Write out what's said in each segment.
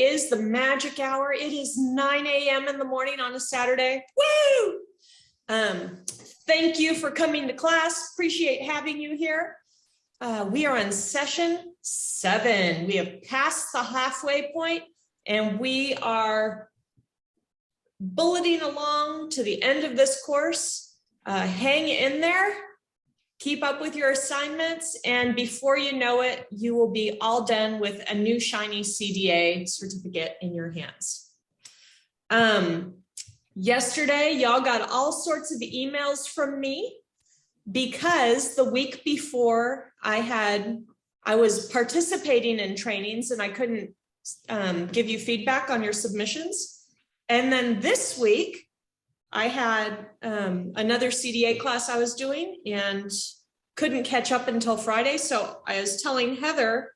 is the magic hour. It is 9 a.m. in the morning on a Saturday. Woo! Thank you for coming to class. Appreciate having you here. We are on session 7. We have passed the halfway point and we are bulleting along to the end of this course. Hang in there. Keep up with your assignments, and before you know it, you will be all done with a new shiny CDA certificate in your hands. Yesterday, y'all got all sorts of emails from me because the week before I was participating in trainings and I couldn't give you feedback on your submissions. And then this week, I had another CDA class I was doing and couldn't catch up until Friday. So I was telling Heather,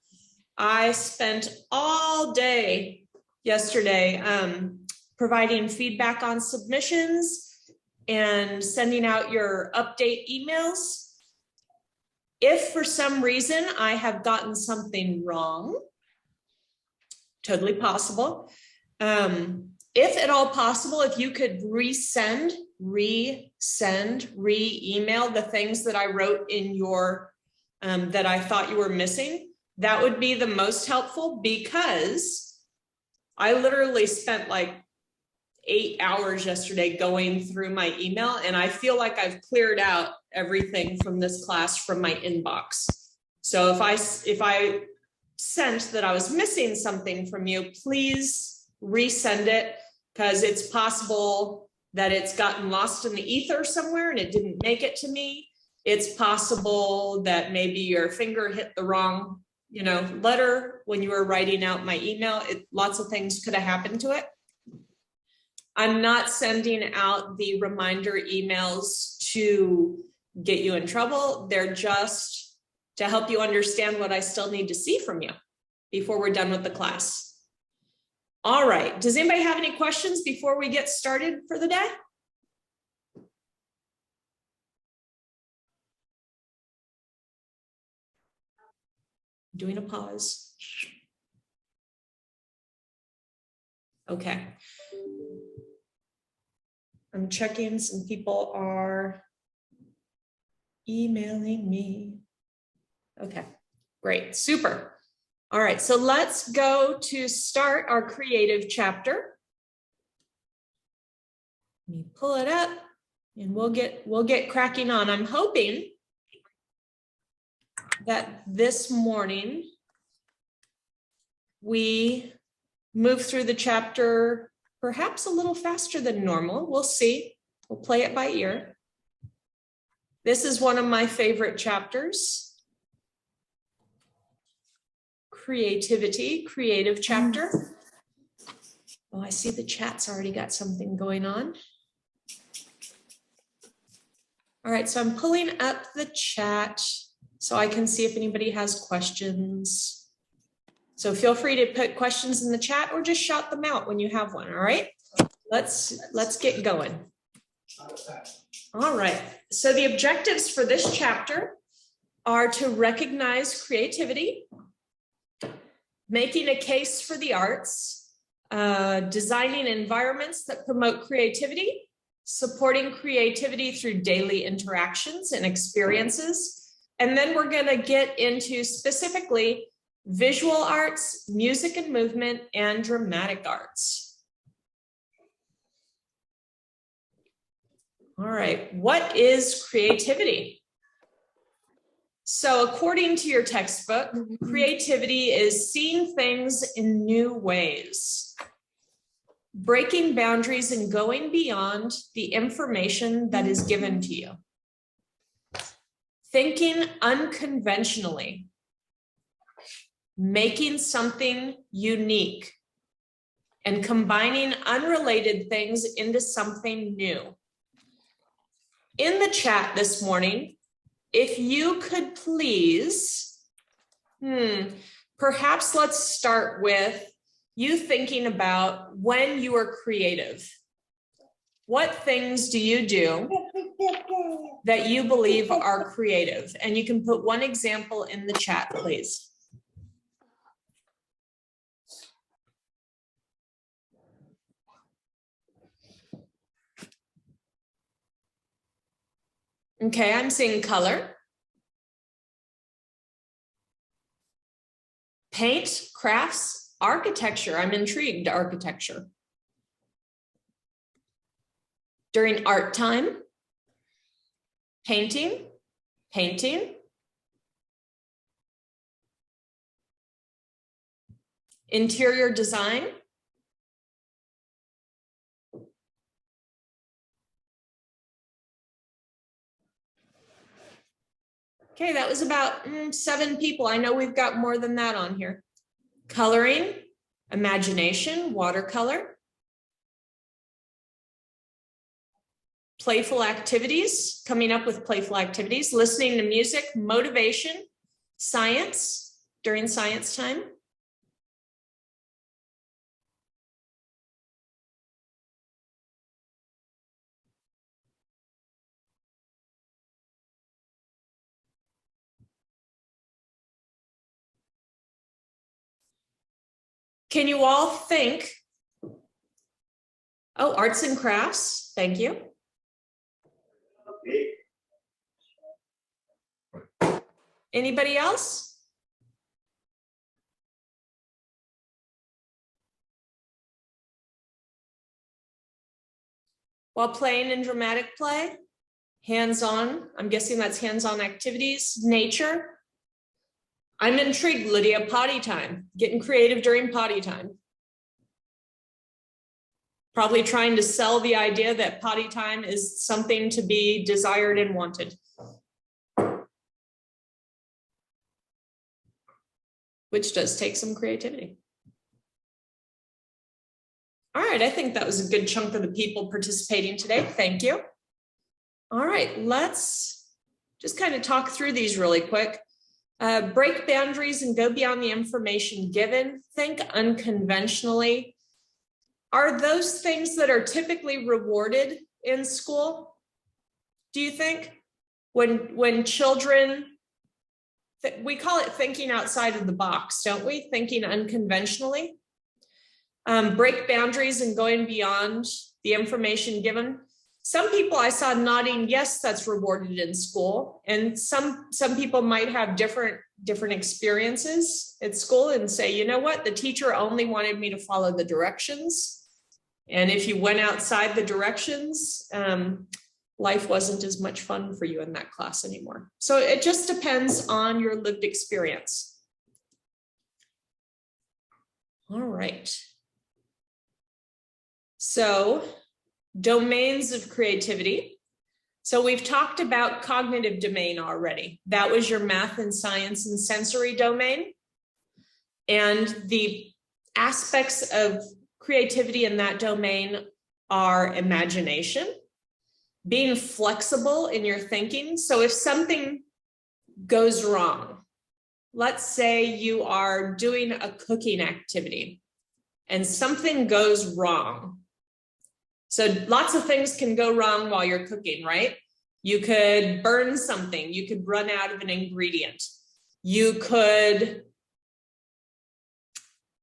I spent all day yesterday providing feedback on submissions and sending out your update emails. If for some reason I have gotten something wrong, totally possible. If at all possible, if you could re-email the things that I wrote in your, that I thought you were missing, that would be the most helpful, because I literally spent like 8 hours yesterday going through my email, and I feel like I've cleared out everything from this class from my inbox. So if I sensed that I was missing something from you, please resend it, because it's possible that it's gotten lost in the ether somewhere and it didn't make it to me. It's possible that maybe your finger hit the wrong, letter when you were writing out my email. Lots of things could have happened to it. I'm not sending out the reminder emails to get you in trouble. They're just to help you understand what I still need to see from you before we're done with the class. All right, does anybody have any questions before we get started for the day? Doing a pause. Okay. I'm checking, some people are emailing me. Okay, great, super. All right, so let's go to start our creative chapter. Let me pull it up and we'll get cracking on. I'm hoping that this morning we move through the chapter perhaps a little faster than normal. We'll see. We'll play it by ear. This is one of my favorite chapters. Creative chapter. Oh, I see the chat's already got something going on. All right, so I'm pulling up the chat so I can see if anybody has questions. So feel free to put questions in the chat or just shout them out when you have one, all right? Let's get going. All right, so the objectives for this chapter are to recognize creativity, making a case for the arts, designing environments that promote creativity, supporting creativity through daily interactions and experiences. And then we're going to get into specifically visual arts, music and movement, and dramatic arts. All right, what is creativity? So according to your textbook, creativity is seeing things in new ways, breaking boundaries and going beyond the information that is given to you, thinking unconventionally, making something unique, and combining unrelated things into something new. In the chat this morning, if you could please, perhaps let's start with you thinking about when you are creative. What things do you do that you believe are creative? And you can put one example in the chat, please. Okay, I'm seeing color. Paint, crafts, architecture. I'm intrigued, architecture. During art time, painting, painting. Interior design. Okay, that was about 7 people. I know we've got more than that on here. Coloring, imagination, watercolor. Playful activities, coming up with playful activities, listening to music, motivation, science, during science time. Can you all think? Oh, arts and crafts, thank you. Anybody else? While playing in dramatic play, hands-on, I'm guessing that's hands-on activities, nature. I'm intrigued, Lydia, potty time, getting creative during potty time. Probably trying to sell the idea that potty time is something to be desired and wanted. Which does take some creativity. All right, I think that was a good chunk of the people participating today. Thank you. All right, let's just kind of talk through these really quick. Break boundaries and go beyond the information given. Think unconventionally. Are those things that are typically rewarded in school? Do you think? When children, we call it thinking outside of the box, don't we? Thinking unconventionally. Break boundaries and going beyond the information given. Some people I saw nodding, yes, that's rewarded in school. And some people might have different experiences at school and say, you know what, the teacher only wanted me to follow the directions. And if you went outside the directions, life wasn't as much fun for you in that class anymore. So it just depends on your lived experience. All right. So domains of creativity. So we've talked about cognitive domain already. That was your math and science and sensory domain. And the aspects of creativity in that domain are imagination, being flexible in your thinking. So if something goes wrong, let's say you are doing a cooking activity and something goes wrong. So lots of things can go wrong while you're cooking, right? You could burn something. You could run out of an ingredient. You could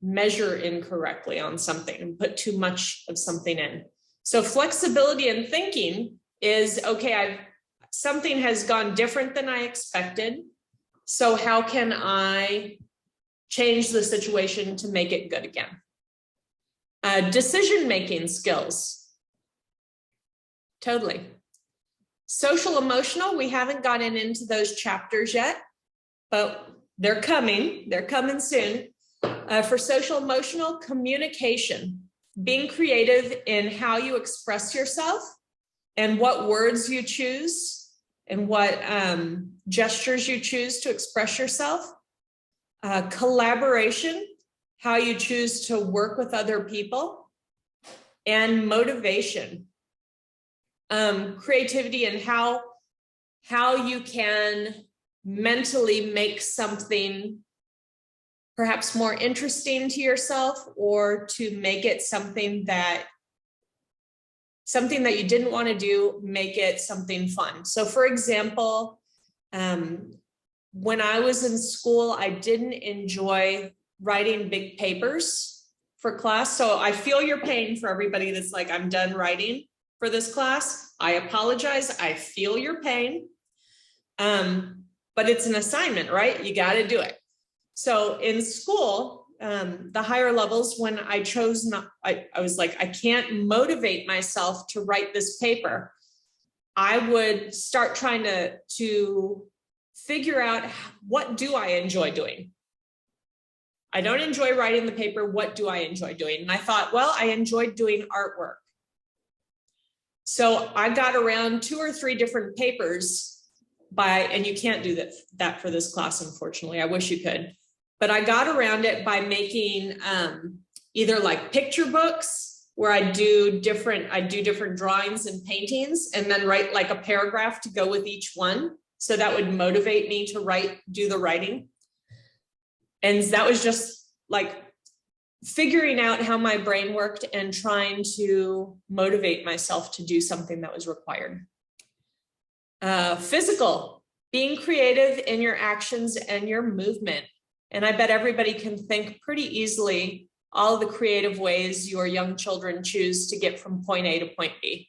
measure incorrectly on something and put too much of something in. So flexibility in thinking is, okay, something has gone different than I expected. So how can I change the situation to make it good again? Decision-making skills. Totally. Social emotional, we haven't gotten into those chapters yet, but they're coming soon. For social emotional, communication, being creative in how you express yourself and what words you choose and what gestures you choose to express yourself. Collaboration, how you choose to work with other people, and motivation. Creativity and how you can mentally make something perhaps more interesting to yourself, or to make it something that you didn't want to do, make it something fun. So for example, when I was in school, I didn't enjoy writing big papers for class. So I feel your pain for everybody that's like, I'm done writing for this class. I apologize. I feel your pain. But it's an assignment, right? You got to do it. So in school, the higher levels, when I chose not, I was like, I can't motivate myself to write this paper. I would start trying to figure out, what do I enjoy doing? I don't enjoy writing the paper. What do I enjoy doing? And I thought, well, I enjoyed doing artwork. So I got around 2 or 3 different papers and you can't do that for this class, unfortunately. I wish you could. But I got around it by making either like picture books where I do different drawings and paintings, and then write like a paragraph to go with each one. So that would motivate me to do the writing. And that was just like figuring out how my brain worked and trying to motivate myself to do something that was required. Physical, being creative in your actions and your movement. And I bet everybody can think pretty easily all the creative ways your young children choose to get from point A to point B.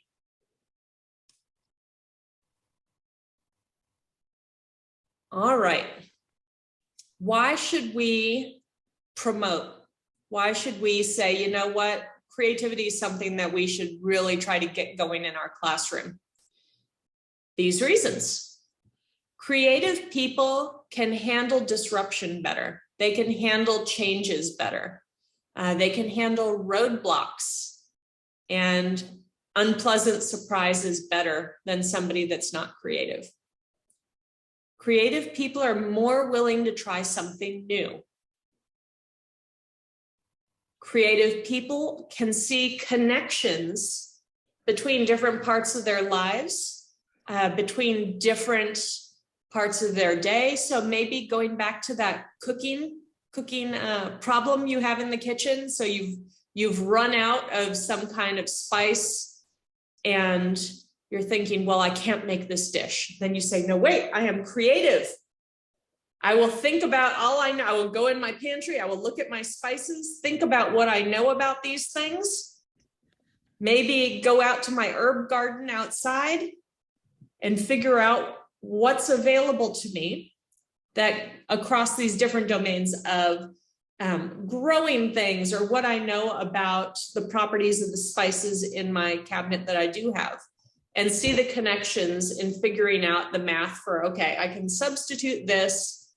All right. Why should we promote? Why should we say, you know what, creativity is something that we should really try to get going in our classroom? These reasons. Creative people can handle disruption better. They can handle changes better. They can handle roadblocks and unpleasant surprises better than somebody that's not creative. Creative people are more willing to try something new. Creative people can see connections between different parts of their lives, between different parts of their day. So maybe going back to that cooking problem you have in the kitchen. So you've run out of some kind of spice and you're thinking, well, I can't make this dish. Then you say, no, wait, I am creative. I will think about all I know. I will go in my pantry. I will look at my spices, think about what I know about these things. Maybe go out to my herb garden outside and figure out what's available to me that across these different domains of growing things, or what I know about the properties of the spices in my cabinet that I do have, and see the connections in figuring out the math for, okay, I can substitute this.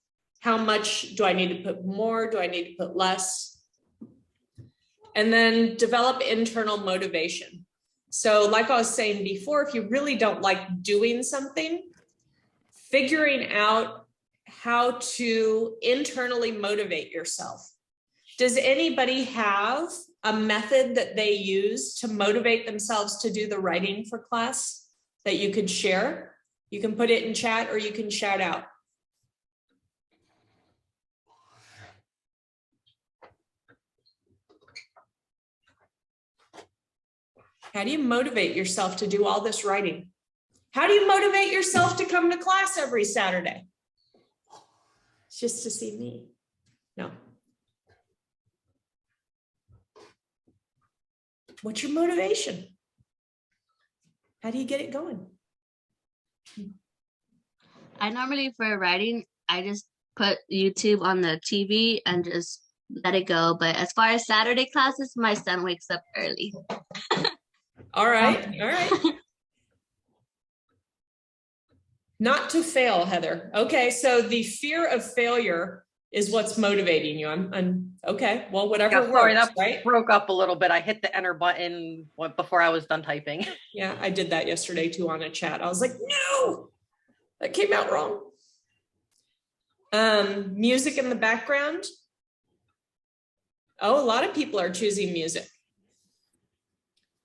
How much do I need to put more? Do I need to put less? And then develop internal motivation. So like I was saying before, if you really don't like doing something, figuring out how to internally motivate yourself. Does anybody have a method that they use to motivate themselves to do the writing for class that you could share? You can put it in chat or you can shout out. How do you motivate yourself to do all this writing? How do you motivate yourself to come to class every Saturday? It's just to see me. No. What's your motivation? How do you get it going? I normally, for writing, I just put YouTube on the TV and just let it go. But as far as Saturday classes, my son wakes up early. All right. All right. Not to fail, Heather. Okay. So the fear of failure is what's motivating you. I'm okay. Well, whatever works, sorry, that right? broke up a little bit. I hit the enter button before I was done typing. Yeah, I did that yesterday too on a chat. I was like, no, that came out wrong. Music in the background. Oh, a lot of people are choosing music.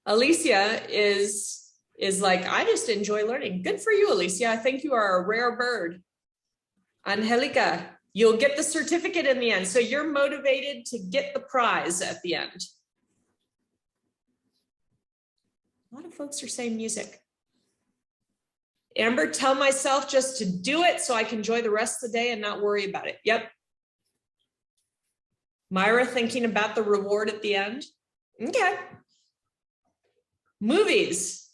Alicia is like, I just enjoy learning. Good for you, Alicia. I think you are a rare bird. Angelica, you'll get the certificate in the end. So you're motivated to get the prize at the end. A lot of folks are saying music. Amber, tell myself just to do it so I can enjoy the rest of the day and not worry about it. Yep. Myra, thinking about the reward at the end. Okay. Movies.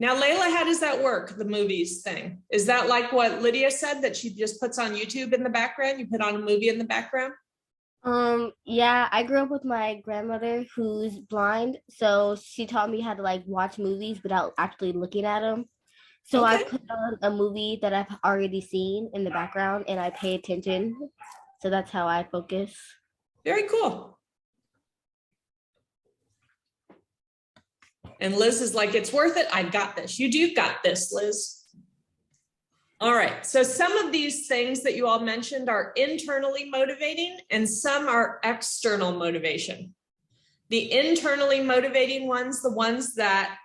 Now, Layla, how does that work, the movies thing? Is that like what Lydia said, that she just puts on YouTube in the background? You put on a movie in the background? Yeah, I grew up with my grandmother who's blind, so she taught me how to like watch movies without actually looking at them. So I Okay, put on a movie that I've already seen in the background and I pay attention. So that's how I focus. very cool. And Liz is like, it's worth it. I got this. You got this, Liz. All right. So some of these things that you all mentioned are internally motivating and some are external motivation. The internally motivating ones, the ones that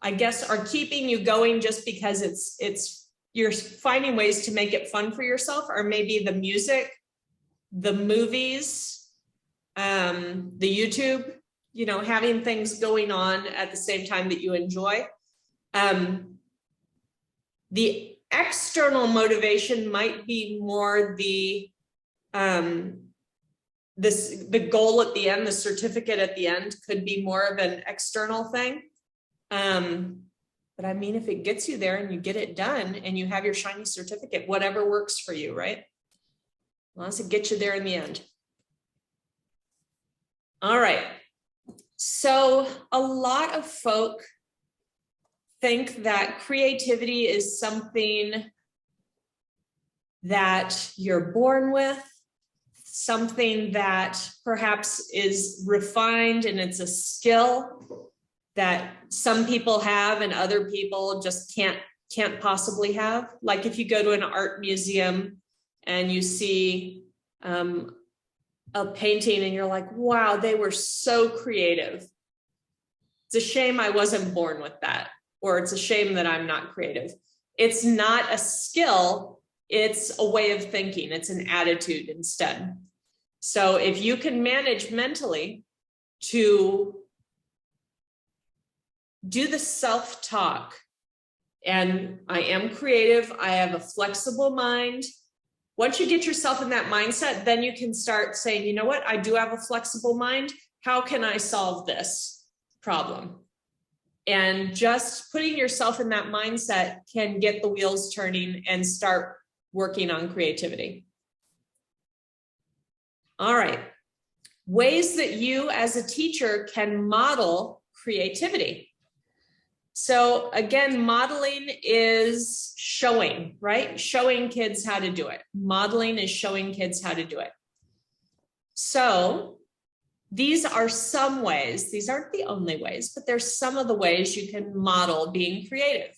I guess are keeping you going just because you're finding ways to make it fun for yourself, are maybe the music, the movies, the YouTube, having things going on at the same time that you enjoy. The external motivation might be more the goal at the end, the certificate at the end could be more of an external thing. But I mean, if it gets you there and you get it done and you have your shiny certificate, whatever works for you, right? As long as it gets you there in the end. All right. So a lot of folk think that creativity is something that you're born with, something that perhaps is refined and it's a skill that some people have and other people just can't possibly have. Like if you go to an art museum and you see a painting and you're like, wow, they were so creative. It's a shame I wasn't born with that, or it's a shame that I'm not creative. It's not a skill, it's a way of thinking. It's an attitude instead. So if you can manage mentally to do the self-talk, and I am creative, I have a flexible mind. Once you get yourself in that mindset, then you can start saying, you know what, I do have a flexible mind. How can I solve this problem? And just putting yourself in that mindset can get the wheels turning and start working on creativity. All right. Ways that you as a teacher can model creativity. So again, modeling is showing, right? Showing kids how to do it. Modeling is showing kids how to do it. So these are some ways, these aren't the only ways, but there's some of the ways you can model being creative.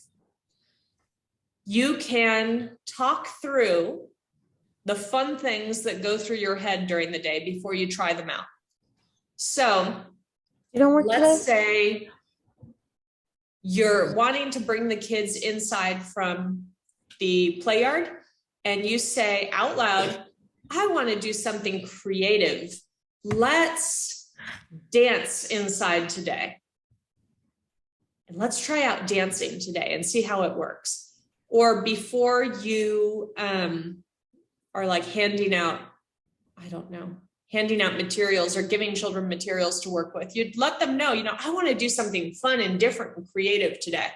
You can talk through the fun things that go through your head during the day before you try them out. So let's say you're wanting to bring the kids inside from the play yard and you say out loud, I want to do something creative. Let's dance inside today. And let's try out dancing today and see how it works. Or before you are like handing out, handing out materials or giving children materials to work with, you'd let them know, I want to do something fun and different and creative today.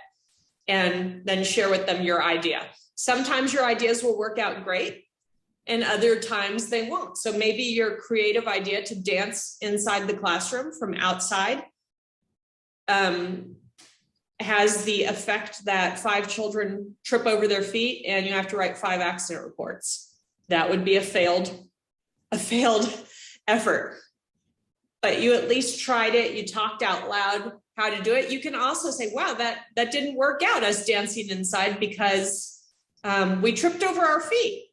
And then share with them your idea. Sometimes your ideas will work out great and other times they won't. So maybe your creative idea to dance inside the classroom from outside has the effect that 5 children trip over their feet and you have to write 5 accident reports. That would be a failed effort. But you at least tried it. You talked out loud how to do it. You can also say, wow, that didn't work out, us dancing inside, because we tripped over our feet.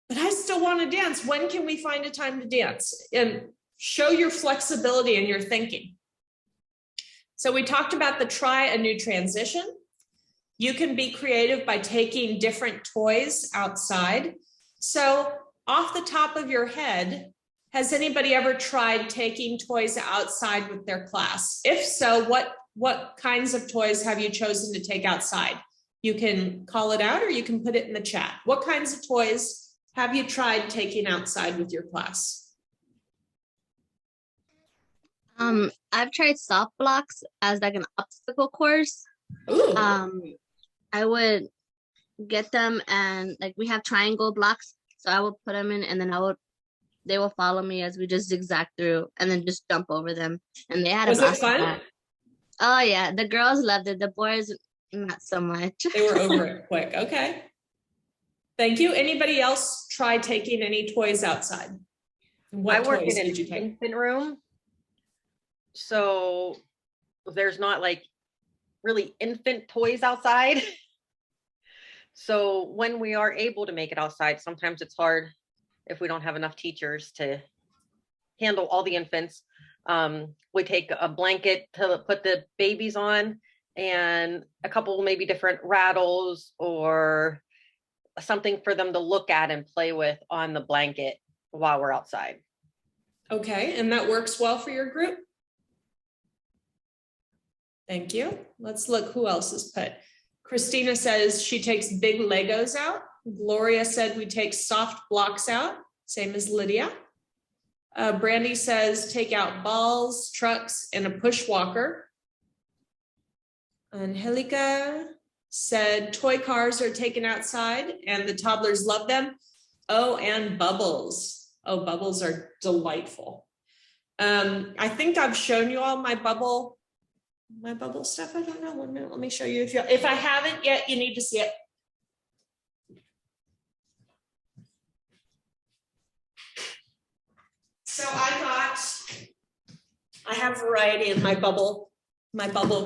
But I still want to dance. When can we find a time to dance? And show your flexibility in your thinking. So we talked about the try a new transition. You can be creative by taking different toys outside. So off the top of your head, has anybody ever tried taking toys outside with their class? If so, what kinds of toys have you chosen to take outside? You can call it out or you can put it in the chat. What kinds of toys have you tried taking outside with your class? I've tried soft blocks as like an obstacle course. Ooh, I would get them and like we have triangle blocks, so I would put them in, and then they will follow me as we just zigzag through, and then just jump over them. And they had a was it blast with fun? that. Oh yeah, the girls loved it. The boys not so much. They were over it quick. Okay. Thank you. Anybody else try taking any toys outside? What I work toys in an did you take? infant room, so there's not like really infant toys outside. So when we are able to make it outside, sometimes it's hard if we don't have enough teachers to handle all the infants. We take a blanket to put the babies on and a couple maybe different rattles or something for them to look at and play with on the blanket while we're outside. Okay, and that works well for your group? Thank you. Let's look who else is put. Christina says she takes big Legos out. Gloria said we take soft blocks out, same as Lydia. Brandy says take out balls, trucks, and a push walker. Angelica said toy cars are taken outside and the toddlers love them. Oh, and bubbles. Oh, bubbles are delightful. I think I've shown you all my bubble stuff. I don't know. 1 minute. Let me show you. If I haven't yet, you need to see it. So I have variety in my bubble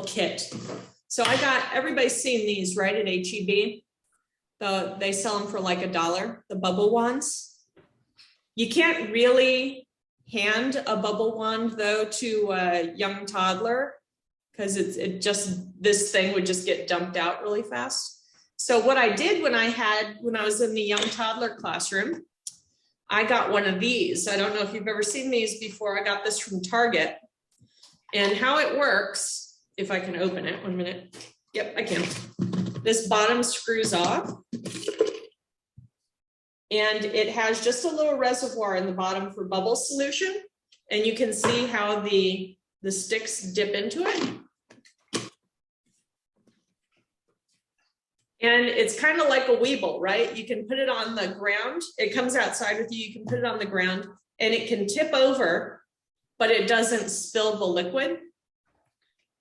kit. So I got, everybody's seen these, right, at HEB. They sell them for like $1, the bubble wands. You can't really hand a bubble wand though to a young toddler because this thing would just get dumped out really fast. So what I did when I was in the young toddler classroom, I got one of these. I don't know if you've ever seen these before. I got this from Target. And how it works, if I can open it, 1 minute. Yep, I can. This bottom screws off. And it has just a little reservoir in the bottom for bubble solution. And you can see how the sticks dip into it. And it's kind of like a Weeble, right? You can put it on the ground. It comes outside with you. You can put it on the ground and it can tip over, but it doesn't spill the liquid.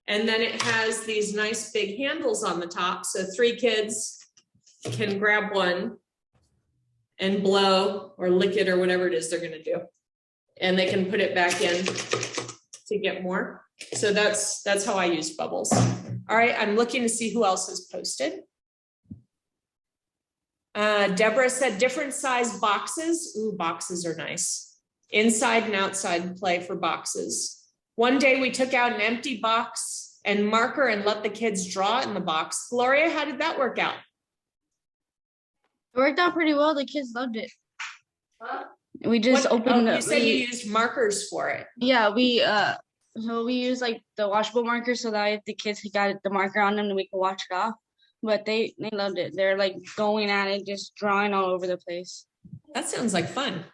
And then it has these nice big handles on the top. So 3 kids can grab one and blow or lick it or whatever it is they're going to do. And they can put it back in to get more. So that's how I use bubbles. All right, I'm looking to see who else has posted. Deborah said different size boxes. Ooh, boxes are nice. Inside and outside play for boxes. One day we took out an empty box and marker and let the kids draw in the box. Gloria, how did that work out? It worked out pretty well. The kids loved it. Huh? We just opened you said you used markers for it. Yeah, so we use like the washable markers so that if the kids got the marker on them, then we can wash it off. But they loved it. They're like going at it, just drawing all over the place. That sounds like fun.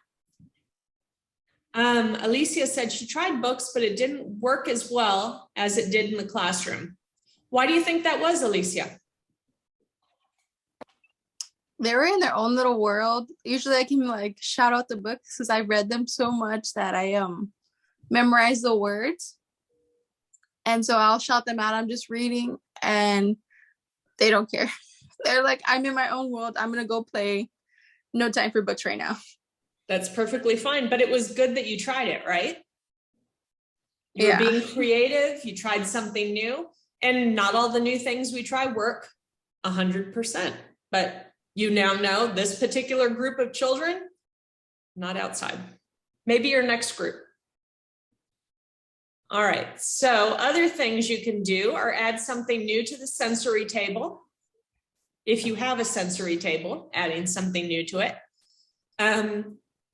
Alicia said she tried books, but it didn't work as well as it did in the classroom. Why do you think that was, Alicia? They were in their own little world. Usually I can like shout out the books because I read them so much that I memorize the words. And so I'll shout them out. I'm just reading and they don't care. They're like, I'm in my own world. I'm going to go play. No time for books right now. That's perfectly fine. But it was good that you tried it, right? You're being creative. You tried something new. And not all the new things we try work 100%. But you now know this particular group of children, not outside. Maybe your next group. All right, so other things you can do are add something new to the sensory table. If you have a sensory table, adding something new to it.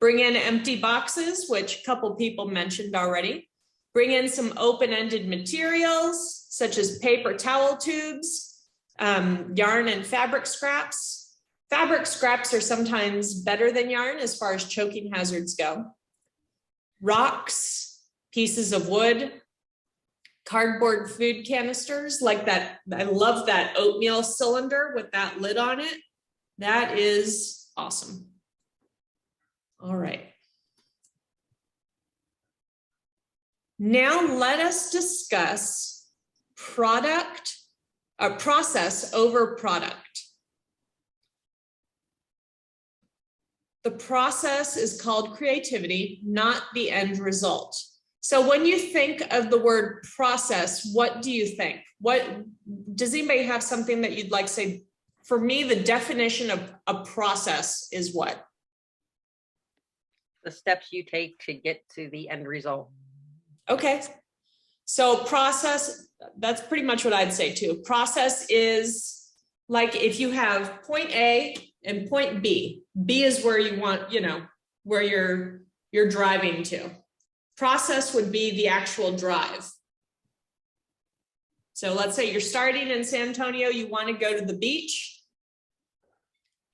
Bring in empty boxes, which a couple people mentioned already. Bring in some open-ended materials, such as paper towel tubes, yarn and fabric scraps. Fabric scraps are sometimes better than yarn as far as choking hazards go. Rocks, pieces of wood, cardboard food canisters like that. I love that oatmeal cylinder with that lid on it. That is awesome. All right. Now let us discuss process over product. The process is called creativity, not the end result. So when you think of the word process, what do you think? What does anybody have something that you'd like to say? For me, the definition of a process is what? The steps you take to get to the end result. Okay. So process, that's pretty much what I'd say too. Process is like if you have point A and point B. B is where you want, where you're driving to. Process would be the actual drive. So let's say you're starting in San Antonio, you want to go to the beach.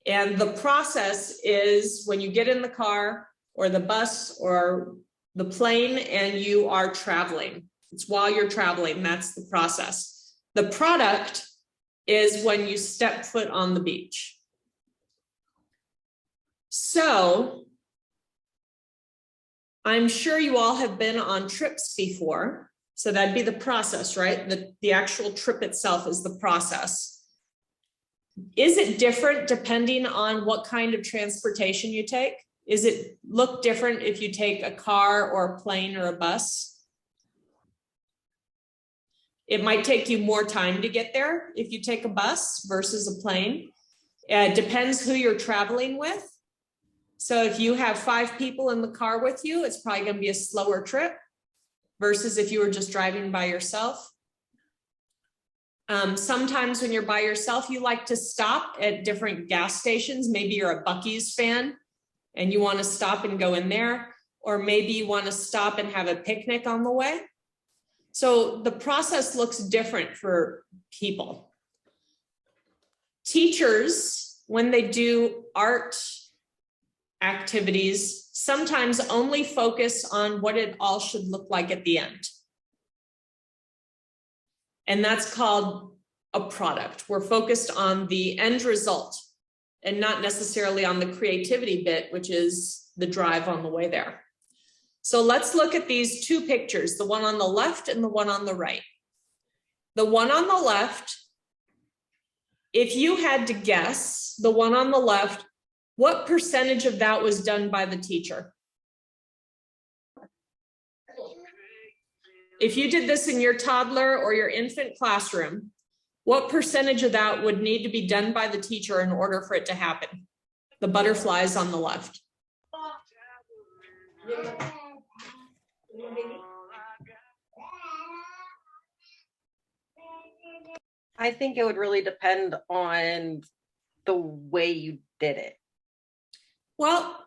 And the process is when you get in the car or the bus or the plane and you are traveling. It's while you're traveling, that's the process. The product is when you step foot on the beach. So I'm sure you all have been on trips before. So that'd be the process, right? The actual trip itself is the process. Is it different depending on what kind of transportation you take? Is it look different if you take a car or a plane or a bus? It might take you more time to get there if you take a bus versus a plane. It depends who you're traveling with. So if you have 5 people in the car with you, it's probably going to be a slower trip versus if you were just driving by yourself. Sometimes when you're by yourself, you like to stop at different gas stations. Maybe you're a Buc-ee's fan and you want to stop and go in there, or maybe you want to stop and have a picnic on the way. So the process looks different for people. Teachers, when they do art activities, sometimes only focus on what it all should look like at the end. And that's called a product. We're focused on the end result and not necessarily on the creativity bit, which is the drive on the way there. So let's look at these 2 pictures, the one on the left and the one on the right. The one on the left, if you had to guess, the one on the left, what percentage of that was done by the teacher? If you did this in your toddler or your infant classroom, what percentage of that would need to be done by the teacher in order for it to happen? The butterflies on the left. I think it would really depend on the way you did it. Well,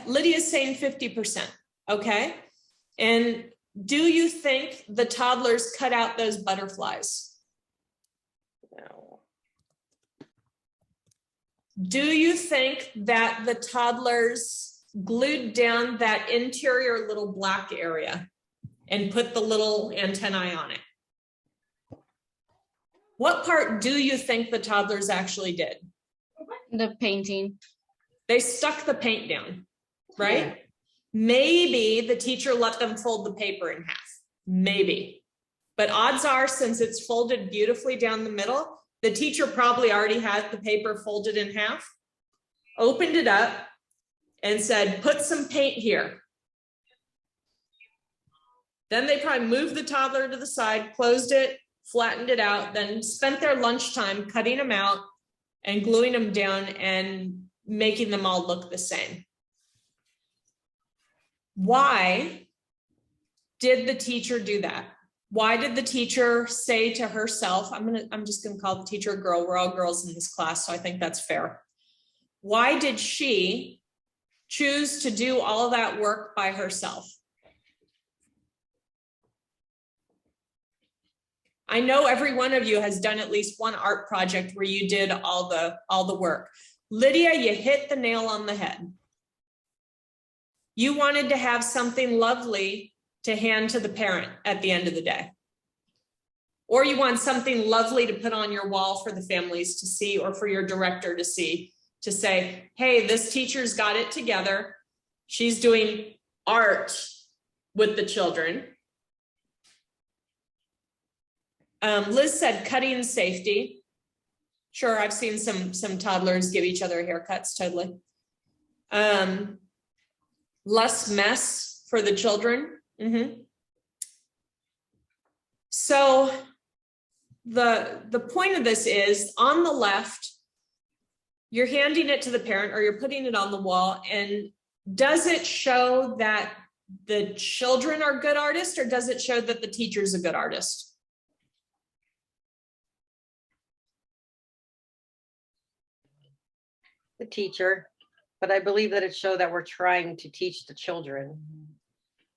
Lydia's saying 50%. Okay. And do you think the toddlers cut out those butterflies? No. Do you think that the toddlers glued down that interior little black area and put the little antennae on it? What part do you think the toddlers actually did? The painting. They stuck the paint down, right? Yeah. Maybe the teacher let them fold the paper in half, maybe. But odds are, since it's folded beautifully down the middle, the teacher probably already had the paper folded in half, opened it up and said, put some paint here. Then they probably moved the toddler to the side, closed it, flattened it out, then spent their lunchtime cutting them out and gluing them down and making them all look the same. Why did the teacher do that? Why did the teacher say to herself, I'm just going to call the teacher a girl. We're all girls in this class, so I think that's fair. Why did she choose to do all that work by herself? I know every one of you has done at least one art project where you did all the work. Lydia, you hit the nail on the head. You wanted to have something lovely to hand to the parent at the end of the day. Or you want something lovely to put on your wall for the families to see, or for your director to see, to say, hey, this teacher's got it together. She's doing art with the children. Liz said cutting safety. Sure, I've seen some toddlers give each other haircuts, totally. Less mess for the children. So the point of this is, on the left, you're handing it to the parent or you're putting it on the wall, and does it show that the children are good artists, or does it show that the teacher's a good artist? The teacher, but I believe that it showed that we're trying to teach the children.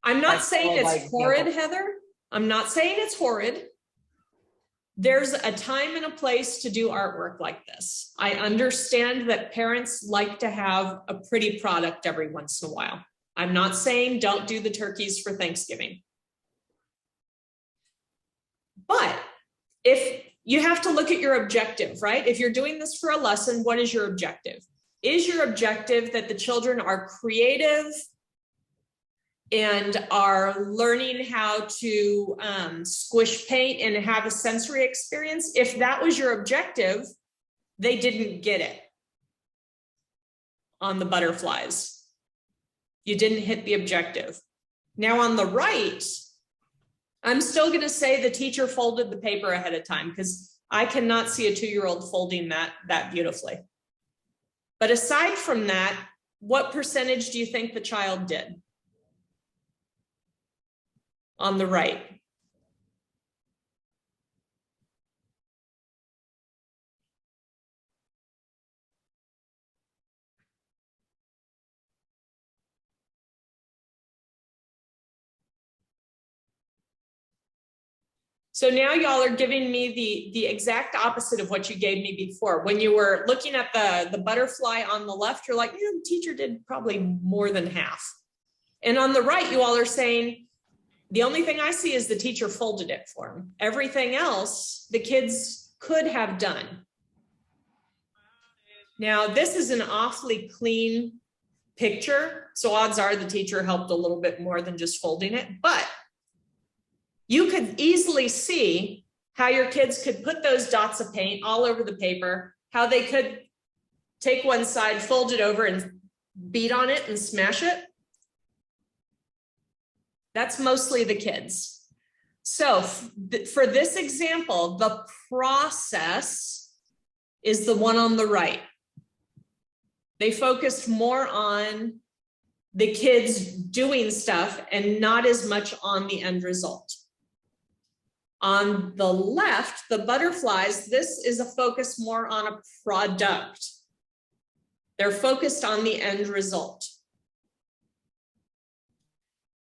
I'm not Like, saying follow by it's horrid, example. Heather. I'm not saying it's horrid. There's a time and a place to do artwork like this. I understand that parents like to have a pretty product every once in a while. I'm not saying don't do the turkeys for Thanksgiving. But if you have to look at your objective, right? If you're doing this for a lesson, what is your objective? Is your objective that the children are creative and are learning how to squish paint and have a sensory experience? If that was your objective, they didn't get it on the butterflies. You didn't hit the objective. Now on the right, I'm still going to say the teacher folded the paper ahead of time, because I cannot see a 2-year-old folding that beautifully. But aside from that, what percentage do you think the child did? On the right. So now y'all are giving me the exact opposite of what you gave me before. When you were looking at the butterfly on the left, you're like, yeah, the teacher did probably more than half. And on the right, you all are saying, the only thing I see is the teacher folded it for him. Everything else, the kids could have done. Now, this is an awfully clean picture, so odds are the teacher helped a little bit more than just folding it, but you could easily see how your kids could put those dots of paint all over the paper, how they could take one side, fold it over, and beat on it and smash it. That's mostly the kids. So for this example, the process is the one on the right. They focused more on the kids doing stuff and not as much on the end result. On the left, the butterflies, this is a focus more on a product. They're focused on the end result.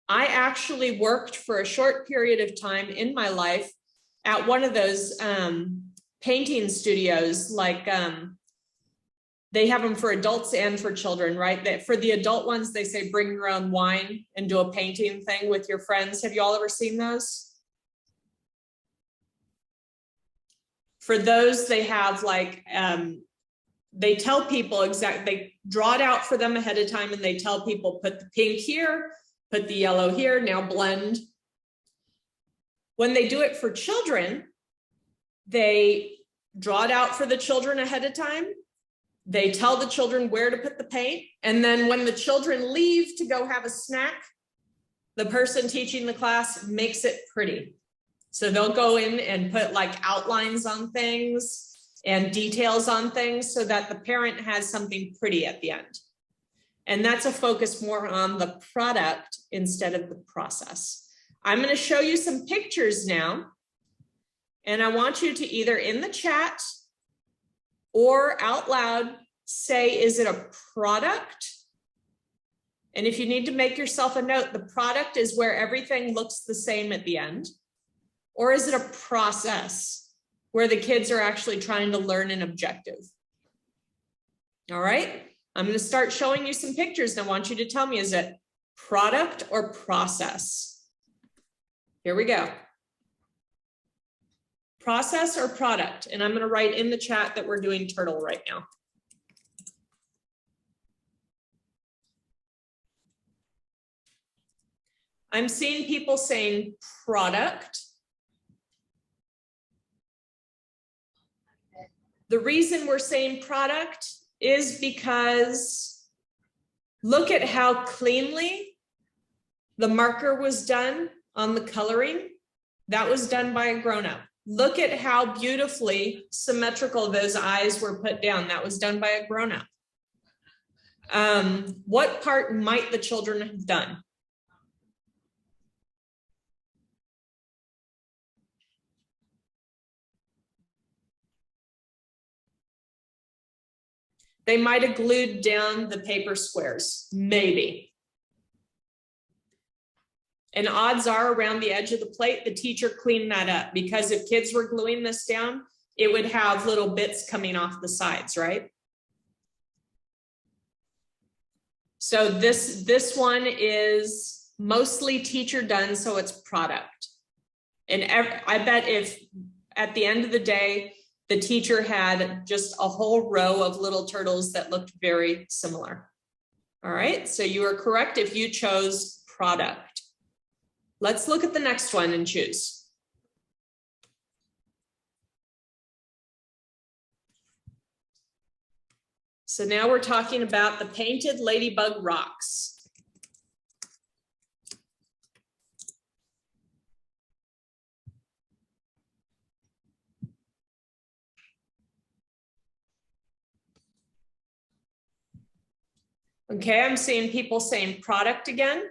I actually worked for a short period of time in my life at one of those painting studios, like they have them for adults and for children, right? For the adult ones, they say bring your own wine and do a painting thing with your friends. Have you all ever seen those? For those, they have like, they tell people exactly, they draw it out for them ahead of time, and they tell people put the pink here, put the yellow here, now blend. When they do it for children, they draw it out for the children ahead of time. They tell the children where to put the paint. And then when the children leave to go have a snack, the person teaching the class makes it pretty. So they'll go in and put like outlines on things and details on things so that the parent has something pretty at the end. And that's a focus more on the product instead of the process. I'm going to show you some pictures now. And I want you to either in the chat or out loud say, is it a product? And if you need to make yourself a note, the product is where everything looks the same at the end. Or is it a process where the kids are actually trying to learn an objective? All right, I'm going to start showing you some pictures, and I want you to tell me, is it product or process? Here we go. Process or product? And I'm going to write in the chat that we're doing turtle right now. I'm seeing people saying product. The reason we're saying product is because look at how cleanly the marker was done on the coloring. That was done by a grown-up. Look at how beautifully symmetrical those eyes were put down. That was done by a grown-up. What part might the children have done? They might have glued down the paper squares, maybe. And odds are around the edge of the plate, the teacher cleaned that up, because if kids were gluing this down, it would have little bits coming off the sides, right? So this one is mostly teacher done, so it's product. And I bet if at the end of the day, the teacher had just a whole row of little turtles that looked very similar. All right, so you are correct if you chose product. Let's look at the next one and choose. So now we're talking about the painted ladybug rocks. Okay, I'm seeing people saying product again.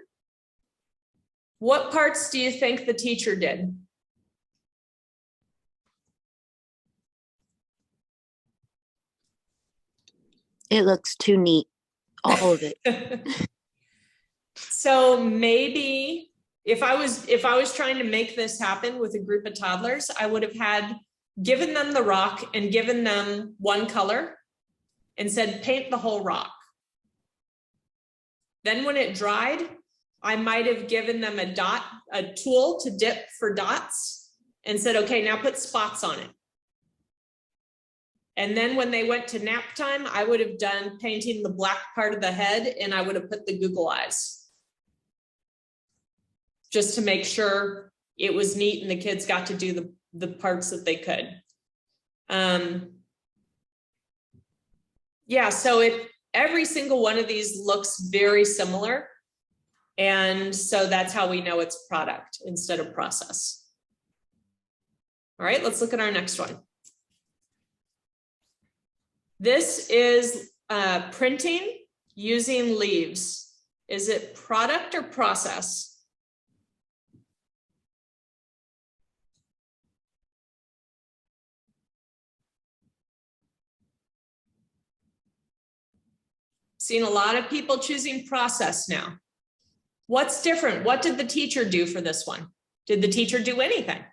What parts do you think the teacher did? It looks too neat, all of it. So maybe if I was trying to make this happen with a group of toddlers, I would have had given them the rock and given them one color and said, paint the whole rock. Then when it dried, I might have given them a tool to dip for dots and said, okay, now put spots on it. And then when they went to nap time, I would have done painting the black part of the head and I would have put the Google eyes. Just to make sure it was neat and the kids got to do the parts that they could. Yeah, so every single one of these looks very similar. And so that's how we know it's product instead of process. All right, let's look at our next one. This is printing using leaves. Is it product or process? Seen a lot of people choosing process now. What's different? What did the teacher do for this one? Did the teacher do anything?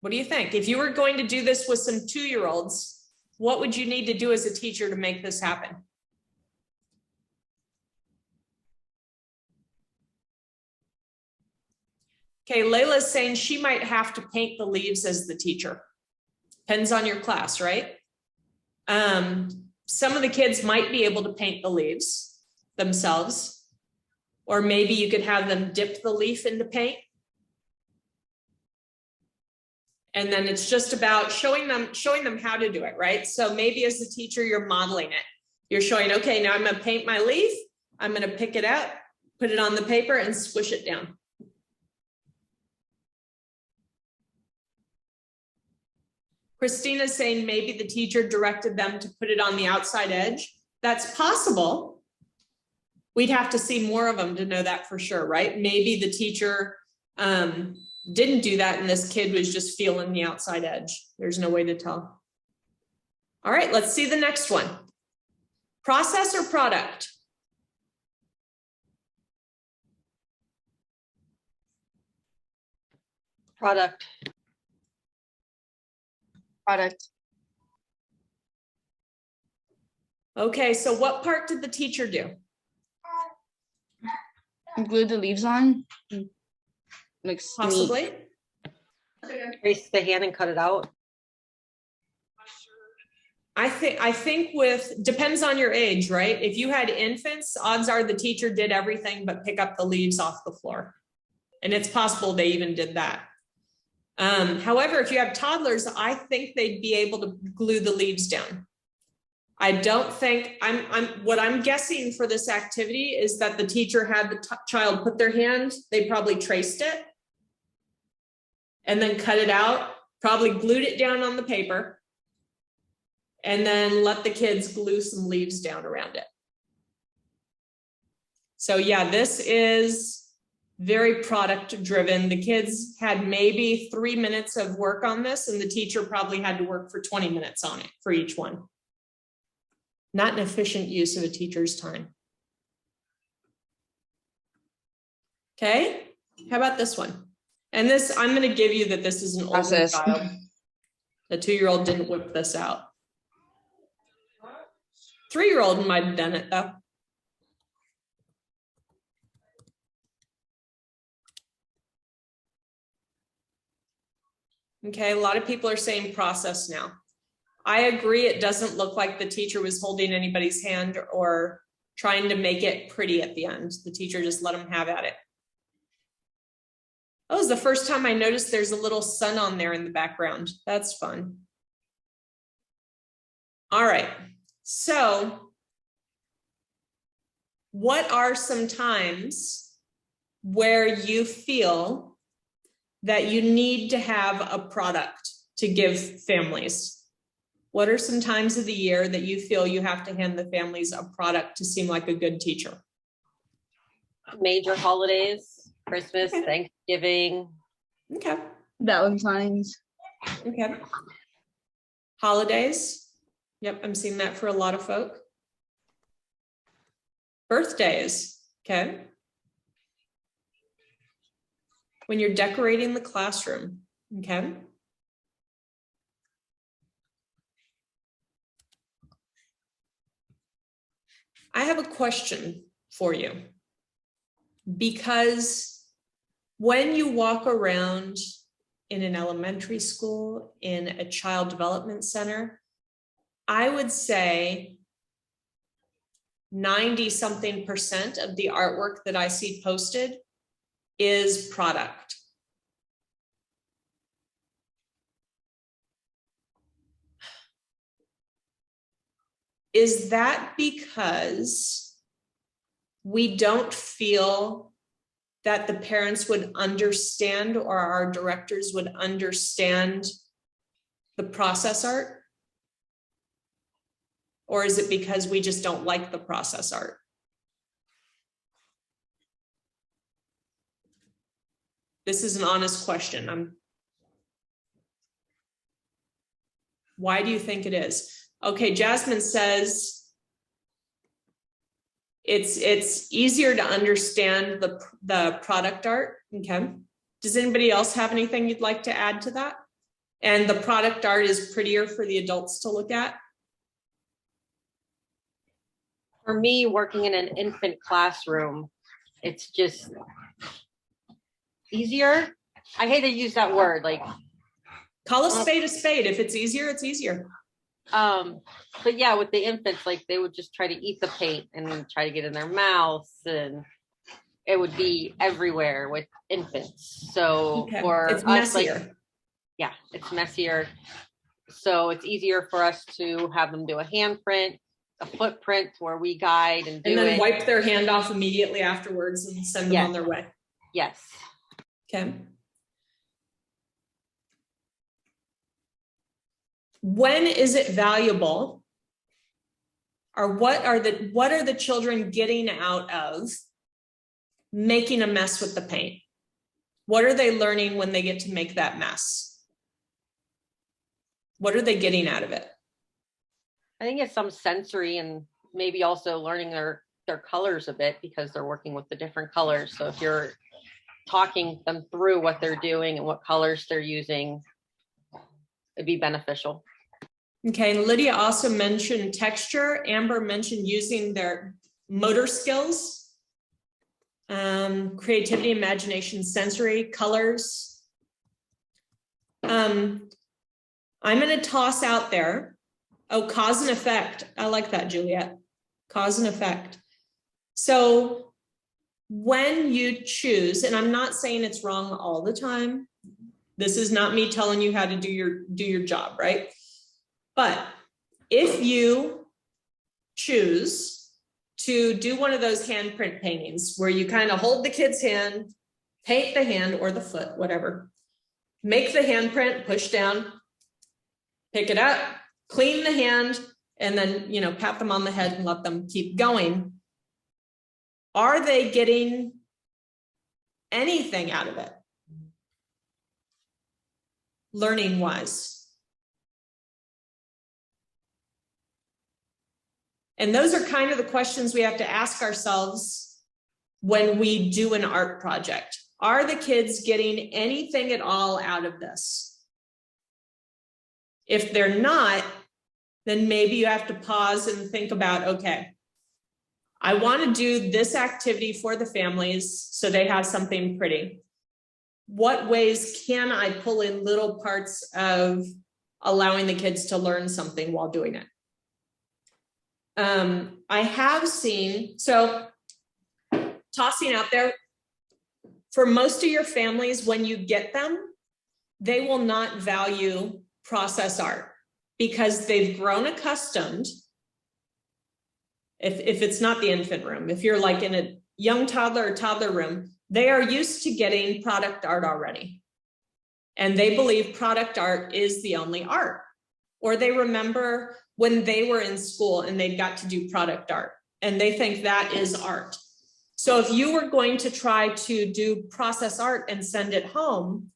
What do you think? If you were going to do this with some 2-year-olds, what would you need to do as a teacher to make this happen? Okay, Layla's saying she might have to paint the leaves as the teacher. Depends on your class, right? Some of the kids might be able to paint the leaves themselves, or maybe you could have them dip the leaf into paint. And then it's just about showing them how to do it, right? So maybe as a teacher, you're modeling it. You're showing, okay, now I'm gonna paint my leaf. I'm gonna pick it out, put it on the paper and squish it down. Christina's saying maybe the teacher directed them to put it on the outside edge. That's possible. We'd have to see more of them to know that for sure, right? Maybe the teacher didn't do that and this kid was just feeling the outside edge. There's no way to tell. All right, let's see the next one. Process or product? Product. Product. Okay, so what part did the teacher do? Glue the leaves on. Like Possibly. Trace the hand and cut it out. I think depends on your age, right? If you had infants, odds are the teacher did everything but pick up the leaves off the floor. And it's possible they even did that. However, if you have toddlers, I think they'd be able to glue the leaves down. I don't think, what I'm guessing for this activity is that the teacher had the child put their hand, they probably traced it and then cut it out, probably glued it down on the paper, and then let the kids glue some leaves down around it. So yeah, this is very product driven. The kids had maybe 3 minutes of work on this, and the teacher probably had to work for 20 minutes on it for each one. Not an efficient use of a teacher's time. Okay, how about this one? And this, I'm going to give you that this is an older Process. child. The 2-year-old didn't whip this out. 3-year-old might have done it though. Okay, a lot of people are saying process now. I agree, it doesn't look like the teacher was holding anybody's hand or trying to make it pretty at the end. The teacher just let them have at it. Oh, it's the first time I noticed there's a little sun on there in the background. That's fun. All right, so what are some times where you feel that you need to have a product to give families? What are some times of the year that you feel you have to hand the families a product to seem like a good teacher? Major holidays, Christmas, Okay. Thanksgiving. Okay. Valentine's. Okay. Holidays. Yep, I'm seeing that for a lot of folk. Birthdays. Okay. When you're decorating the classroom. Okay. I have a question for you, because when you walk around in an elementary school, in a child development center, I would say 90-something% of the artwork that I see posted is product. Is that because we don't feel that the parents would understand, or our directors would understand, the process art? Or is it because we just don't like the process art? This is an honest question. Why do you think it is? Okay, Jasmine says it's easier to understand the product art. Okay. Does anybody else have anything you'd like to add to that? And the product art is prettier for the adults to look at? For me, working in an infant classroom, it's just easier. I hate to use that word, like, Call a spade a spade. If it's easier, it's easier. but yeah, with the infants, like, they would just try to eat the paint and try to get in their mouths, and it would be everywhere with infants. So Okay. for It's us, messier. like, yeah, it's messier. So it's easier for us to have them do a handprint, a footprint where we guide and do And then it. wipe their hand off immediately afterwards and send them Yes. on their way. Yes. Okay. When is it valuable? Or what are the children getting out of making a mess with the paint? What are they learning when they get to make that mess? What are they getting out of it? I think it's some sensory, and maybe also learning their colors a bit, because they're working with the different colors. So if you're talking them through what they're doing and what colors they're using, it'd be beneficial. Okay, and Lydia also mentioned texture. Amber mentioned using their motor skills. Creativity, imagination, sensory, colors. I'm going to toss out there. Oh, cause and effect. I like that, Juliet. Cause and effect. So when you choose, and I'm not saying it's wrong all the time. This is not me telling you how to do your job, right? But if you choose to do one of those handprint paintings where you kind of hold the kid's hand, paint the hand or the foot, whatever, make the handprint, push down, pick it up, clean the hand, and then, you know, pat them on the head and let them keep going. Are they getting anything out of it? Learning wise. And those are kind of the questions we have to ask ourselves when we do an art project. Are the kids getting anything at all out of this? If they're not, then maybe you have to pause and think about, okay, I want to do this activity for the families so they have something pretty. What ways can I pull in little parts of allowing the kids to learn something while doing it? I have seen, so tossing out there, for most of your families, when you get them, they will not value process art because they've grown accustomed. If it's not the infant room, if you're like in a young toddler or toddler room, they are used to getting product art already. And they believe product art is the only art. Or they remember when they were in school and they got to do product art and they think that is art. So if you were going to try to do process art and send it home,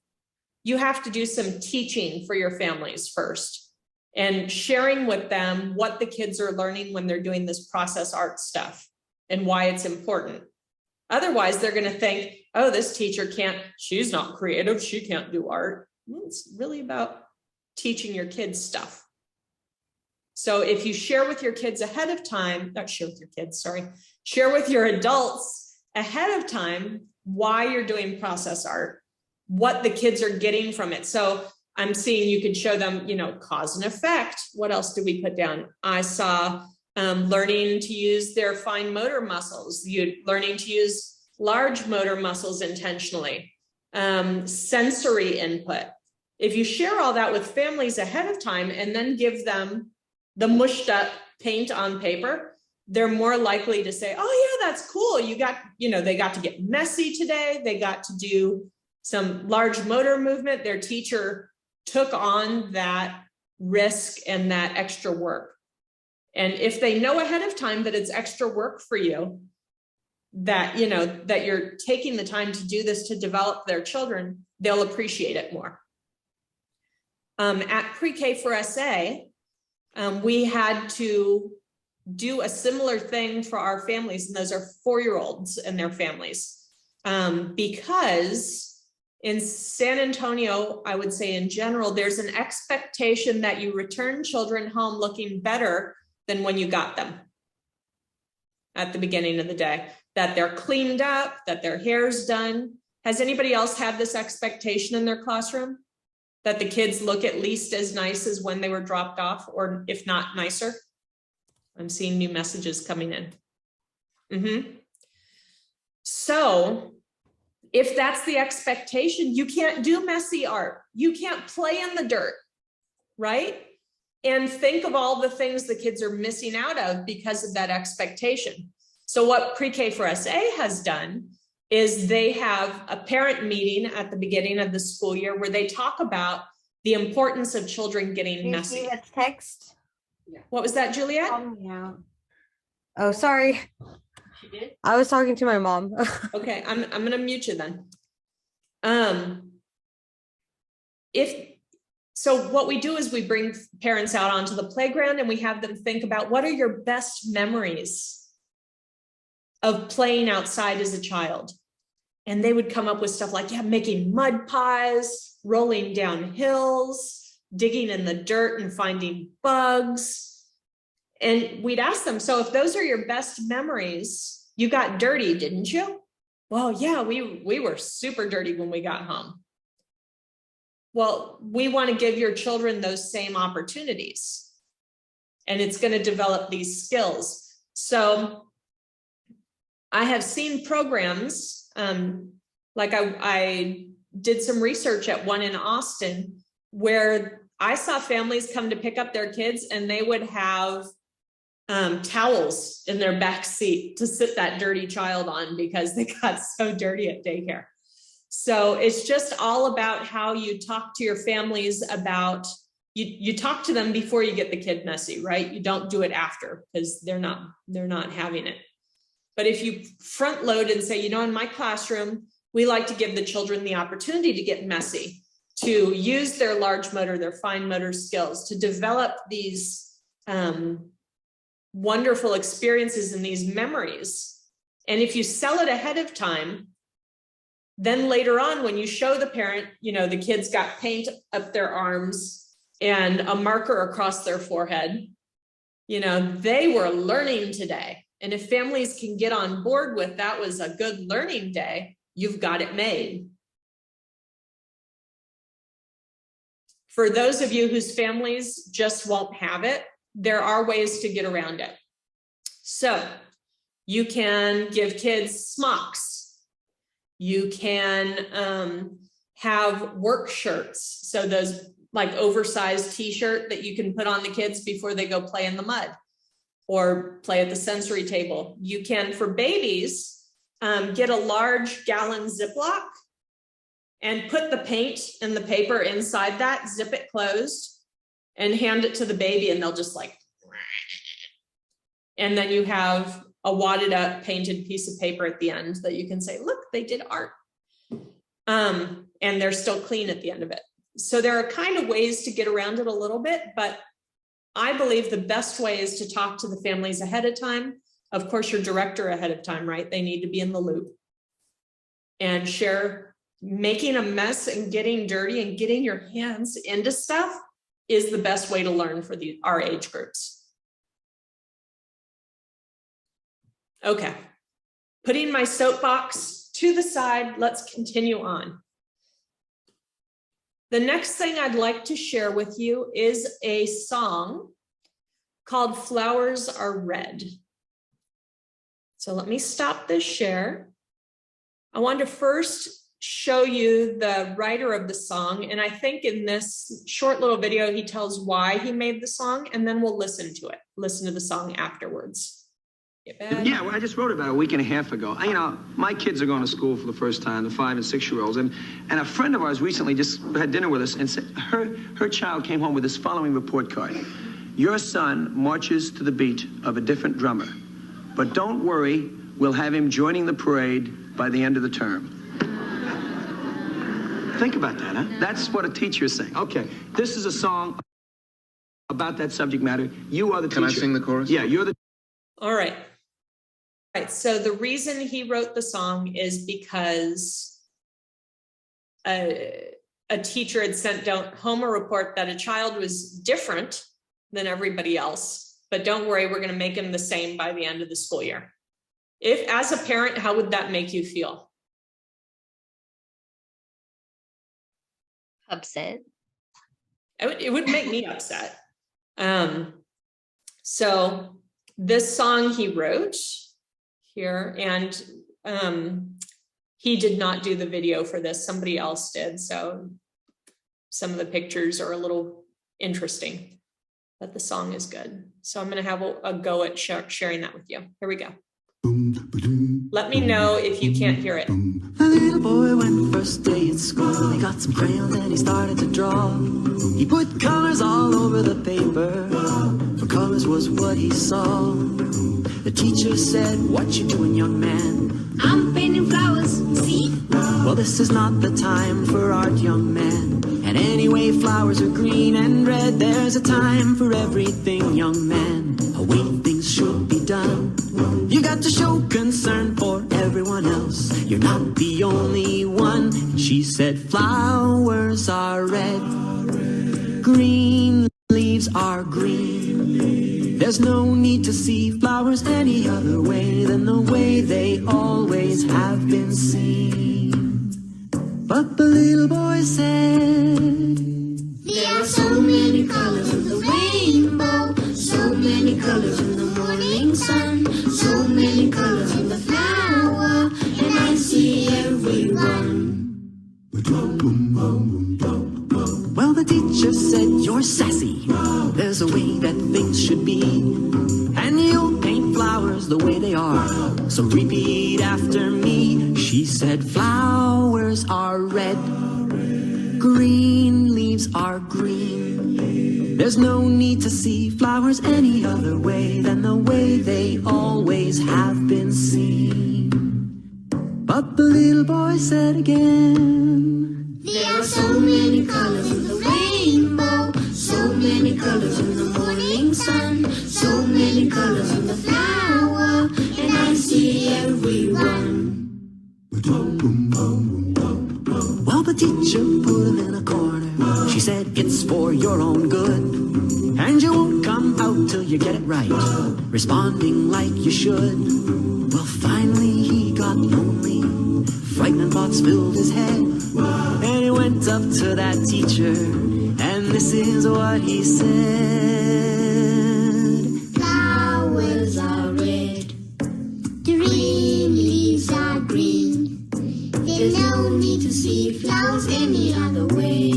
you have to do some teaching for your families first and sharing with them what the kids are learning when they're doing this process art stuff and why it's important. Otherwise, they're going to think, oh, this teacher can't, she's not creative, she can't do art. Well, it's really about teaching your kids stuff. So if you share with your kids ahead of time, not share with your kids, sorry, share with your adults ahead of time why you're doing process art, what the kids are getting from it. So I'm seeing you could show them, you know, cause and effect. What else did we put down? I saw learning to use their fine motor muscles, learning to use large motor muscles intentionally, sensory input. If you share all that with families ahead of time and then give them the mushed up paint on paper, they're more likely to say, oh yeah, that's cool. You got, you know, they got to get messy today. They got to do some large motor movement. Their teacher took on that risk and that extra work. And if they know ahead of time that it's extra work for you, that, you know, that you're taking the time to do this to develop their children, they'll appreciate it more. At pre-K for SA, we had to do a similar thing for our families, and those are 4-year-olds and their families, because in San Antonio, I would say in general, there's an expectation that you return children home looking better than when you got them at the beginning of the day, that they're cleaned up, that their hair's done. Has anybody else had this expectation in their classroom? That the kids look at least as nice as when they were dropped off, or if not nicer? I'm seeing new messages coming in. So if that's the expectation, you can't do messy art. You can't play in the dirt, right? And think of all the things the kids are missing out of because of that expectation. So what Pre-K for SA has done is they have a parent meeting at the beginning of the school year where they talk about the importance of children getting messy. You see that text? What was that, Juliet? Yeah. Oh, sorry. She did? I was talking to my mom. Okay, I'm gonna mute you then. So what we do is we bring parents out onto the playground and we have them think about what are your best memories of playing outside as a child. And they would come up with stuff like, yeah, making mud pies, rolling down hills, digging in the dirt and finding bugs. And we'd ask them, so if those are your best memories, you got dirty, didn't you? well, yeah, we were super dirty when we got home. Well, we want to give your children those same opportunities, and it's going to develop these skills. So I have seen programs, like I did some research at one in Austin where I saw families come to pick up their kids and they would have towels in their back seat to sit that dirty child on because they got so dirty at daycare. So it's just all about how you talk to your families about, you talk to them before you get the kid messy, right? You don't do it after because they're not having it. But if you front load and say, in my classroom, we like to give the children the opportunity to get messy, to use their large motor, their fine motor skills, to develop these wonderful experiences and these memories. And if you sell it ahead of time, then later on, when you show the parent, the kids got paint up their arms and a marker across their forehead, they were learning today. And if families can get on board with that was a good learning day, you've got it made. For those of you whose families just won't have it, there are ways to get around it. So you can give kids smocks. You can have work shirts. So those like oversized t-shirt that you can put on the kids before they go play in the mud or play at the sensory table. You can, for babies, get a large gallon Ziploc and put the paint and the paper inside that, zip it closed, and hand it to the baby, and they'll just like, and then you have a wadded up painted piece of paper at the end that you can say, look, they did art. And they're still clean at the end of it. So there are kind of ways to get around it a little bit, but I believe the best way is to talk to the families ahead of time. Of course, your director ahead of time, right? They need to be in the loop and share. Making a mess and getting dirty and getting your hands into stuff is the best way to learn for our age groups. Okay, putting my soapbox to the side, let's continue on. The next thing I'd like to share with you is a song called Flowers Are Red. So let me stop this share. I want to first show you the writer of the song. And I think in this short little video, he tells why he made the song, and then we'll listen to it, listen to the song afterwards. Yeah, well, I just wrote about it a week and a half ago. My kids are going to school for the first time, the 5- and 6-year-olds, and a friend of ours recently just had dinner with us and said her child came home with this following report card. Your son marches to the beat of a different drummer, but don't worry, we'll have him joining the parade by the end of the term. Think about that, huh? That's what a teacher is saying. Okay, this is a song about that subject matter. You are the teacher. Can I sing the chorus? Yeah, you're the... All right. So the reason he wrote the song is because a teacher had sent home a report that a child was different than everybody else, but don't worry, we're going to make him the same by the end of the school year. If, as a parent, how would that make you feel? Upset. It would make me upset. So this song he wrote here, and he did not do the video for this, somebody else did, so some of the pictures are a little interesting, but the song is good. So I'm going to have a go at sharing that with you. Here we go. Let me know if you can't hear it. The little boy went first day at school. He got some crayons and he started to draw. He put colors all over the paper, for colors was what he saw. The teacher said, "What you doing, young man?" "I'm painting flowers, see?" "Well, this is not the time for art, young man. And anyway, flowers are green and red. There's a time for everything, young man. A way things should be done. You got to show concern for everyone else. You're not the only one." She said, "Flowers are red, green leaves are green. There's no need to see flowers any other way than the way they always always have been seen. But the little boy said, There are so many colors in the rainbow, so many colors in the morning sun, so many colors in the flower, and I see everyone. well, the teacher said, you're sassy. There's a way that things should be. And you'll paint flowers the way they are. So repeat after me. She said, flowers are red. Green leaves are green. There's no need to see flowers any other way than the way they always have been seen. But the little boy said again, There are so many colors in the rainbow, so many colors in the morning sun, so many colors in the flower, and I see everyone. well, the teacher put him in a corner. She said, it's for your own good, and you won't come out till you get it right, responding like you should. Well, finally he got lonely. Frightening thoughts filled his head, and he went up to that teacher, and this is what he said. Flowers are red, green leaves are green. There's no need to see flowers any other way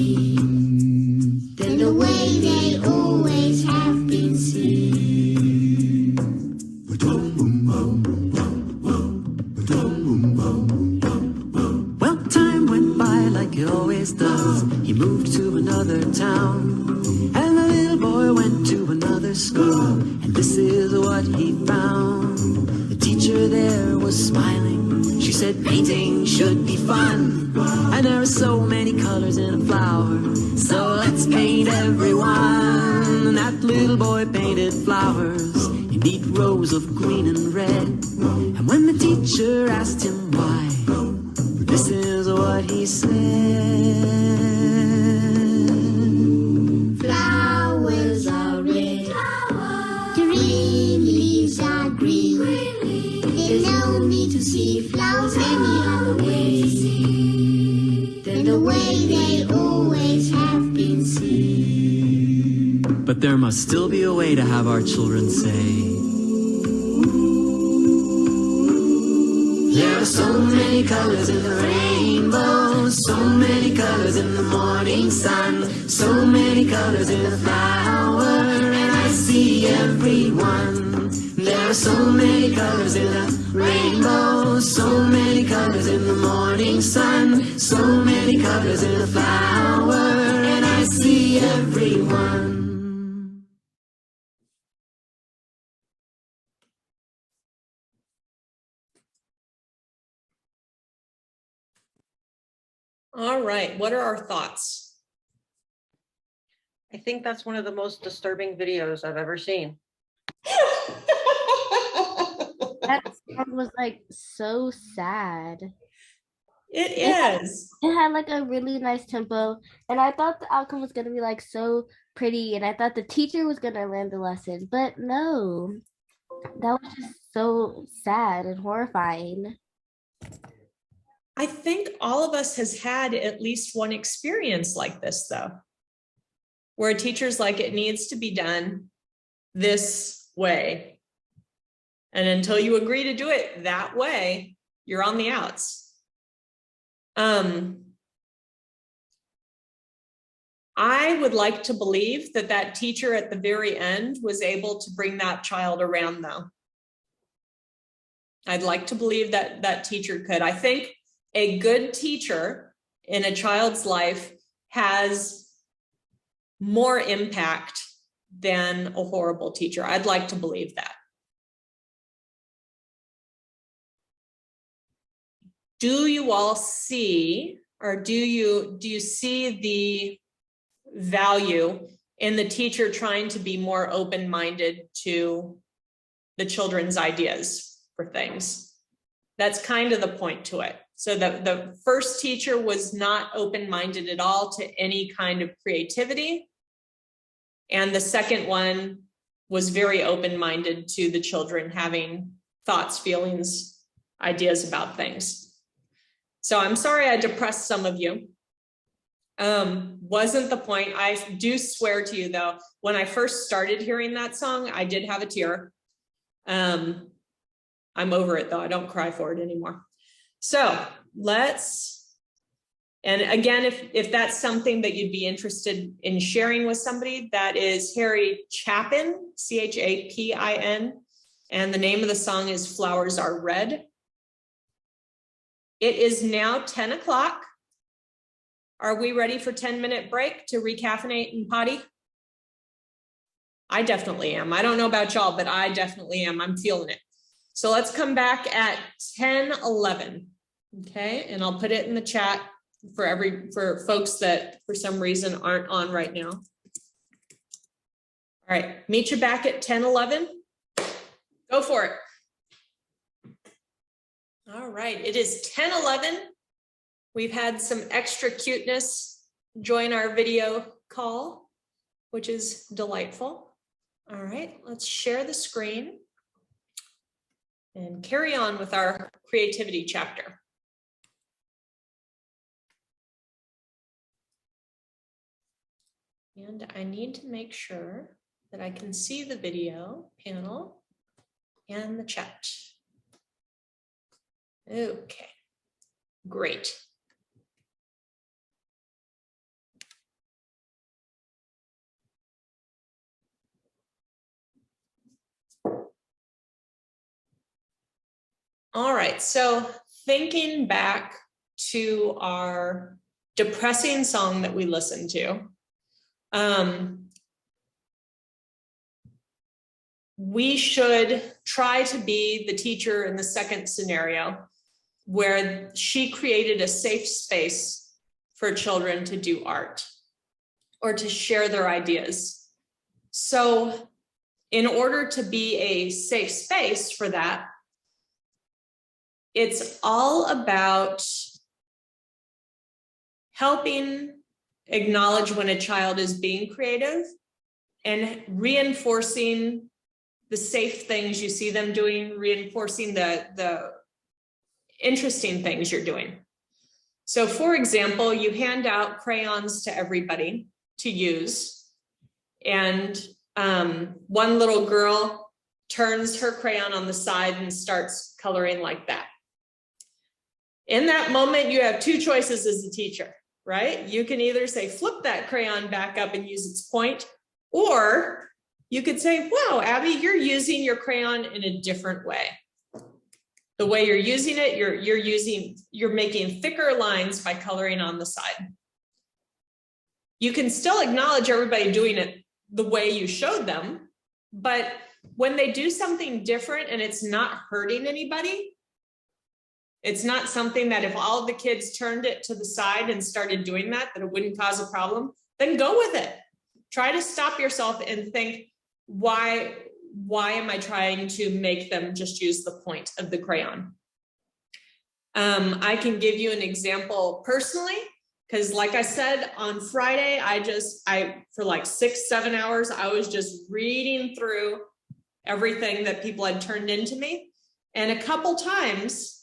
than the way they always have been seen. Well, time went by like it always does. He moved to another town, and the little boy went to another school, and this is what he found. The teacher there was smiling. She said painting should be fun, and there are so many colors in a flower, so let's paint everyone. And that little boy painted flowers in neat rows of green and red, and when the teacher asked him why, this is what he said. Flowers are red, green leaves are green. There's no need to see flowers any other way than the way they always have been seen. But there must still be a way to have our children say, there are so many colors in the rainbow, so many colors in the morning sun, so many colors in the flower, and I see everyone. There are so many colors in the rainbow, so many colors in the morning sun, so many colors in the flower, and I see everyone. All right, what are our thoughts? I think that's one of the most disturbing videos I've ever seen. That song was like so sad. It is. It had like a really nice tempo, and I thought the outcome was gonna be like so pretty, and I thought the teacher was gonna learn the lesson, but no, that was just so sad and horrifying. I think all of us has had at least one experience like this, though, where a teacher's like, it needs to be done this way. And until you agree to do it that way, you're on the outs. I would like to believe that that teacher at the very end was able to bring that child around, though. I'd like to believe that that teacher could. I think a good teacher in a child's life has more impact than a horrible teacher. I'd like to believe that. Do you all see, or do you see the value in the teacher trying to be more open-minded to the children's ideas for things? That's kind of the point to it. So the first teacher was not open-minded at all to any kind of creativity. And the second one was very open-minded to the children having thoughts, feelings, ideas about things. So I'm sorry I depressed some of you. Wasn't the point. I do swear to you though, when I first started hearing that song, I did have a tear. I'm over it though. I don't cry for it anymore. So and again, if that's something that you'd be interested in sharing with somebody, that is Harry Chapin, Chapin, and the name of the song is Flowers Are Red. It is now 10 o'clock. Are we ready for 10-minute break to recaffeinate and potty? I definitely am. I don't know about y'all, but I definitely am. I'm feeling it. So let's come back at 10:11. Okay, and I'll put it in the chat for folks that for some reason aren't on right now. All right, meet you back at 10:11. Go for it. All right, it is 10:11. We've had some extra cuteness join our video call, which is delightful. All right, let's share the screen and carry on with our creativity chapter. And I need to make sure that I can see the video panel and the chat. Okay, great. All right, so thinking back to our depressing song that we listened to, we should try to be the teacher in the second scenario where she created a safe space for children to do art or to share their ideas. So in order to be a safe space for that, it's all about helping acknowledge when a child is being creative and reinforcing the safe things you see them doing, reinforcing the interesting things you're doing. So for example, you hand out crayons to everybody to use, and one little girl turns her crayon on the side and starts coloring like that. In that moment, you have two choices as a teacher, right? You can either say, flip that crayon back up and use its point, or you could say, wow, Abby, you're using your crayon in a different way. The way you're using it, you're making thicker lines by coloring on the side. You can still acknowledge everybody doing it the way you showed them, but when they do something different and it's not hurting anybody, it's not something that if all the kids turned it to the side and started doing that it wouldn't cause a problem, then go with it. Try to stop yourself and think, why am I trying to make them just use the point of the crayon? I can give you an example personally, because like I said, on Friday, for like 6-7 hours, I was just reading through everything that people had turned into me. And a couple times,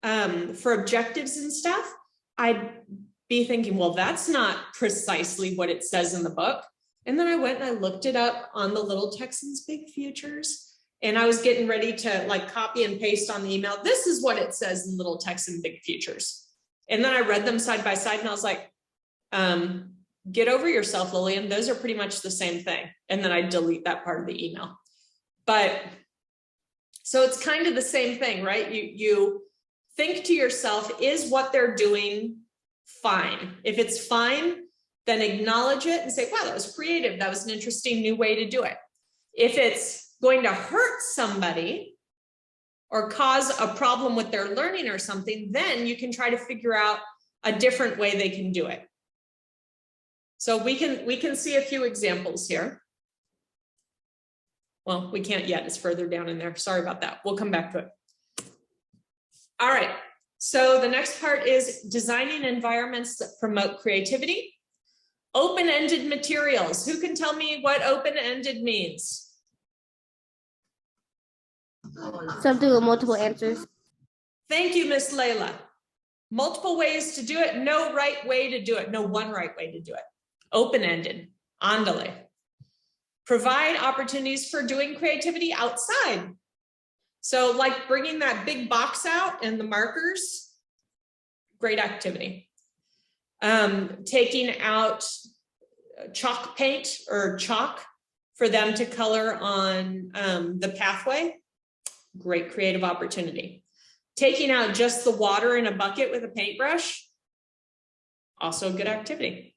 for objectives and stuff, I'd be thinking, well, that's not precisely what it says in the book. And then I went and I looked it up on the Little Texans Big Futures, and I was getting ready to like copy and paste on the email. This is what it says in Little Texan Big Futures. And then I read them side by side and I was like, get over yourself, Lillian. Those are pretty much the same thing. And then I delete that part of the email. But so it's kind of the same thing, right? You think to yourself, is what they're doing fine? If it's fine, then acknowledge it and say, wow, that was creative. That was an interesting new way to do it. If it's going to hurt somebody or cause a problem with their learning or something, then you can try to figure out a different way they can do it. So we can see a few examples here. Well, we can't yet, it's further down in there. Sorry about that. We'll come back to it. All right, so the next part is designing environments that promote creativity. Open-ended materials. Who can tell me what open-ended means? Something with multiple answers. Thank you, Miss Layla. Multiple ways to do it, no right way to do it, no one right way to do it. Open-ended, andale. Provide opportunities for doing creativity outside. So like bringing that big box out and the markers, great activity. Taking out chalk paint or chalk for them to color on the pathway, great creative opportunity. Taking out just the water in a bucket with a paintbrush, also a good activity.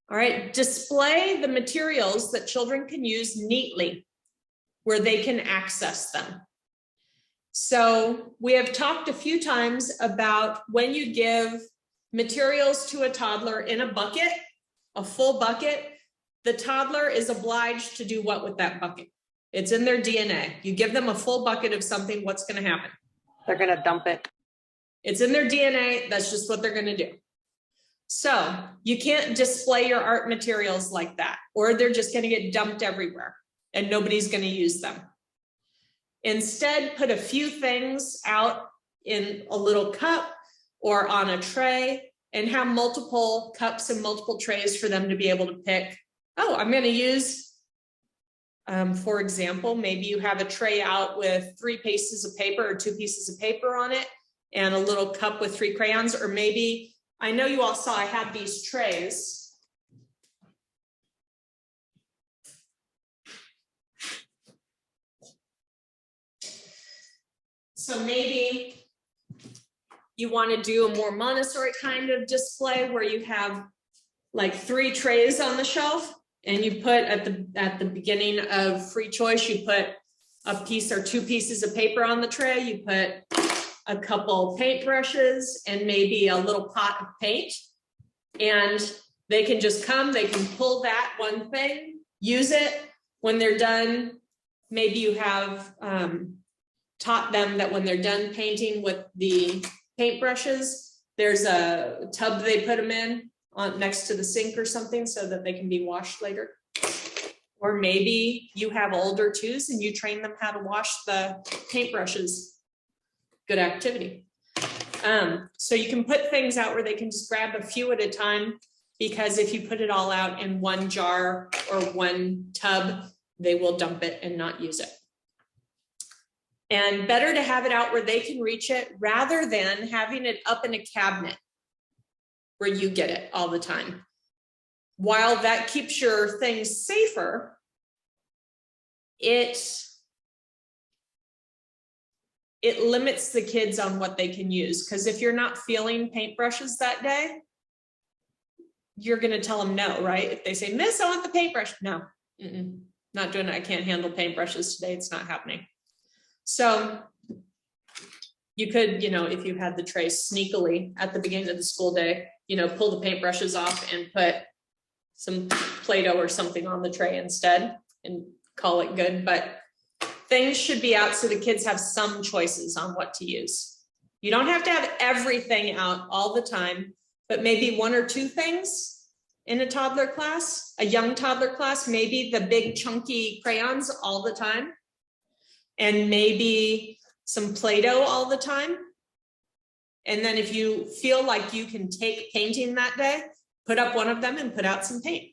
All right, display the materials that children can use neatly where they can access them. So we have talked a few times about when you give materials to a toddler in a bucket, a full bucket, the toddler is obliged to do what with that bucket? It's in their DNA. You give them a full bucket of something, what's going to happen? They're going to dump it. It's in their DNA. That's just what they're going to do. So you can't display your art materials like that, or they're just going to get dumped everywhere and nobody's going to use them. Instead, put a few things out in a little cup or on a tray and have multiple cups and multiple trays for them to be able to pick. Oh, I'm going to use, for example, maybe you have a tray out with 3 pieces of paper or 2 pieces of paper on it and a little cup with 3 crayons, or maybe, I know you all saw I had these trays. So maybe you want to do a more Montessori kind of display where you have like 3 trays on the shelf, and you put at the beginning of free choice, you put a piece or 2 pieces of paper on the tray, you put a couple paint brushes and maybe a little pot of paint, and they can just come, they can pull that one thing, use it. When they're done, maybe you have taught them that when they're done painting with the paintbrushes, there's a tub they put them in on next to the sink or something so that they can be washed later. Or maybe you have older twos and you train them how to wash the paintbrushes. Good activity. So you can put things out where they can just grab a few at a time, because if you put it all out in one jar or one tub, they will dump it and not use it. And better to have it out where they can reach it rather than having it up in a cabinet where you get it all the time. While that keeps your things safer, it limits the kids on what they can use. Because if you're not feeling paintbrushes that day, you're going to tell them no, right? If they say, Miss, I want the paintbrush. No, not doing it. I can't handle paintbrushes today. It's not happening. So you could, if you had the tray sneakily at the beginning of the school day, pull the paintbrushes off and put some Play-Doh or something on the tray instead and call it good. But things should be out so the kids have some choices on what to use. You don't have to have everything out all the time, but maybe 1 or 2 things in a toddler class, a young toddler class, maybe the big chunky crayons all the time, and maybe some Play-Doh all the time. And then if you feel like you can take painting that day, put up one of them and put out some paint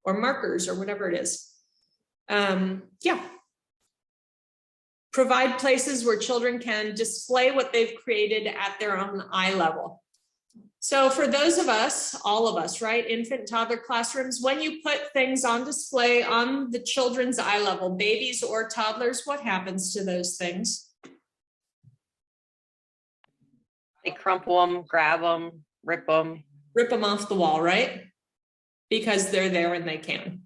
or markers or whatever it is. Yeah. Provide places where children can display what they've created at their own eye level. So for those of us, all of us, right, infant, toddler classrooms, when you put things on display on the children's eye level, babies or toddlers, what happens to those things? They crumple them, grab them, rip them. Rip them off the wall, right? Because they're there and they can.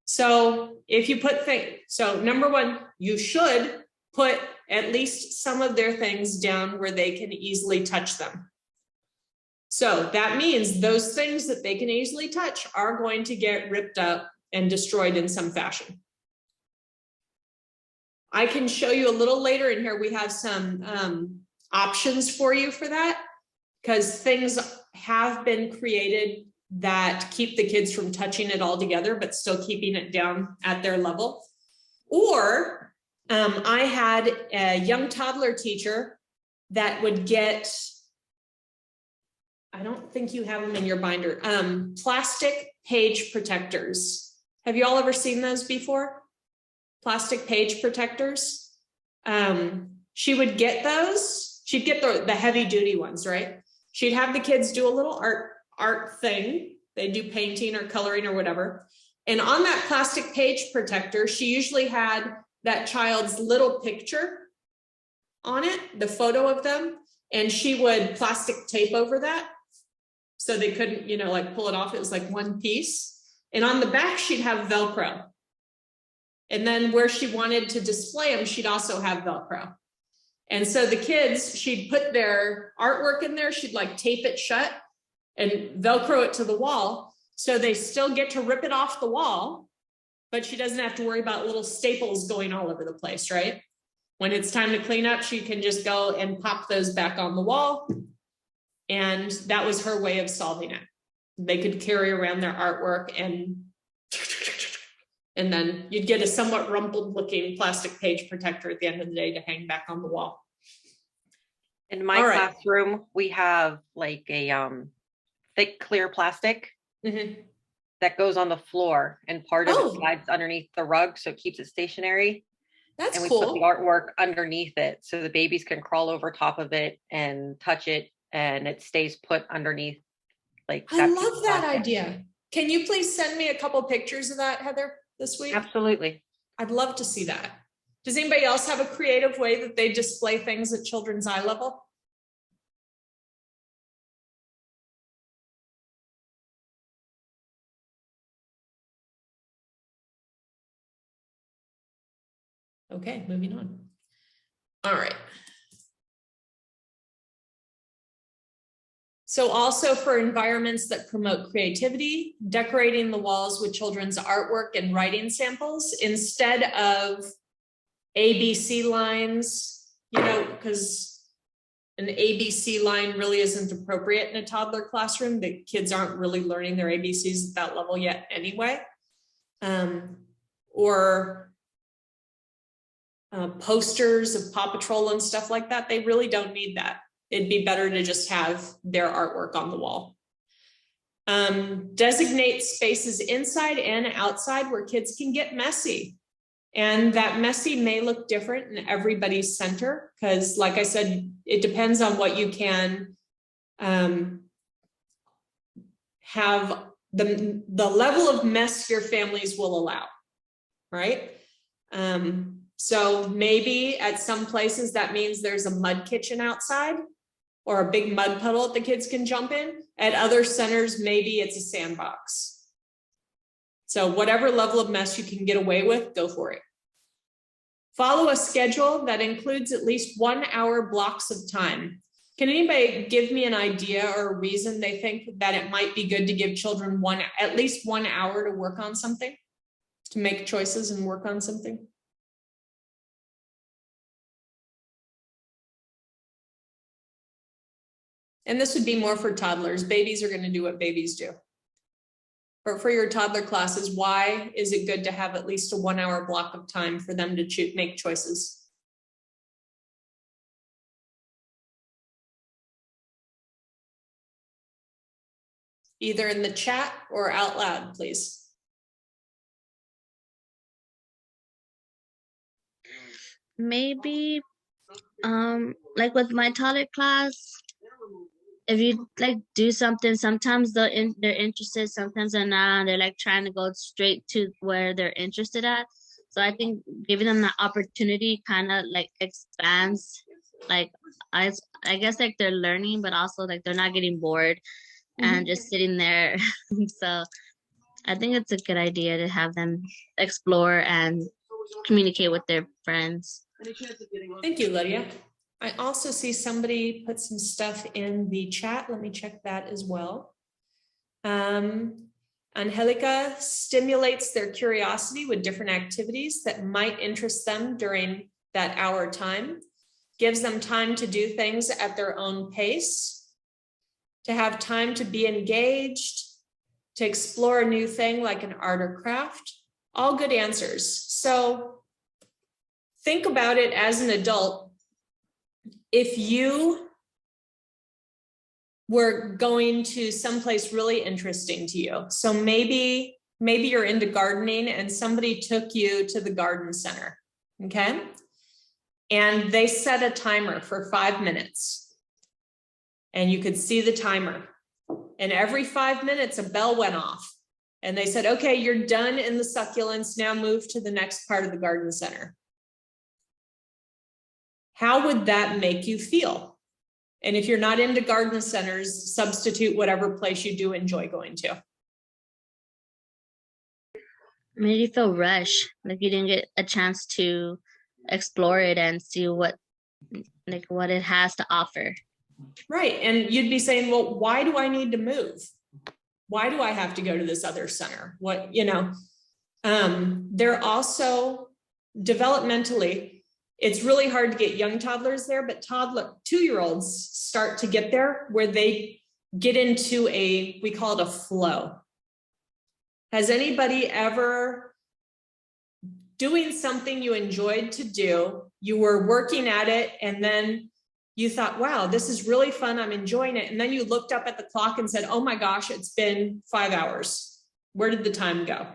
So if you put things, so number 1, you should put at least some of their things down where they can easily touch them. So that means those things that they can easily touch are going to get ripped up and destroyed in some fashion. I can show you a little later in here. We have some options for you for that, because things have been created that keep the kids from touching it all together, but still keeping it down at their level. Or I had a young toddler teacher that would get, I don't think you have them in your binder, plastic page protectors. Have you all ever seen those before? Plastic page protectors. She would get those. She'd get the heavy duty ones, right? She'd have the kids do a little art thing. They do painting or coloring or whatever. And on that plastic page protector, she usually had that child's little picture on it, the photo of them, and she would plastic tape over that so they couldn't, you know, like pull it off. It was like one piece. And on the back, she'd have Velcro. And then where she wanted to display them, she'd also have Velcro. And so the kids, she'd put their artwork in there, she'd like tape it shut and Velcro it to the wall. So they still get to rip it off the wall, but she doesn't have to worry about little staples going all over the place, right? When it's time to clean up, she can just go and pop those back on the wall. And that was her way of solving it. They could carry around their artwork and then you'd get a somewhat rumpled looking plastic page protector at the end of the day to hang back on the wall. In my classroom, we have like a thick clear plastic that goes on the floor, and part of it slides underneath the rug, so it keeps it stationary. That's and we cool. put the artwork underneath it, so the babies can crawl over top of it and touch it, and it stays put underneath. Like I love that idea. Can you please send me a couple pictures of that, Heather, this week? Absolutely. I'd love to see that. Does anybody else have a creative way that they display things at children's eye level? Okay, moving on. All right. So also for environments that promote creativity, decorating the walls with children's artwork and writing samples instead of ABC lines, you know, because an ABC line really isn't appropriate in a toddler classroom. The kids aren't really learning their ABCs at that level yet anyway. Or posters of Paw Patrol and stuff like that. They really don't need that. It'd be better to just have their artwork on the wall. Designate spaces inside and outside where kids can get messy. And that messy may look different in everybody's center, because like I said, it depends on what you can have the level of mess your families will allow, right? So maybe at some places that means there's a mud kitchen outside or a big mud puddle that the kids can jump in. At other centers, maybe it's a sandbox. So whatever level of mess you can get away with, go for it. Follow a schedule that includes at least 1 hour blocks of time. Can anybody give me an idea or a reason they think that it might be good to give children at least 1 hour to work on something, to make choices and work on something? And this would be more for toddlers. Babies are going to do what babies do. But for your toddler classes, why is it good to have at least a 1 hour block of time for them to make choices? Either in the chat or out loud, please. Maybe, like with my toddler class, if you like do something, sometimes they're interested, sometimes they're not. They're like trying to go straight to where they're interested at. So I think giving them the opportunity kind of like expands, like I guess like they're learning, but also like they're not getting bored and just sitting there. So I think it's a good idea to have them explore and communicate with their friends. Thank you, Lydia. I also see somebody put some stuff in the chat. Let me check that as well. Angelica stimulates their curiosity with different activities that might interest them during that hour time, gives them time to do things at their own pace, to have time to be engaged, to explore a new thing like an art or craft. All good answers. So think about it as an adult. If you were going to someplace really interesting to you, so maybe you're into gardening and somebody took you to the garden center, okay? And they set a timer for 5 minutes and you could see the timer. And every 5 minutes, a bell went off and they said, okay, you're done in the succulents. Now move to the next part of the garden center. How would that make you feel? And if you're not into garden centers, substitute whatever place you do enjoy going to. Made you feel rushed, like you didn't get a chance to explore it and see what it has to offer. Right. And you'd be saying, well, why do I need to move? Why do I have to go to this other center? What, they're also developmentally, it's really hard to get young toddlers there, but 2-year-olds start to get there where they get into we call it a flow. Has anybody ever doing something you enjoyed to do, you were working at it, and then you thought, wow, this is really fun, I'm enjoying it. And then you looked up at the clock and said, oh my gosh, it's been 5 hours. Where did the time go?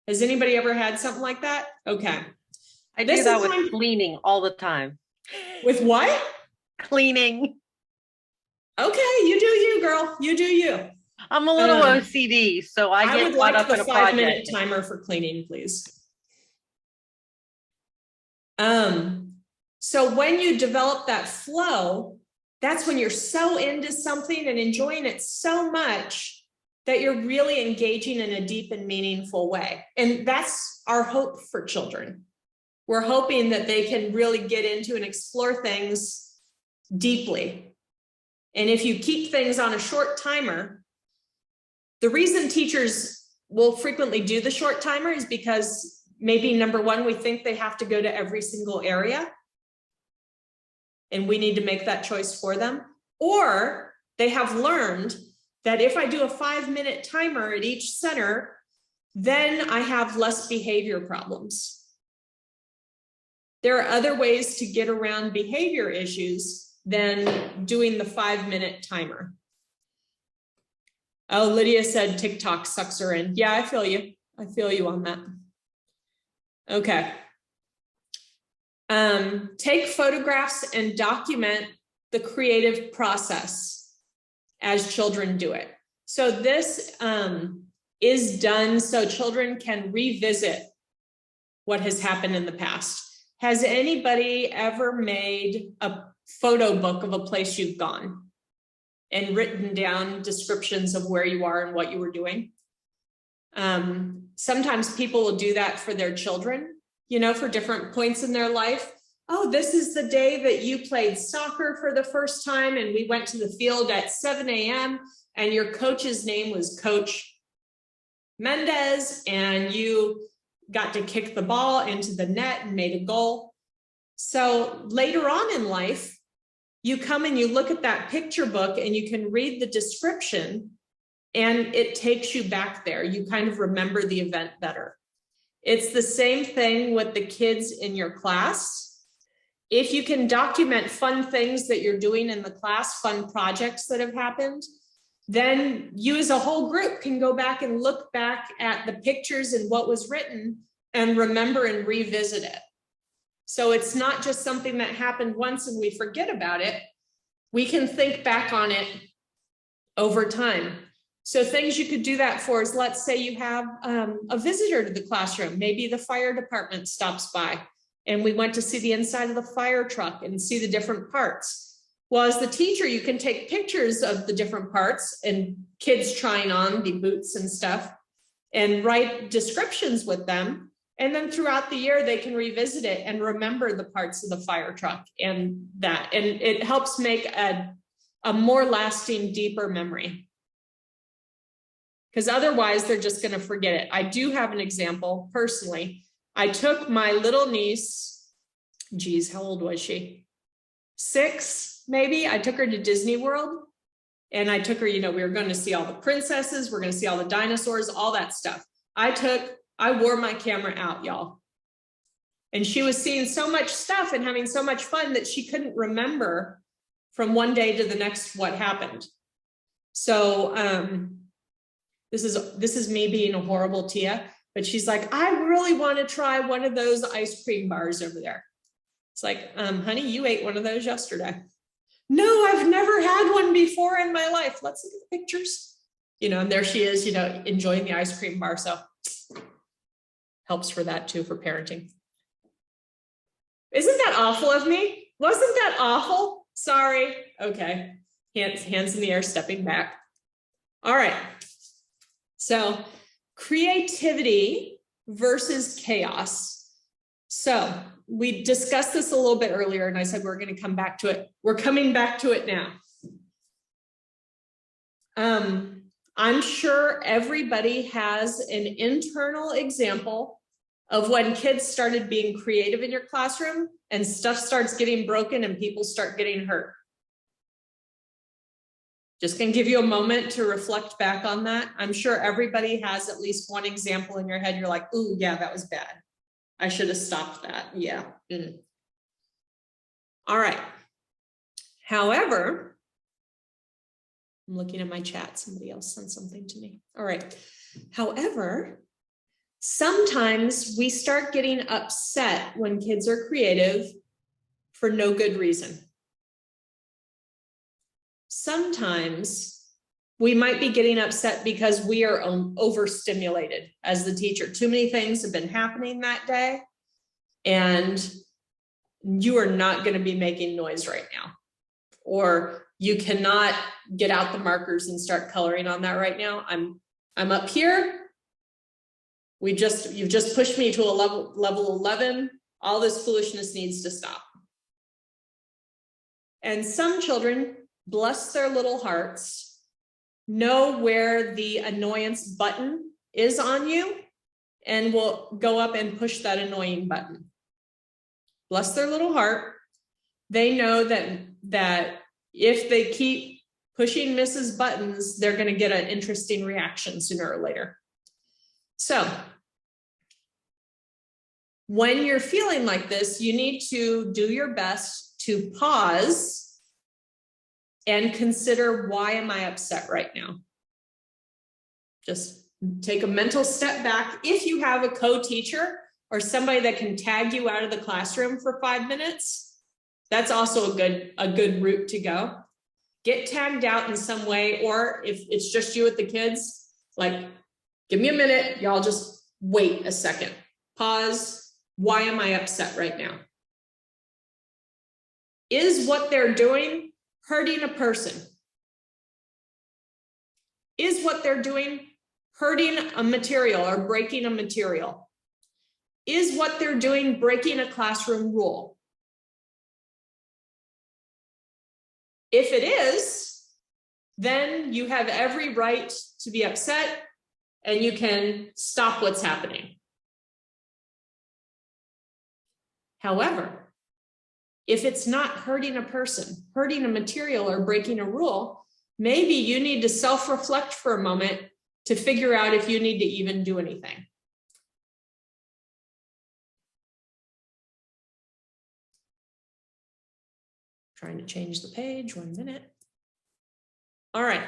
Has anybody ever had something like that? Okay. I do that with cleaning all the time. With what? Cleaning. Okay, you do you, girl. You do you. I'm a little OCD, so I get caught up in a project. I would like the 5-minute timer for cleaning, please. So when you develop that flow, that's when you're so into something and enjoying it so much that you're really engaging in a deep and meaningful way. And that's our hope for children. We're hoping that they can really get into and explore things deeply. And if you keep things on a short timer, the reason teachers will frequently do the short timer is because maybe number one, we think they have to go to every single area and we need to make that choice for them. Or they have learned that if I do a 5-minute timer at each center, then I have less behavior problems. There are other ways to get around behavior issues than doing the 5-minute timer. Oh, Lydia said TikTok sucks her in. Yeah, I feel you. I feel you on that. Okay. Take photographs and document the creative process as children do it. So this is done so children can revisit what has happened in the past. Has anybody ever made a photo book of a place you've gone and written down descriptions of where you are and what you were doing? Sometimes people will do that for their children, for different points in their life. Oh, this is the day that you played soccer for the first time and we went to the field at 7 a.m. and your coach's name was Coach Mendez and you got to kick the ball into the net and made a goal. So later on in life, you come and you look at that picture book and you can read the description and it takes you back there. You kind of remember the event better. It's the same thing with the kids in your class. If you can document fun things that you're doing in the class, fun projects that have happened, then you as a whole group can go back and look back at the pictures and what was written and remember and revisit it. So it's not just something that happened once and we forget about it. We can think back on it over time. So things you could do that for is, let's say you have a visitor to the classroom. Maybe the fire department stops by and we went to see the inside of the fire truck and see the different parts. Well, as the teacher, you can take pictures of the different parts and kids trying on the boots and stuff and write descriptions with them. And then throughout the year, they can revisit it and remember the parts of the fire truck and that. And it helps make a more lasting, deeper memory. Because otherwise, they're just going to forget it. I do have an example personally. I took my little niece, geez, how old was she? 6, maybe. I took her to Disney World. And I took her, we were going to see all the princesses. We're going to see all the dinosaurs, all that stuff. I wore my camera out, y'all. And she was seeing so much stuff and having so much fun that she couldn't remember from one day to the next what happened. So this is me being a horrible Tia, but she's like, I really want to try one of those ice cream bars over there. It's like, honey, you ate one of those yesterday. No, I've never had one before in my life. Let's look at the pictures. You know, and there she is, you know, enjoying the ice cream bar. So helps for that too, for parenting. Isn't that awful of me? Wasn't that awful? Sorry. Okay. Hands in the air, stepping back. All right. So creativity versus chaos. So we discussed this a little bit earlier, and I said we're going to come back to it. We're coming back to it now. I'm sure everybody has an internal example of when kids started being creative in your classroom and stuff starts getting broken and people start getting hurt. Just gonna give you a moment to reflect back on that. I'm sure everybody has at least one example in your head. You're like, ooh, yeah, that was bad. I should have stopped that. Yeah. All right. However, I'm looking at my chat. Somebody else sent something to me. All right. However, sometimes we start getting upset when kids are creative for no good reason. Sometimes we might be getting upset because we are overstimulated as the teacher. Too many things have been happening that day, and you are not going to be making noise right now. Or you cannot get out the markers and start coloring on that right now. I'm up here. You've just pushed me to a level 11. All this foolishness needs to stop. And some children, bless their little hearts, know where the annoyance button is on you and will go up and push that annoying button. Bless their little heart. They know that if they keep pushing Mrs. Buttons, they're going to get an interesting reaction sooner or later. So when you're feeling like this, you need to do your best to pause and consider, why am I upset right now? Just take a mental step back. If you have a co-teacher or somebody that can tag you out of the classroom for 5 minutes, that's also a good route to go. Get tagged out in some way, or if it's just you with the kids, like, give me a minute, y'all just wait a second. Pause. Why am I upset right now? Is what they're doing hurting a person? Is what they're doing hurting a material or breaking a material? Is what they're doing breaking a classroom rule? If it is, then you have every right to be upset and you can stop what's happening. However, if it's not hurting a person, hurting a material, or breaking a rule, maybe you need to self-reflect for a moment to figure out if you need to even do anything. Trying to change the page, 1 minute. All right.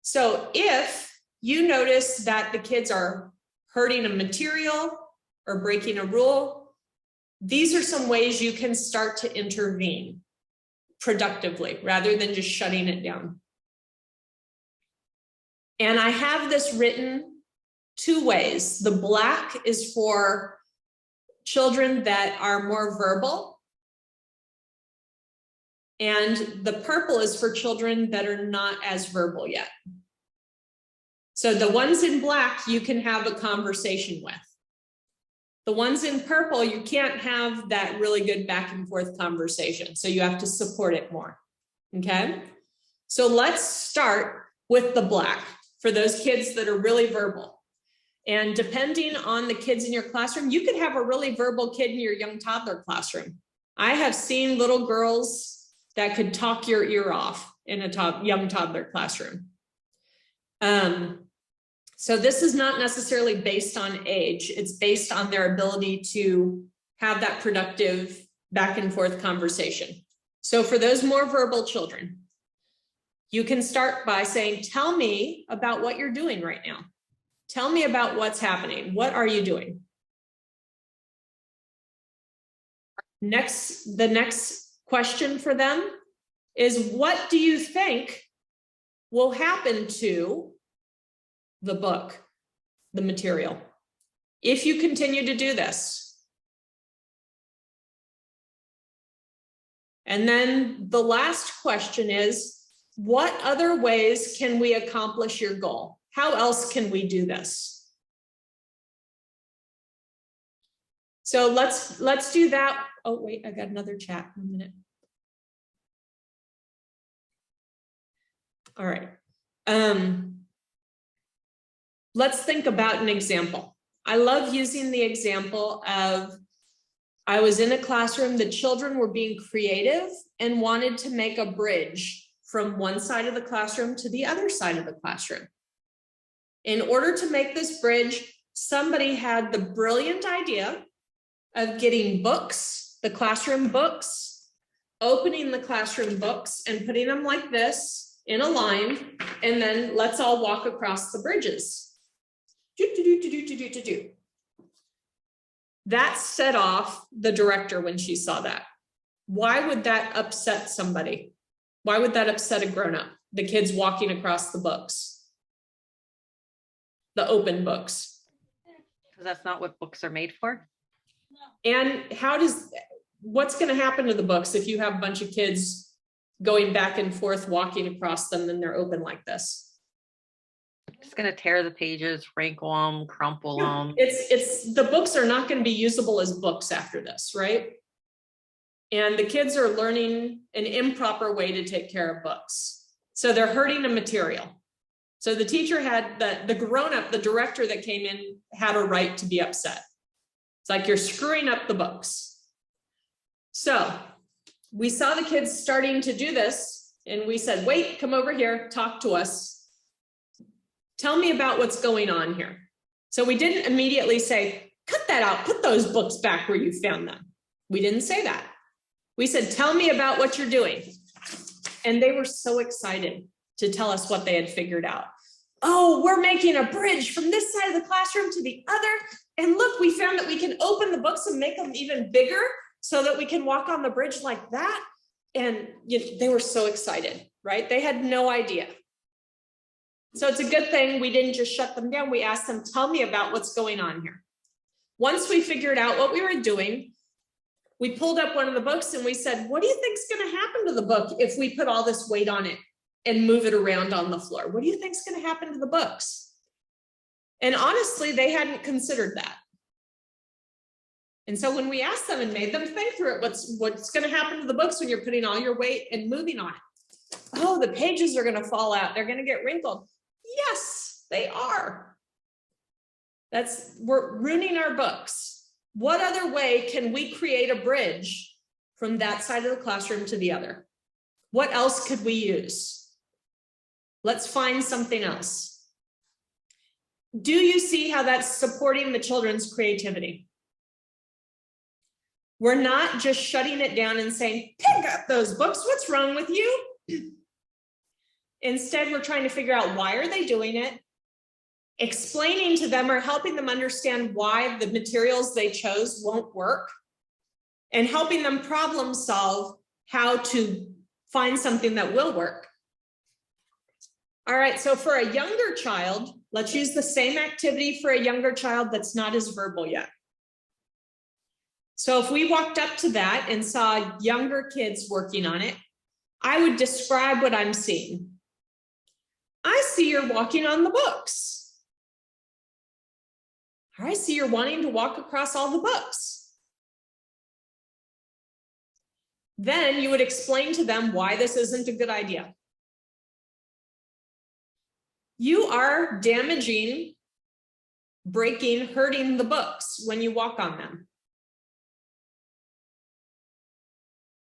So if you notice that the kids are hurting a material or breaking a rule, these are some ways you can start to intervene productively rather than just shutting it down. And I have this written 2 ways. The black is for children that are more verbal, and the purple is for children that are not as verbal yet. So the ones in black, you can have a conversation with. The ones in purple, you can't have that really good back and forth conversation. So you have to support it more. Okay. So let's start with the black for those kids that are really verbal. And depending on the kids in your classroom, you could have a really verbal kid in your young toddler classroom. I have seen little girls that could talk your ear off in a young toddler classroom. So this is not necessarily based on age. It's based on their ability to have that productive back and forth conversation. So for those more verbal children, you can start by saying, tell me about what you're doing right now. Tell me about what's happening. What are you doing? The next question for them is, what do you think will happen to the book, the material, if you continue to do this? And then the last question is, what other ways can we accomplish your goal? How else can we do this? So let's do that. Oh, wait, I got another chat. 1 minute. All right. Let's think about an example. I love using the example of, I was in a classroom, the children were being creative and wanted to make a bridge from one side of the classroom to the other side of the classroom. In order to make this bridge, somebody had the brilliant idea of getting books, the classroom books, opening the classroom books and putting them like this in a line, and then let's all walk across the bridges. That set off the director when she saw that. Why would that upset somebody? Why would that upset a grown-up? The kids walking across the books, the open books. Because that's not what books are made for. And what's going to happen to the books if you have a bunch of kids going back and forth, walking across them, and they're open like this? It's going to tear the pages, wrinkle them, crumple them. The books are not going to be usable as books after this, right? And the kids are learning an improper way to take care of books. So they're hurting the material. So the teacher had the grown-up, the director that came in, had a right to be upset. It's like, you're screwing up the books. So we saw the kids starting to do this, and we said, wait, come over here, talk to us. Tell me about what's going on here. So we didn't immediately say, cut that out, put those books back where you found them. We didn't say that. We said, tell me about what you're doing. And they were so excited to tell us what they had figured out. Oh, we're making a bridge from this side of the classroom to the other. And look, we found that we can open the books and make them even bigger so that we can walk on the bridge like that. And they were so excited, right? They had no idea. So it's a good thing we didn't just shut them down. We asked them, tell me about what's going on here. Once we figured out what we were doing, we pulled up one of the books and we said, what do you think is going to happen to the book if we put all this weight on it and move it around on the floor? What do you think is going to happen to the books? And honestly, they hadn't considered that. And so when we asked them and made them think through it, what's going to happen to the books when you're putting all your weight and moving on it? Oh, the pages are going to fall out. They're going to get wrinkled. Yes, they are. We're ruining our books. What other way can we create a bridge from that side of the classroom to the other? What else could we use? Let's find something else. Do you see how that's supporting the children's creativity? We're not just shutting it down and saying, pick up those books. What's wrong with you? Instead, we're trying to figure out, why are they doing it? Explaining to them or helping them understand why the materials they chose won't work, and helping them problem solve how to find something that will work. All right, so for a younger child, let's use the same activity for a younger child that's not as verbal yet. So if we walked up to that and saw younger kids working on it, I would describe what I'm seeing. I see you're walking on the books. I see you're wanting to walk across all the books. Then you would explain to them why this isn't a good idea. You are damaging, breaking, hurting the books when you walk on them.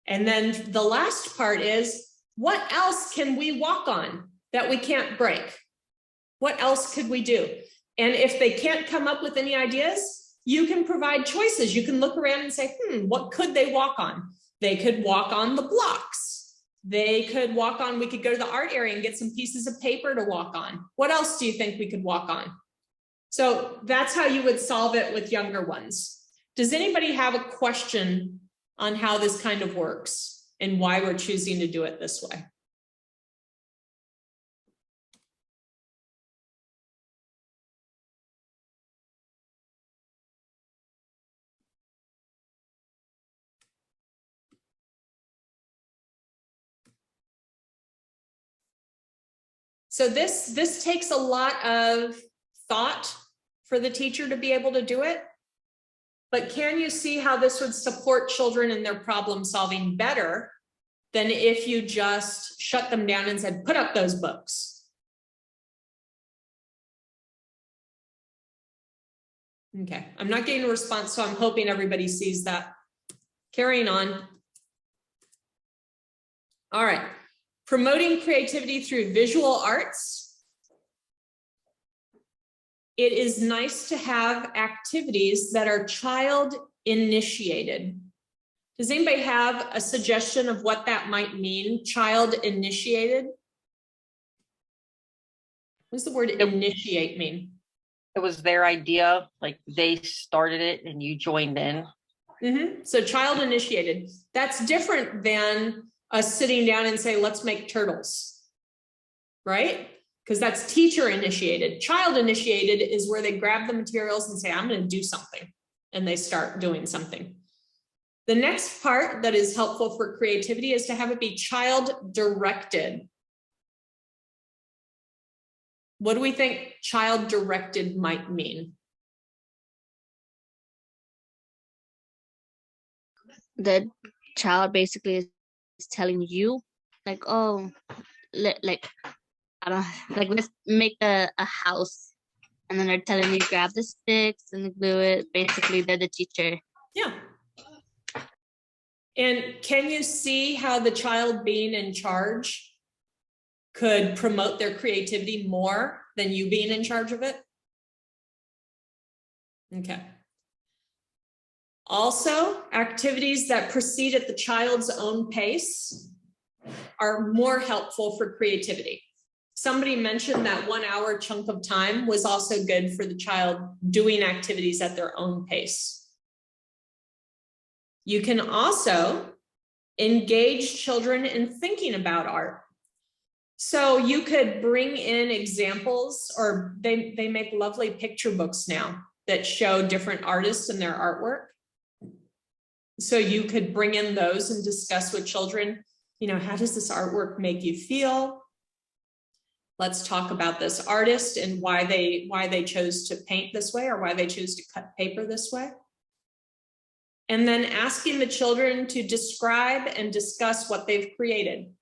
And then the last part is, what else can we walk on that we can't break? What else could we do? And if they can't come up with any ideas, you can provide choices. You can look around and say, what could they walk on? They could walk on the blocks. They could walk on, we could go to the art area and get some pieces of paper to walk on. What else do you think we could walk on? So that's how you would solve it with younger ones. Does anybody have a question on how this kind of works and why we're choosing to do it this way? So this takes a lot of thought for the teacher to be able to do it. But can you see how this would support children in their problem solving better than if you just shut them down and said, put up those books? Okay, I'm not getting a response, so I'm hoping everybody sees that. Carrying on. All right, promoting creativity through visual arts. It is nice to have activities that are child initiated. Does anybody have a suggestion of what that might mean? Child initiated? What does the word initiate mean? It was their idea, like they started it and you joined in. So child initiated. That's different than us sitting down and say, let's make turtles, right? Because that's teacher initiated. Child initiated is where they grab the materials and say, I'm going to do something. And they start doing something. The next part that is helpful for creativity is to have it be child directed. What do we think child directed might mean? The child basically is telling you, like, oh, like, I don't like, let's make a house, and then they're telling you grab the sticks and glue it. Basically, they're the teacher. Yeah. And can you see how the child being in charge could promote their creativity more than you being in charge of it? Okay. Also, activities that proceed at the child's own pace are more helpful for creativity. Somebody mentioned that 1 hour chunk of time was also good for the child doing activities at their own pace. You can also engage children in thinking about art. So you could bring in examples, or they make lovely picture books now that show different artists and their artwork. So you could bring in those and discuss with children, you know, how does this artwork make you feel? Let's talk about this artist and why they chose to paint this way, or why they choose to cut paper this way. And then asking the children to describe and discuss what they've created.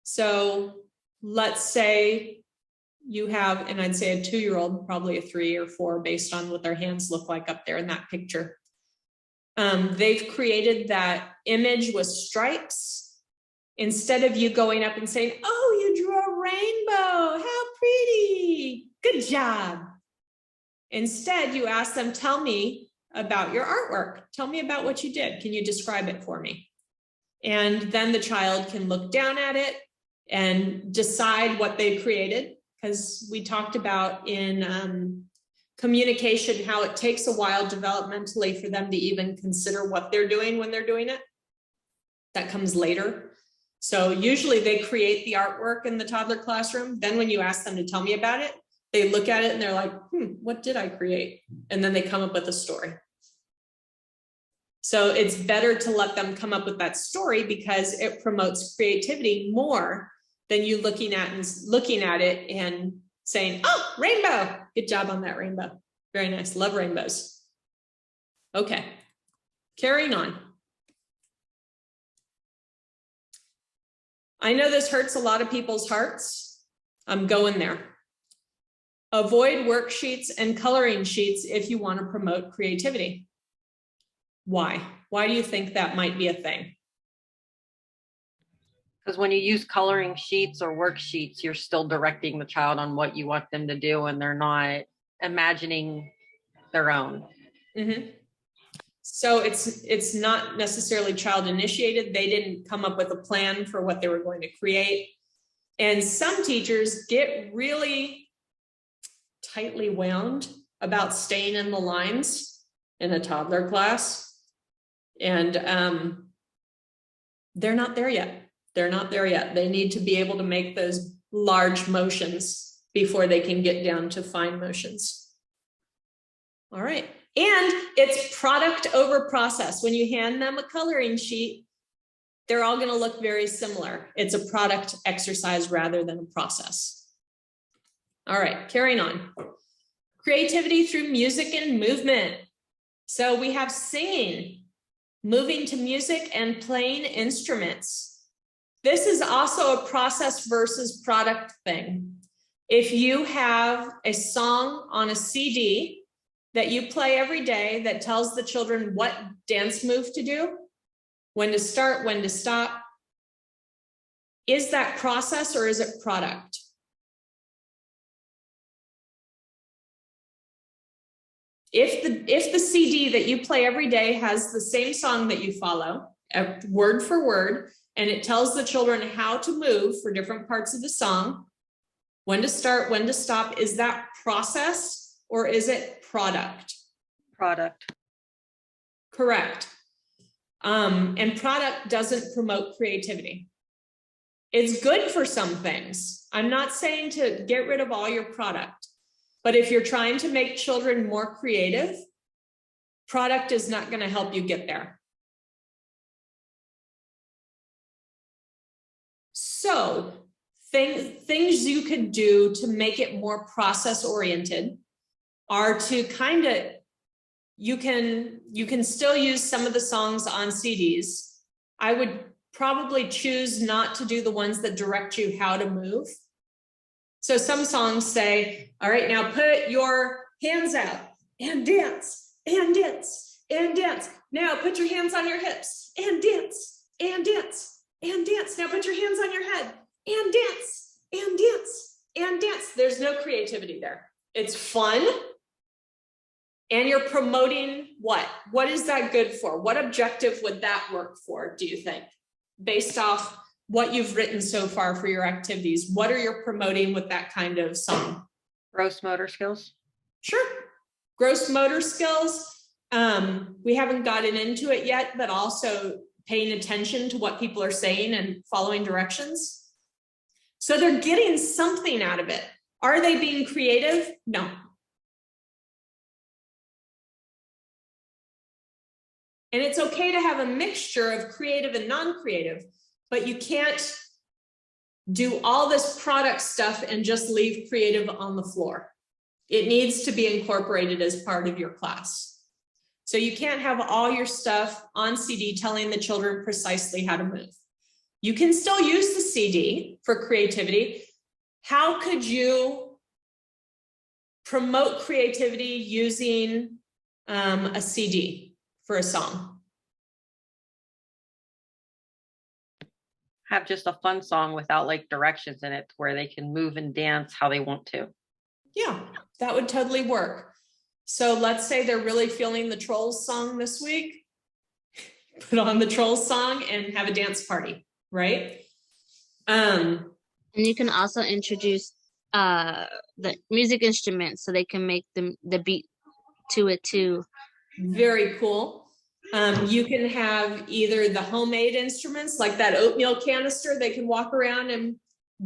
So let's say you have, and I'd say a 2-year-old, probably a 3 or 4, based on what their hands look like up there in that picture. They've created that image with stripes. Instead of you going up and saying, oh, you drew a rainbow, how pretty, good job. Instead, you ask them, tell me about your artwork. Tell me about what you did. Can you describe it for me? And then the child can look down at it and decide what they created. Because we talked about in communication how it takes a while developmentally for them to even consider what they're doing when they're doing it. That comes later. So usually they create the artwork in the toddler classroom. Then when you ask them to tell me about it, they look at it and they're like, what did I create? And then they come up with a story. So it's better to let them come up with that story because it promotes creativity more than you looking at it and saying, oh, rainbow. Good job on that rainbow. Very nice. Love rainbows. Okay. Carrying on. I know this hurts a lot of people's hearts. I'm going there. Avoid worksheets and coloring sheets if you want to promote creativity. Why? Why do you think that might be a thing? Because when you use coloring sheets or worksheets, you're still directing the child on what you want them to do, and they're not imagining their own. Mm-hmm. So it's not necessarily child initiated. They didn't come up with a plan for what they were going to create. And some teachers get really tightly wound about staying in the lines in a toddler class. And they're not there yet. They're not there yet. They need to be able to make those large motions before they can get down to fine motions. All right. And it's product over process. When you hand them a coloring sheet, they're all going to look very similar. It's a product exercise rather than a process. All right, carrying on. Creativity through music and movement. So we have singing, moving to music, and playing instruments. This is also a process versus product thing. If you have a song on a CD that you play every day that tells the children what dance move to do, when to start, when to stop, is that process or is it product? If the CD that you play every day has the same song that you follow, word for word, and it tells the children how to move for different parts of the song, when to start, when to stop, is that process or is it product? Product. Correct. And product doesn't promote creativity. It's good for some things. I'm not saying to get rid of all your product, but if you're trying to make children more creative, product is not going to help you get there. So things you could do to make it more process oriented are to kind of, you can still use some of the songs on CDs. I would probably choose not to do the ones that direct you how to move. So some songs say, all right, now put your hands out and dance and dance and dance. Now put your hands on your hips and dance and dance and dance. Now put your hands on your head and dance and dance and dance. There's no creativity there. It's fun. And you're promoting what? What is that good for? What objective would that work for, do you think? Based off what you've written so far for your activities, what are you promoting with that kind of song? Gross motor skills. Sure. Gross motor skills. We haven't gotten into it yet, but also paying attention to what people are saying and following directions. So they're getting something out of it. Are they being creative? No. And it's okay to have a mixture of creative and non-creative, but you can't do all this product stuff and just leave creative on the floor. It needs to be incorporated as part of your class. So you can't have all your stuff on CD telling the children precisely how to move. You can still use the CD for creativity. How could you promote creativity using a CD for a song? Have just a fun song without like directions in it where they can move and dance how they want to. Yeah, that would totally work. So let's say they're really feeling the Trolls song this week. Put on the Trolls song and have a dance party, right? And you can also introduce the music instruments so they can make the beat to it too. Very cool. You can have either the homemade instruments like that oatmeal canister they can walk around and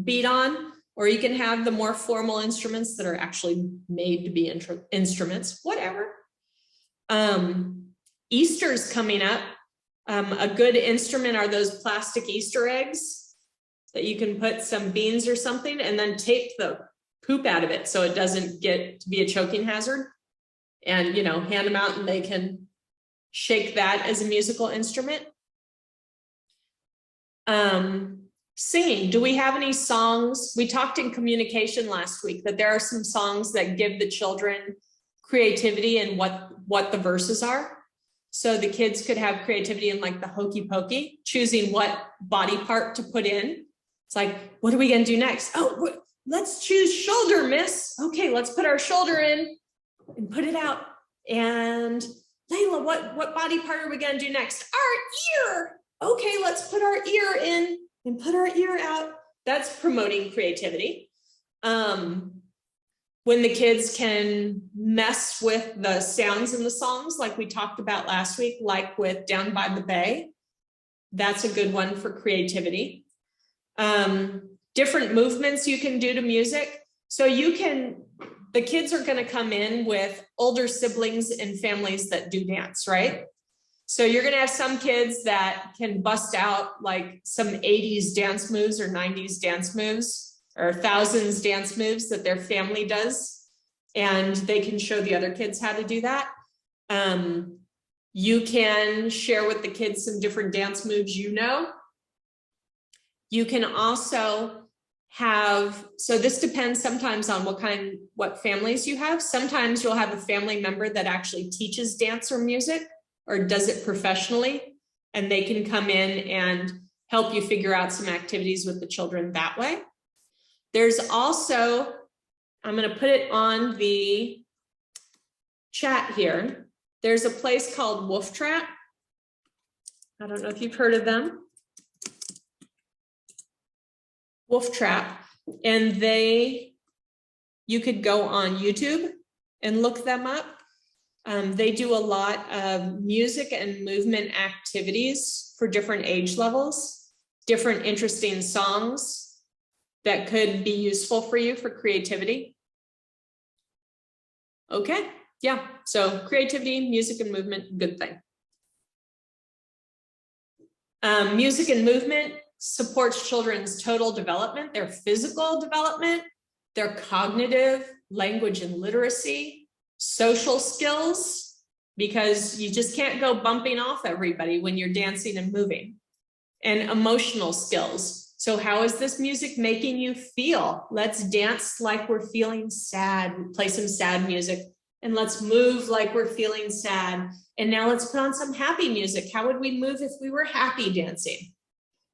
beat on, or you can have the more formal instruments that are actually made to be instruments, whatever. Easter's coming up. A good instrument are those plastic Easter eggs that you can put some beans or something and then tape the poop out of it so it doesn't get to be a choking hazard, and hand them out and they can shake that as a musical instrument. Singing. Do we have any songs? We talked in communication last week that there are some songs that give the children creativity and what the verses are. So the kids could have creativity in like the hokey pokey, choosing what body part to put in. It's like, what are we gonna do next? Oh, let's choose shoulder, miss. Okay, let's put our shoulder in and put it out. And Layla, what body part are we gonna do next? Our ear. Okay, let's put our ear in and put our ear out. That's promoting creativity. When the kids can mess with the sounds in the songs, like we talked about last week, like with Down by the Bay, that's a good one for creativity. Different movements you can do to music. So the kids are going to come in with older siblings and families that do dance, right? So you're going to have some kids that can bust out like some 80s dance moves or 90s dance moves or thousands dance moves that their family does. And they can show the other kids how to do that. You can share with the kids some different dance moves you know. You can also so this depends sometimes on what families you have. Sometimes you'll have a family member that actually teaches dance or music or does it professionally, and they can come in and help you figure out some activities with the children that way. There's also, I'm going to put it on the chat here. There's a place called Wolf Trap. I don't know if you've heard of them. Wolf Trap, and you could go on YouTube and look them up. They do a lot of music and movement activities for different age levels, different interesting songs that could be useful for you for creativity. Okay, yeah, so creativity, music and movement, good thing. Music and movement supports children's total development, their physical development, their cognitive, language and literacy, social skills, because you just can't go bumping off everybody when you're dancing and moving, and emotional skills. So how is this music making you feel? Let's dance like we're feeling sad, play some sad music, and let's move like we're feeling sad. And now let's put on some happy music. How would we move if we were happy dancing?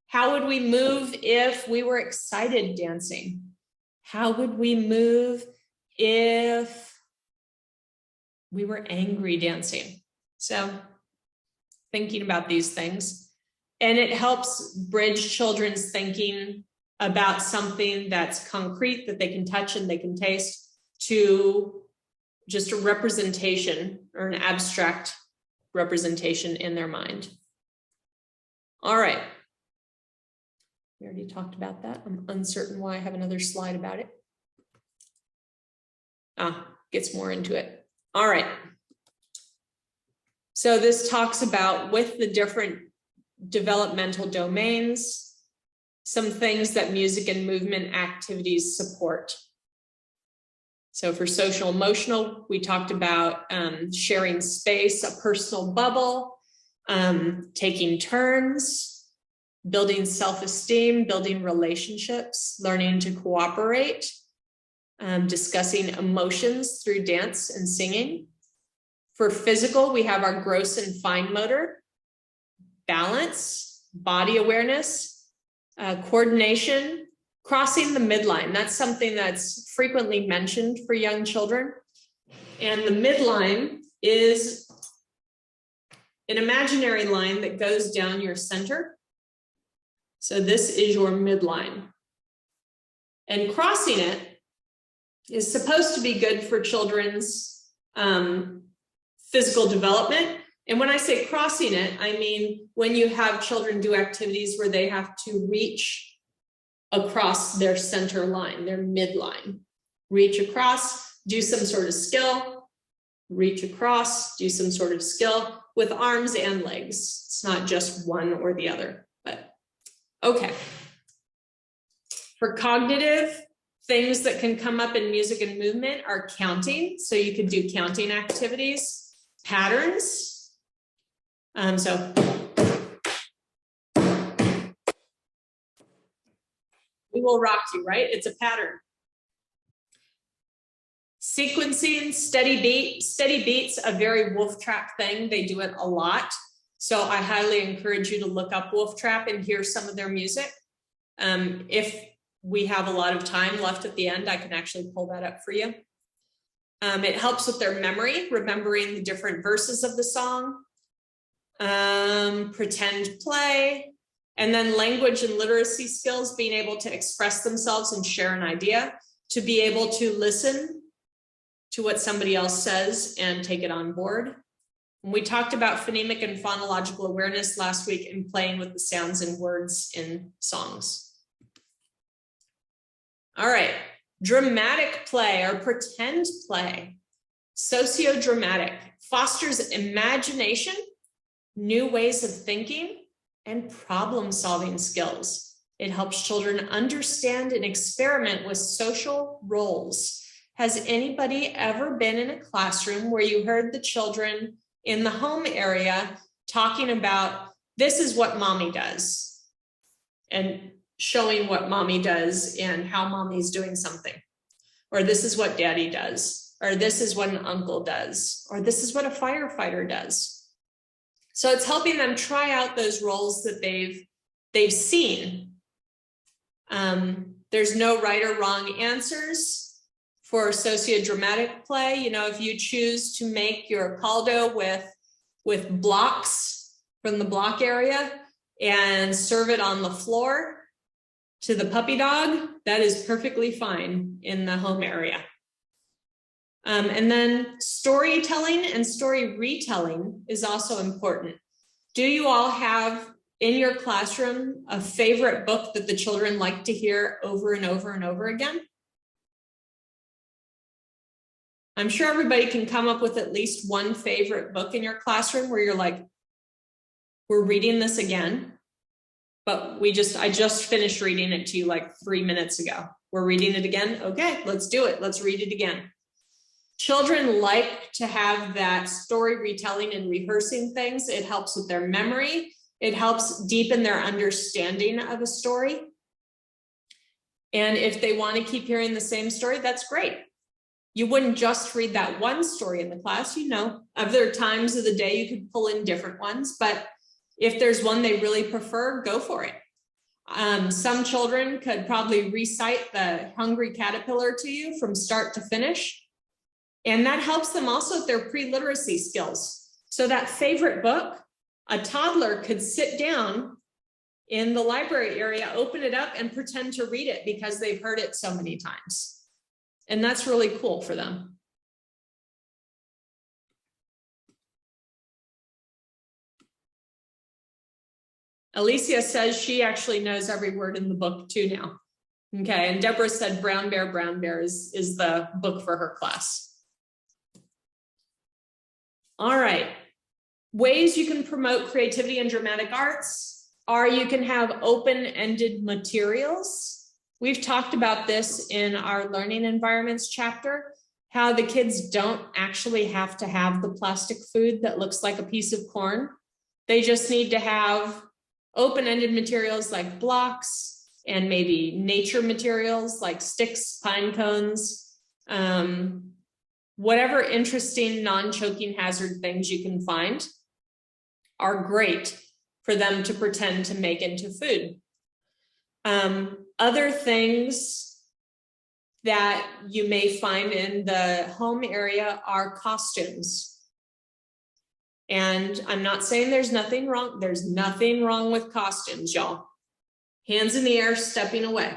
How would we move if we were excited dancing? How would we move if we were angry dancing? So thinking about these things. And it helps bridge children's thinking about something that's concrete that they can touch and they can taste to just a representation or an abstract representation in their mind. All right. We already talked about that. I'm uncertain why I have another slide about it. Gets more into it. All right. So this talks about, with the different developmental domains, some things that music and movement activities support. So for social emotional, we talked about sharing space, a personal bubble, taking turns, building self-esteem, building relationships, learning to cooperate, discussing emotions through dance and singing. For physical, we have our gross and fine motor, balance, body awareness, coordination, crossing the midline. That's something that's frequently mentioned for young children. And the midline is an imaginary line that goes down your center. So this is your midline. And crossing it is supposed to be good for children's physical development. And when I say crossing it, I mean when you have children do activities where they have to reach across their center line, their midline. Reach across, do some sort of skill, reach across, do some sort of skill with arms and legs. It's not just one or the other, but okay. For cognitive, things that can come up in music and movement are counting. So you could do counting activities, patterns. So we will rock you, right? It's a pattern. Sequencing, steady beats, a very Wolf Trap thing. They do it a lot. So I highly encourage you to look up Wolf Trap and hear some of their music. If we have a lot of time left at the end, I can actually pull that up for you. It helps with their memory, remembering the different verses of the song. Pretend play, and then language and literacy skills, being able to express themselves and share an idea, to be able to listen to what somebody else says and take it on board. And we talked about phonemic and phonological awareness last week and playing with the sounds and words in songs. All right, dramatic play or pretend play. Sociodramatic fosters imagination, new ways of thinking, and problem-solving skills. It helps children understand and experiment with social roles. Has anybody ever been in a classroom where you heard the children in the home area talking about, this is what mommy does, and showing what mommy does and how mommy's doing something, or this is what daddy does, or this is what an uncle does, or this is what a firefighter does? So it's helping them try out those roles that they've seen. There's no right or wrong answers for sociodramatic play. You know, if you choose to make your caldo with blocks from the block area and serve it on the floor to the puppy dog, that is perfectly fine in the home area. And then storytelling and story retelling is also important. Do you all have in your classroom a favorite book that the children like to hear over and over and over again? I'm sure everybody can come up with at least one favorite book in your classroom where you're like, we're reading this again, but I just finished reading it to you like 3 minutes ago. We're reading it again. Okay, let's do it. Let's read it again. Children like to have that story retelling and rehearsing things. It helps with their memory. It helps deepen their understanding of a story. And if they want to keep hearing the same story, that's great. You wouldn't just read that one story in the class, you know, other times of the day you could pull in different ones, but if there's one they really prefer, go for it. Some children could probably recite the Hungry Caterpillar to you from start to finish. And that helps them also with their pre-literacy skills. So that favorite book, a toddler could sit down in the library area, open it up and pretend to read it because they've heard it so many times. And that's really cool for them. Alicia says she actually knows every word in the book too now. Okay, and Deborah said Brown Bear is the book for her class. All right, ways you can promote creativity and dramatic arts are you can have open-ended materials. We've talked about this in our learning environments chapter, how the kids don't actually have to have the plastic food that looks like a piece of corn. They just need to have open-ended materials like blocks and maybe nature materials like sticks, pine cones, whatever interesting non-choking hazard things you can find are great for them to pretend to make into food. Other things that you may find in the home area are costumes. And I'm not saying there's nothing wrong. There's nothing wrong with costumes, y'all. Hands in the air, stepping away.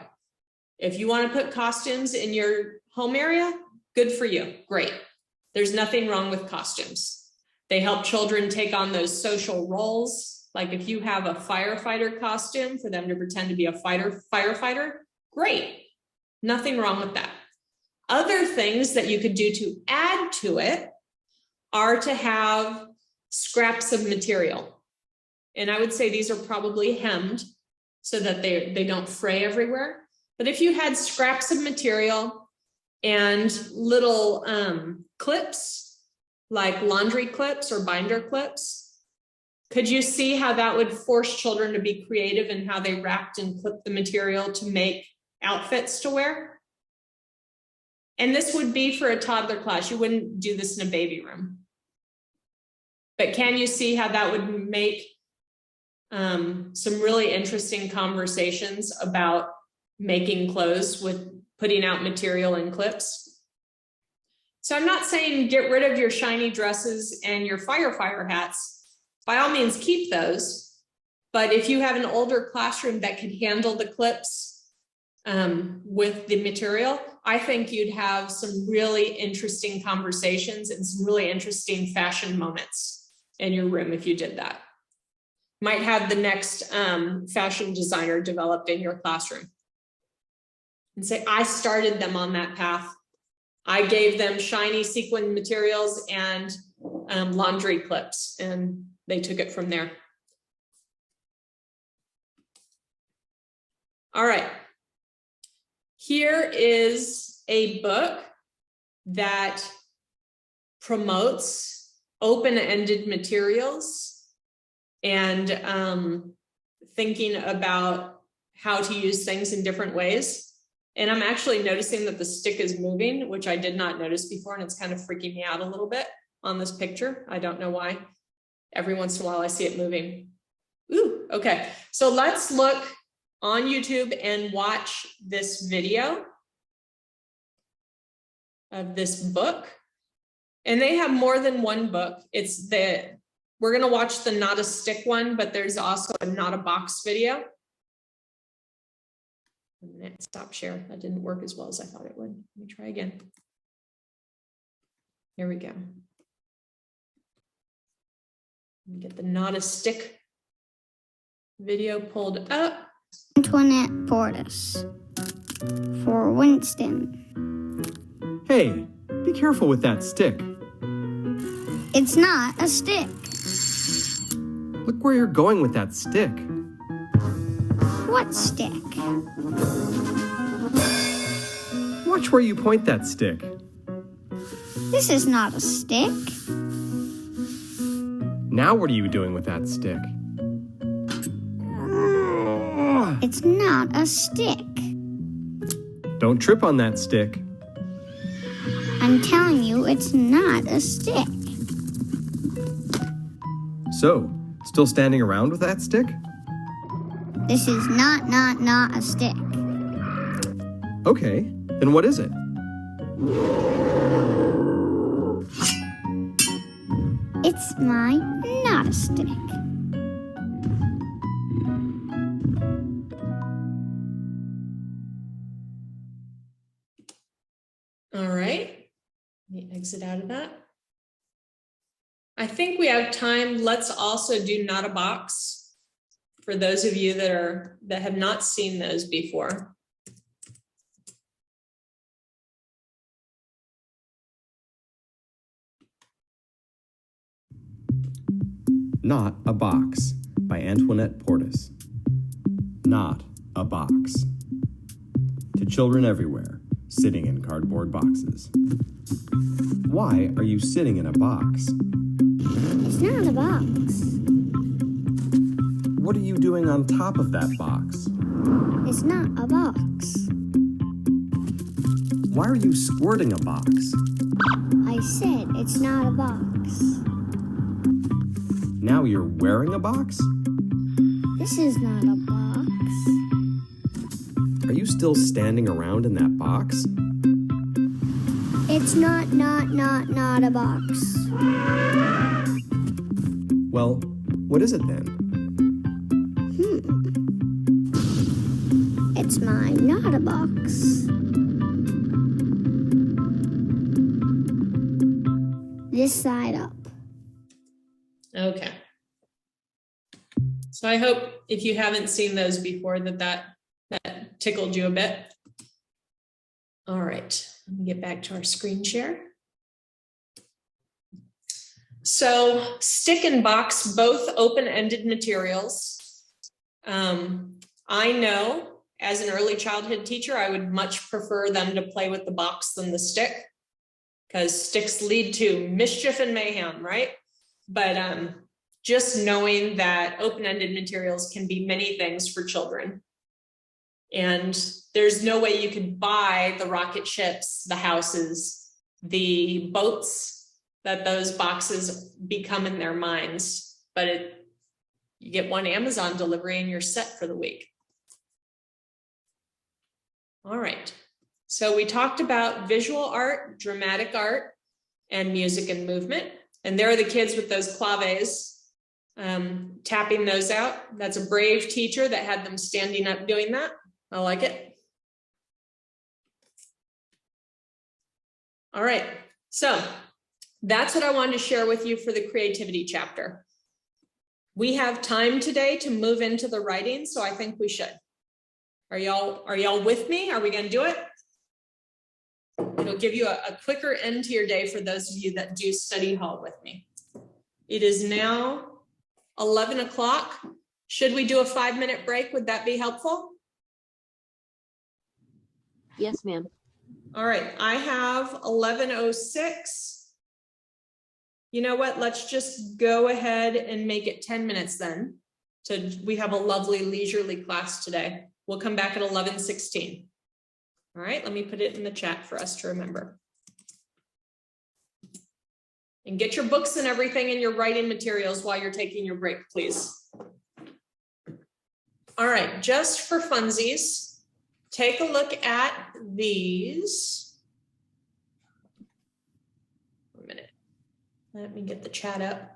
If you want to put costumes in your home area, good for you. Great. There's nothing wrong with costumes. They help children take on those social roles. Like if you have a firefighter costume for them to pretend to be a firefighter, great. Nothing wrong with that. Other things that you could do to add to it are to have scraps of material. And I would say these are probably hemmed so that they don't fray everywhere. But if you had scraps of material and little clips, like laundry clips or binder clips, could you see how that would force children to be creative in how they wrapped and clipped the material to make outfits to wear? And this would be for a toddler class. You wouldn't do this in a baby room. But can you see how that would make some really interesting conversations about making clothes with putting out material in clips? So I'm not saying get rid of your shiny dresses and your firefighter hats. By all means, keep those. But if you have an older classroom that can handle the clips with the material, I think you'd have some really interesting conversations and some really interesting fashion moments in your room if you did that. Might have the next fashion designer developed in your classroom. And say, I started them on that path. I gave them shiny sequin materials and laundry clips, and they took it from there. All right. Here is a book that promotes open-ended materials and thinking about how to use things in different ways. And I'm actually noticing that the stick is moving, which I did not notice before, and it's kind of freaking me out a little bit on this picture. I don't know why. Every once in a while I see it moving. Ooh, okay. So let's look on YouTube and watch this video of this book. And they have more than one book. We're gonna watch the Not a Stick one, but there's also a Not a Box video. Stop share. That didn't work as well as I thought it would. Let me try again. Here we go. Let me get the Not a Stick video pulled up. Antoinette Portis for Winston. Hey, be careful with that stick. It's not a stick. Look where you're going with that stick. What stick? Watch where you point that stick. This is not a stick. Now what are you doing with that stick? It's not a stick. Don't trip on that stick. I'm telling you, it's not a stick. So, still standing around with that stick? This is not a stick. Okay, then what is it? It's my not a stick. All right, let me exit out of that. I think we have time. Let's also do Not a Box for those of you that have not seen those before. Not a Box by Antoinette Portis. Not a box. To children everywhere, sitting in cardboard boxes. Why are you sitting in a box? It's not a box. What are you doing on top of that box? It's not a box. Why are you squirting a box? I said it's not a box. Now you're wearing a box? This is not a box. Are you still standing around in that box? It's not a box. Well, what is it then? It's my not a box. This side up. Okay. So I hope if you haven't seen those before that tickled you a bit. All right, let me get back to our screen share. So stick and box, both open-ended materials. I know as an early childhood teacher, I would much prefer them to play with the box than the stick, because sticks lead to mischief and mayhem, right? But just knowing that open-ended materials can be many things for children And there's no way you could buy the rocket ships, the houses, the boats that those boxes become in their minds. But you get one Amazon delivery and you're set for the week. All right. So we talked about visual art, dramatic art, and music and movement. And there are the kids with those claves, tapping those out. That's a brave teacher that had them standing up doing that. I like it. All right. So that's what I wanted to share with you for the creativity chapter. We have time today to move into the writing, so I think we should. Are y'all with me? Are we going to do it? It'll give you a quicker end to your day for those of you that do study hall with me. It is now 11 o'clock. Should we do a 5-minute break? Would that be helpful? Yes, ma'am. All right, I have 11:06. You know what? Let's just go ahead and make it 10 minutes then. So we have a lovely leisurely class today. We'll come back at 11:16. All right, let me put it in the chat for us to remember. And get your books and everything and your writing materials while you're taking your break, please. All right, just for funsies, take a look at these. 1 minute. Let me get the chat up.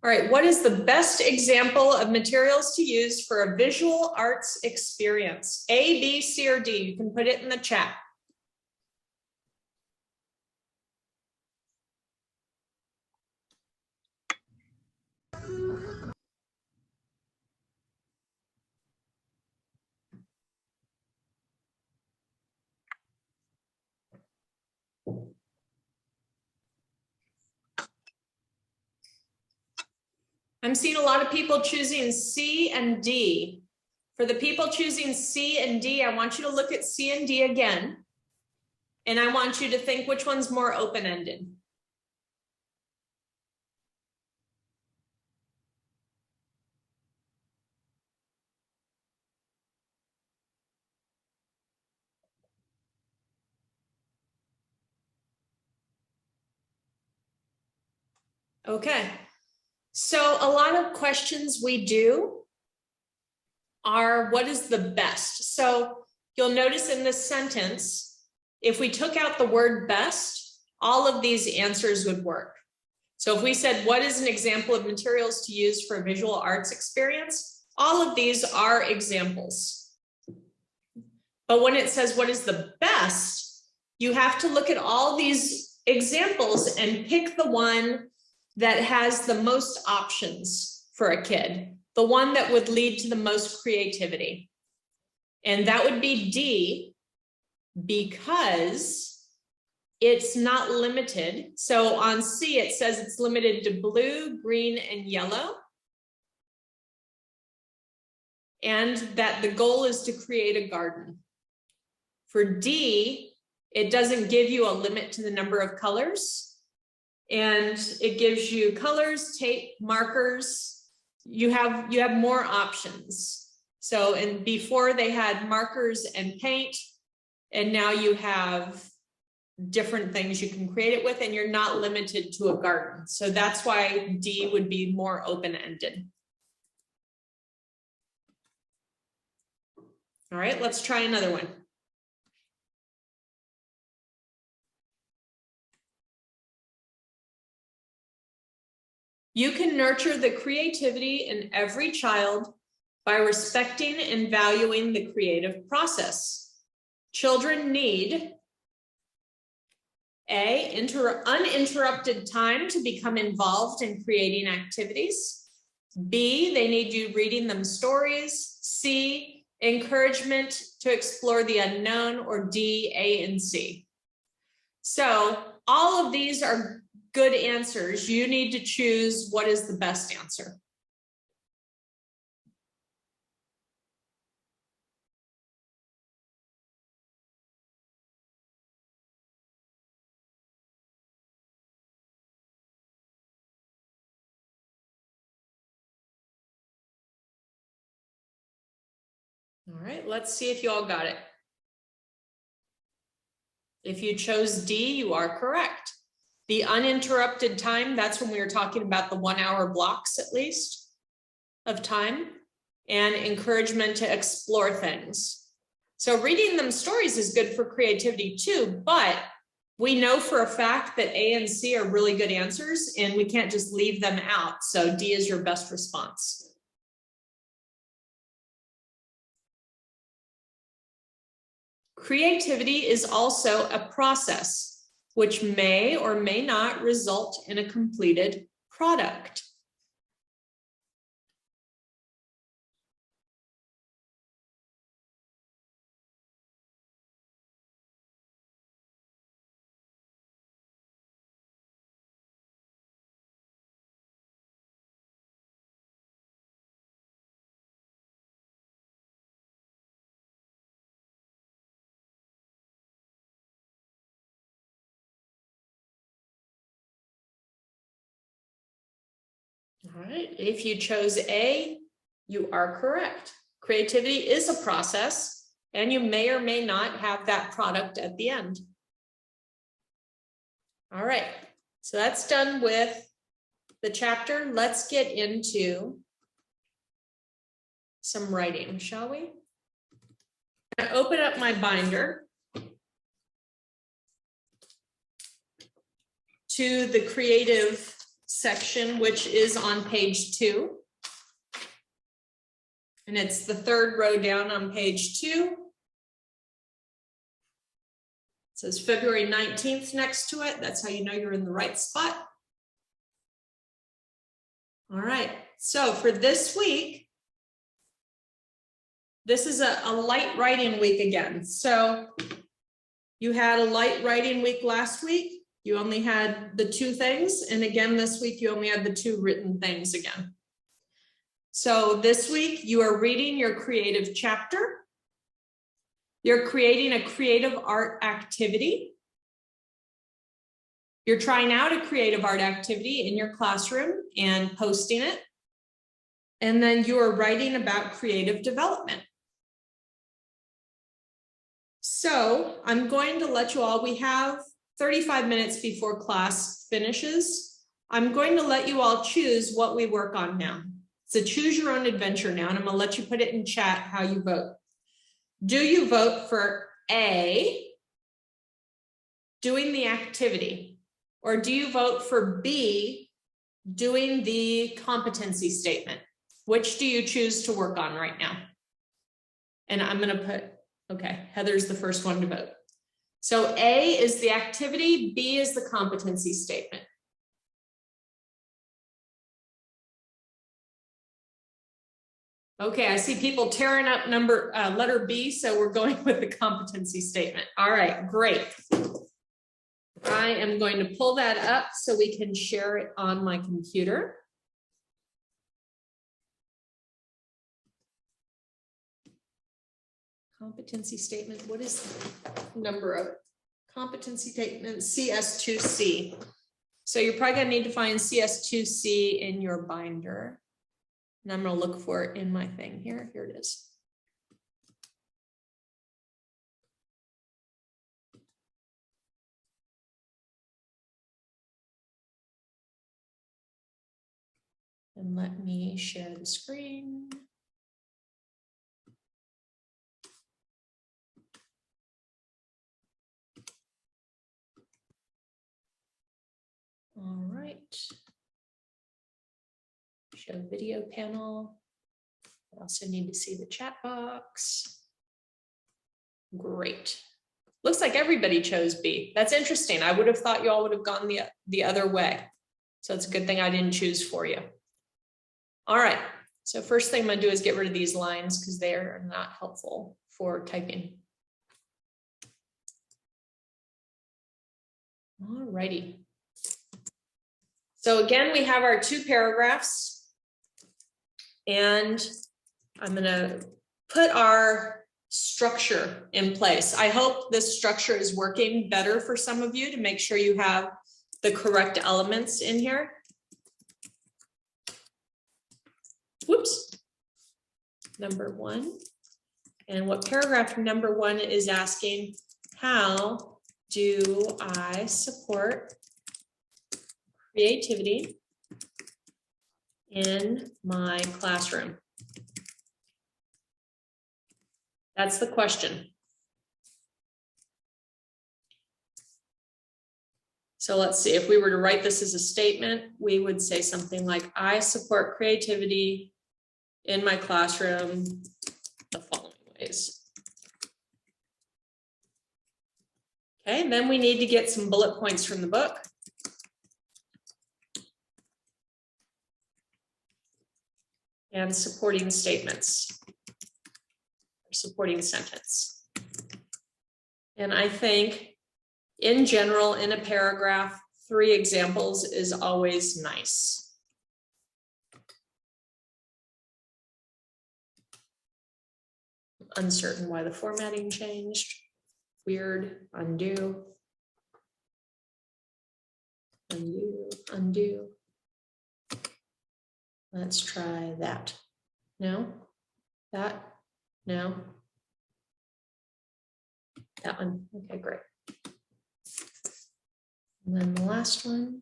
All right, what is the best example of materials to use for a visual arts experience? A, B, C, or D? You can put it in the chat. I'm seeing a lot of people choosing C and D. For the people choosing C and D, I want you to look at C and D again. And I want you to think which one's more open-ended. Okay. So a lot of questions we do are, what is the best? So you'll notice in this sentence, if we took out the word best, all of these answers would work. So if we said, what is an example of materials to use for a visual arts experience? All of these are examples. But when it says, what is the best? You have to look at all these examples and pick the one that has the most options for a kid, the one that would lead to the most creativity. And that would be D, because it's not limited. So on C, it says it's limited to blue, green, and yellow. And that the goal is to create a garden. For D, it doesn't give you a limit to the number of colors. And it gives you colors, tape, markers. You have more options. So, and before they had markers and paint, and now you have different things you can create it with, and you're not limited to a garden. So that's why D would be more open-ended. All right, let's try another one. You can nurture the creativity in every child by respecting and valuing the creative process. Children need A, uninterrupted time to become involved in creating activities. B, they need you reading them stories. C, encouragement to explore the unknown. Or D, A, and C. So all of these are good answers. You need to choose what is the best answer. All right, let's see if you all got it. If you chose D, you are correct. The uninterrupted time, that's when we were talking about the 1 hour blocks at least of time, and encouragement to explore things. So reading them stories is good for creativity too, but we know for a fact that A and C are really good answers and we can't just leave them out. So D is your best response. Creativity is also a process which may or may not result in a completed product. All right, if you chose A, you are correct. Creativity is a process, and you may or may not have that product at the end. All right, so that's done with the chapter. Let's get into some writing, shall we? I'm gonna open up my binder to the creative section, which is on page 2. And it's the 3rd row down on page 2. It says February 19th next to it. That's how you know you're in the right spot. All right, so for this week, this is a light writing week again. So you had a light writing week last week. You only had the 2 things. And again, this week, you only had the 2 written things again. So this week you are reading your creative chapter. You're creating a creative art activity. You're trying out a creative art activity in your classroom and posting it. And then you are writing about creative development. So I'm going to let you all, we have 35 minutes before class finishes. I'm going to let you all choose what we work on now. It's a choose your own adventure now, and I'm gonna let you put it in chat how you vote. Do you vote for A, doing the activity, or do you vote for B, doing the competency statement? Which do you choose to work on right now? And I'm gonna put, okay, Heather's the first one to vote. So A is the activity, B is the competency statement. Okay, I see people tearing up letter B, so we're going with the competency statement. All right, great. I am going to pull that up so we can share it on my computer. Competency statement, what is the number of it? Competency statement, CS2C. So you're probably gonna need to find CS2C in your binder. And I'm gonna look for it in my thing here. Here it is. And let me share the screen. All right. Show video panel. I also need to see the chat box. Great. Looks like everybody chose B. That's interesting. I would have thought you all would have gone the other way. So it's a good thing I didn't choose for you. All right. So first thing I'm going to do is get rid of these lines because they are not helpful for typing. All righty. So again, we have our 2 paragraphs, and I'm going to put our structure in place. I hope this structure is working better for some of you to make sure you have the correct elements in here. Whoops. Number 1, And what paragraph number 1 is asking, how do I support creativity in my classroom? That's the question. So let's see, if we were to write this as a statement, we would say something like, I support creativity in my classroom the following ways. Okay, and then we need to get some bullet points from the book. And supporting statements, or supporting sentence. And I think in general, in a paragraph, 3 examples is always nice. Uncertain why the formatting changed. Weird, undo. Undo, undo. Let's try that. No, that, no. That one, okay, great. And then the last one.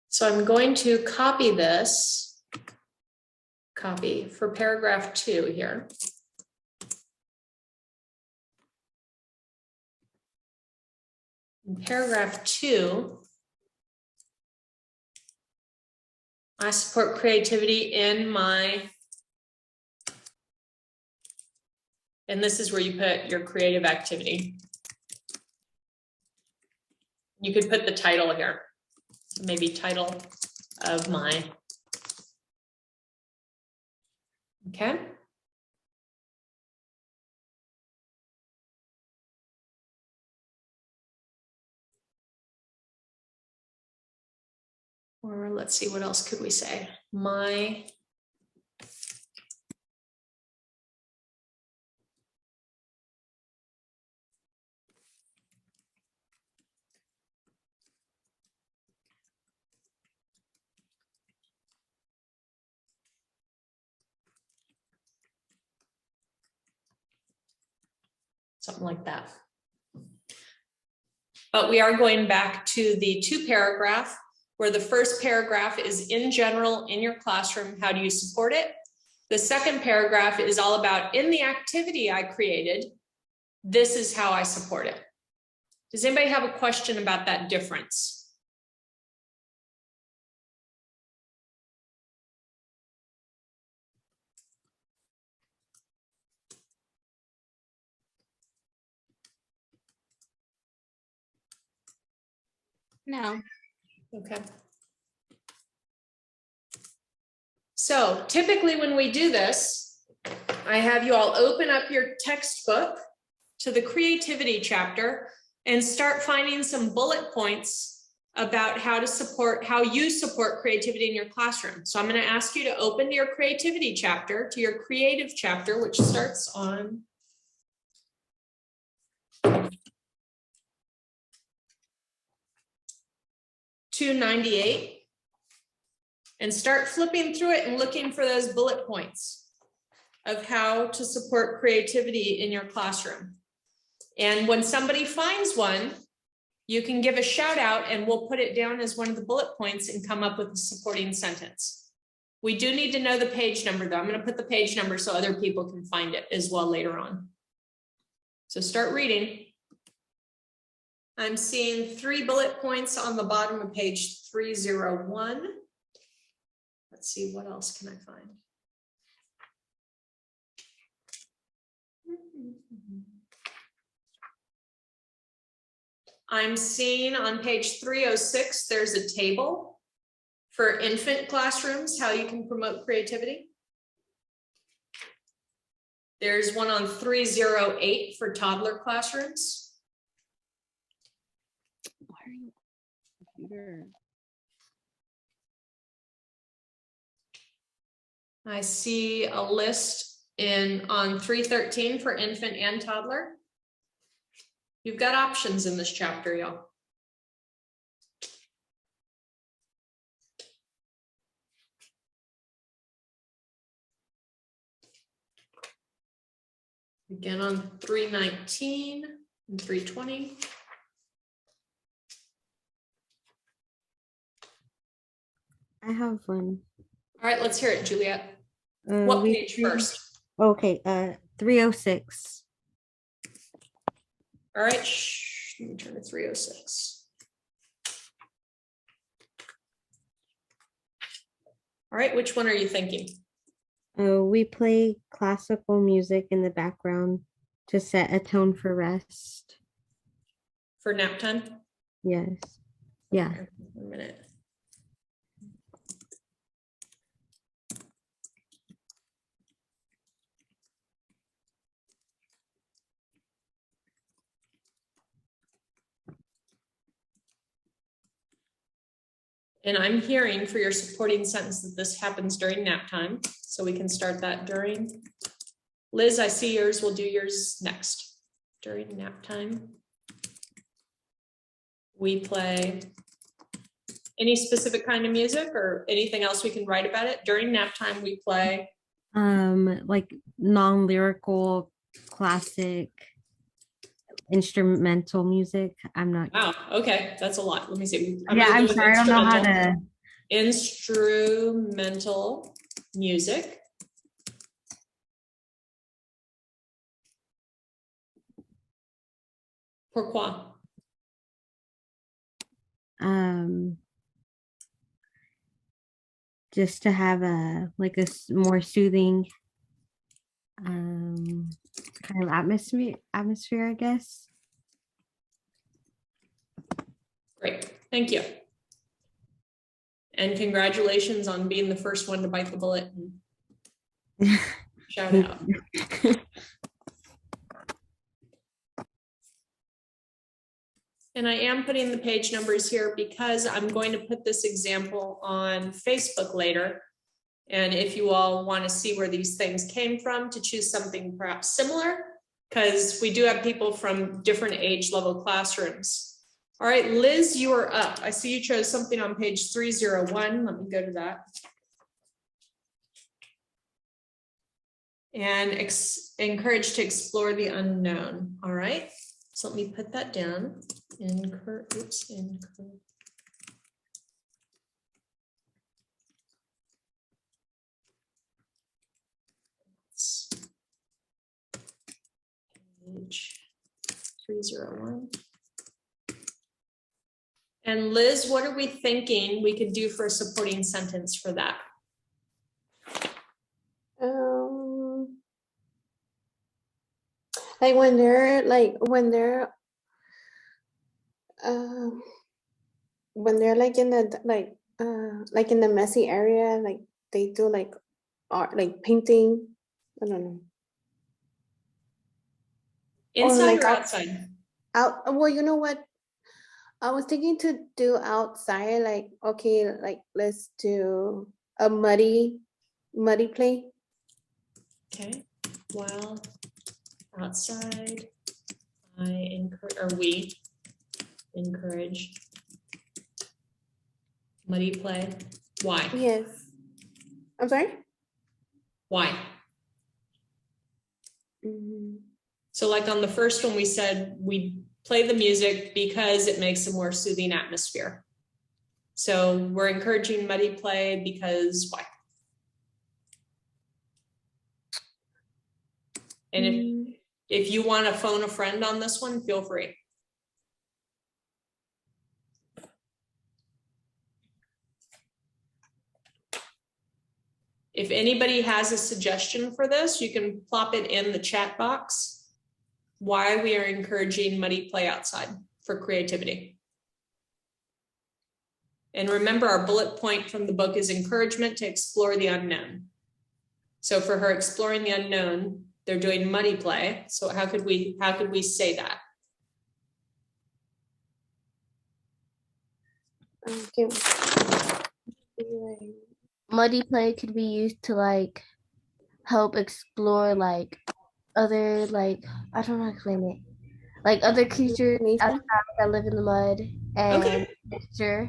So I'm going to copy this, copy for paragraph 2 here. In paragraph 2, I support creativity in my, and this is where you put your creative activity. You could put the title here, maybe title of my. Okay. Or let's see, what else could we say? My something like that. But we are going back to the 2 paragraph, where the first paragraph is in general in your classroom, how do you support it? The second paragraph is all about in the activity I created, this is how I support it. Does anybody have a question about that difference? No. Okay. So typically when we do this, I have you all open up your textbook to the creativity chapter and start finding some bullet points about how you support creativity in your classroom. So I'm going to ask you to open to your creativity chapter, to your creative chapter, which starts on 298, and start flipping through it and looking for those bullet points of how to support creativity in your classroom. And when somebody finds one, you can give a shout out and we'll put it down as one of the bullet points and come up with a supporting sentence. We do need to know the page number though. I'm going to put the page number so other people can find it as well later on. So start reading. I'm seeing 3 bullet points on the bottom of page 301. Let's see, what else can I find? I'm seeing on page 306, there's a table for infant classrooms, how you can promote creativity. There's one on 308 for toddler classrooms. Why are you computer? I see a list on 313 for infant and toddler. You've got options in this chapter, y'all. Again on 319 and 320. I have one. All right, let's hear it, Juliet. What We page play- first? Okay, 306. All right, let me turn to 306. All right, which one are you thinking? We play classical music in the background to set a tone for rest. For nap time? Yes. Yeah. Okay, a minute. And I'm hearing for your supporting sentence that this happens during nap time. So we can start that during. Liz, I see yours. We'll do yours next. During nap time. We play any specific kind of music or anything else we can write about it. During nap time, we play. Like non-lyrical classic instrumental music. I'm not. Wow. Okay. That's a lot. Let me see. Yeah, I'm sorry. I don't know how to. Instrumental music. Pourquoi? Just to have a more soothing kind of atmosphere, I guess. Great, thank you. And congratulations on being the first one to bite the bullet. And shout out. And I am putting the page numbers here because I'm going to put this example on Facebook later. And if you all want to see where these things came from, to choose something perhaps similar, because we do have people from different age level classrooms. All right, Liz, you are up. I see you chose something on page 301. Let me go to that. And encourage to explore the unknown. All right, so let me put that down. Encourage. Page 301. And Liz, what are we thinking we could do for a supporting sentence for that? Like when they're like in the like in the messy area, like they do like art, like painting. I don't know. Inside or outside? Out. Well, you know what? I was thinking to do outside, like, okay, like let's do a muddy play. Okay, well, outside, we encourage muddy play. Why? Yes. I'm sorry? Why? So like on the first one, we said we play the music because it makes a more soothing atmosphere. So we're encouraging muddy play because why? And if you want to phone a friend on this one, feel free. If anybody has a suggestion for this, you can plop it in the chat box. Why we are encouraging muddy play outside for creativity. And remember, our bullet point from the book is encouragement to explore the unknown. So for her exploring the unknown, they're doing muddy play. So how could we say that? Okay. Muddy play could be used to like help explore like other like I don't know how to explain it. Like other creatures outside that live in the mud and texture.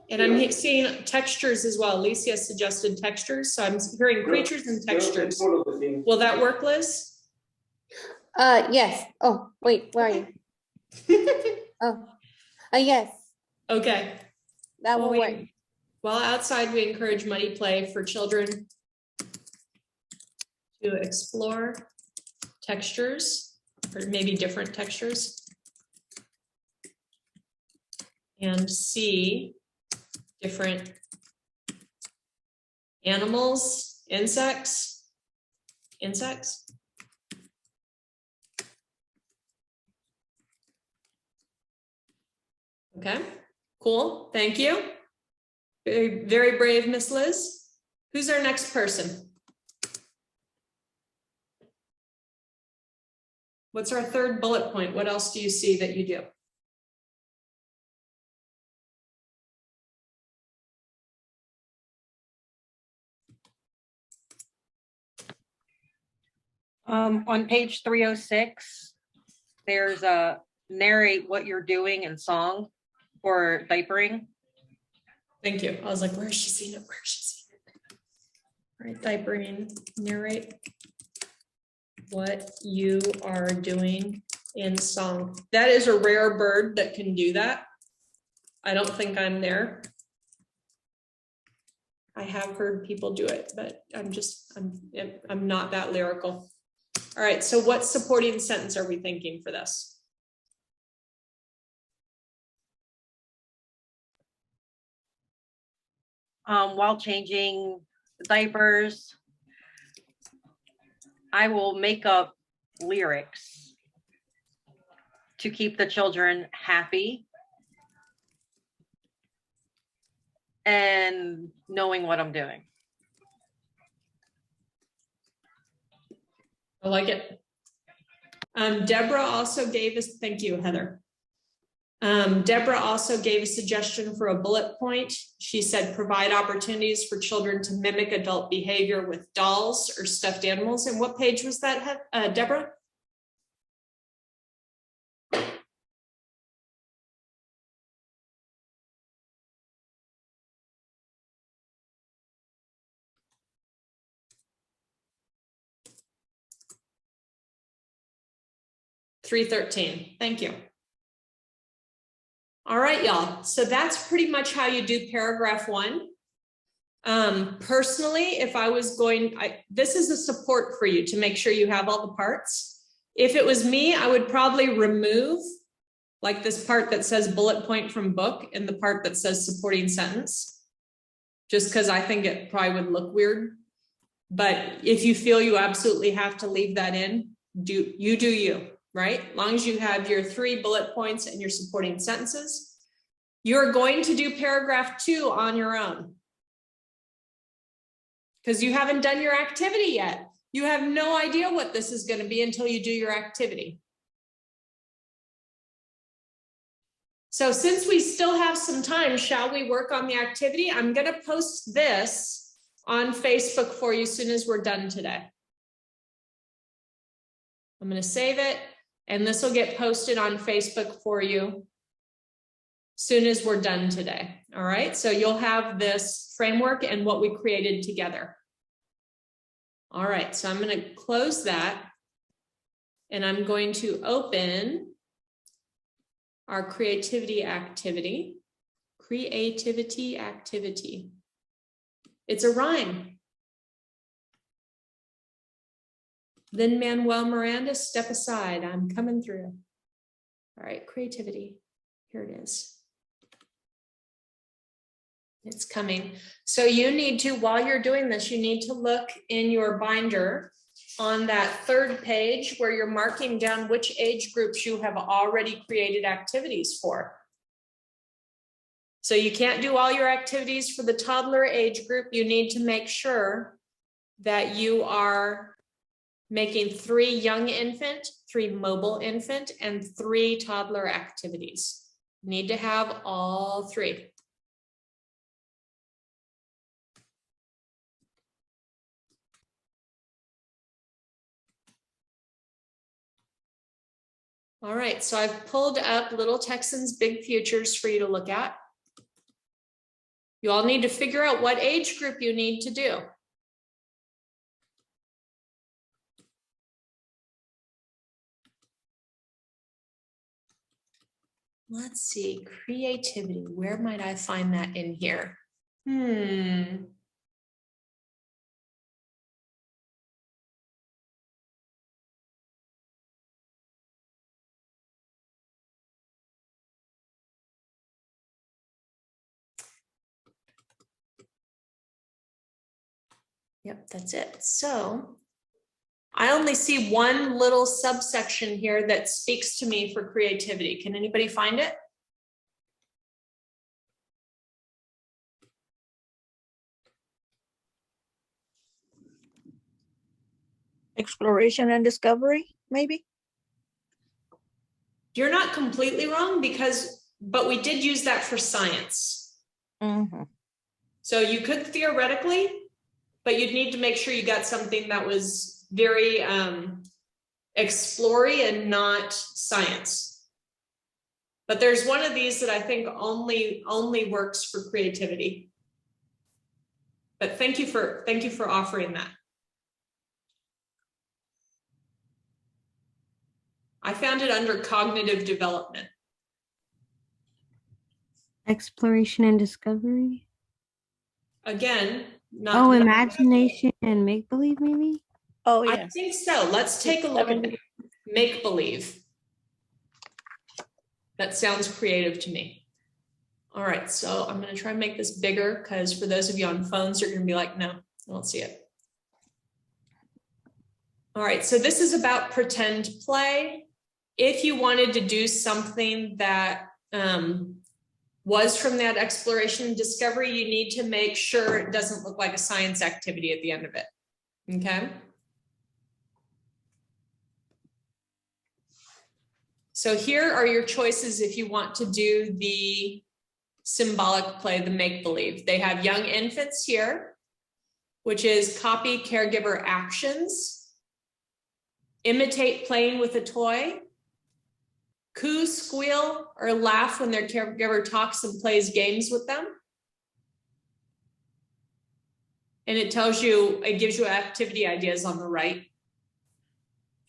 And I'm seeing textures as well. Alicia suggested textures. So I'm hearing creatures and textures. Will that work, Liz? Yes. Oh, wait, where are you? Oh, yes, Okay. that Well, will work. While outside, we encourage muddy play for children to explore textures, or maybe different textures, and see different animals, insects. Okay, cool, thank you. Very, very brave, Miss Liz. Who's our next person? What's our third bullet point? What else do you see that you do? On page 306, there's a narrate what you're doing in song for diapering. Thank you. I was like, where is she seeing it? Where is she seeing it? All right, diapering, narrate what you are doing in song. That is a rare bird that can do that. I don't think I'm there. I have heard people do it, but I'm not that lyrical. All right, so what supporting sentence are we thinking for this? While changing diapers, I will make up lyrics to keep the children happy and knowing what I'm doing. I like it. Deborah also gave us, thank you, Heather. Deborah also gave a suggestion for a bullet point. She said, provide opportunities for children to mimic adult behavior with dolls or stuffed animals. And what page was that, Deborah? $313. Thank you. All right, y'all. So that's pretty much how you do paragraph 1. Personally, if I was going, this is a support for you to make sure you have all the parts. If it was me, I would probably remove like this part that says bullet point from book and the part that says supporting sentence, just because I think it probably would look weird. But if you feel you absolutely have to leave that in, do you, right? As long as you have your 3 bullet points and your supporting sentences, you're going to do paragraph 2 on your own, because you haven't done your activity yet. You have no idea what this is going to be until you do your activity. So since we still have some time, shall we work on the activity? I'm going to post this on Facebook for you as soon as we're done today. I'm going to save it, and this will get posted on Facebook for you as soon as we're done today. All right, so you'll have this framework and what we created together. All right, so I'm going to close that, and I'm going to open our creativity activity. It's a rhyme. Then Manuel Miranda, step aside. I'm coming through. All right, creativity. Here it is. It's coming. So you need to, while you're doing this, you need to look in your binder on that 3rd page where you're marking down which age groups you have already created activities for. So you can't do all your activities for the toddler age group. You need to make sure that you are making 3 young infant, 3 mobile infant, and 3 toddler activities. You need to have all 3. All right, so I've pulled up Little Texans Big Futures for you to look at. You all need to figure out what age group you need to do. let's see, creativity. Where might I find that in here? Yep, that's it. So I only see one little subsection here that speaks to me for creativity. Can anybody find it? Exploration and discovery, maybe? You're not completely wrong but we did use that for science. Mm-hmm. So you could theoretically, but you'd need to make sure you got something that was very explory and not science. But there's one of these that I think only works for creativity. But thank you for offering that. I found it under cognitive development. Exploration and discovery. Again, not. Oh, imagination and make believe, maybe. Oh, I yeah. think so. Let's take a look at that. Make believe. That sounds creative to me. All right, so I'm going to try and make this bigger because for those of you on phones, you're going to be like, no, I don't see it. All right, so this is about pretend play. If you wanted to do something that was from that exploration and discovery, you need to make sure it doesn't look like a science activity at the end of it. Okay. So here are your choices if you want to do the symbolic play, the make-believe. They have young infants here, which is copy caregiver actions, imitate playing with a toy, coo, squeal, or laugh when their caregiver talks and plays games with them. And it gives you activity ideas on the right.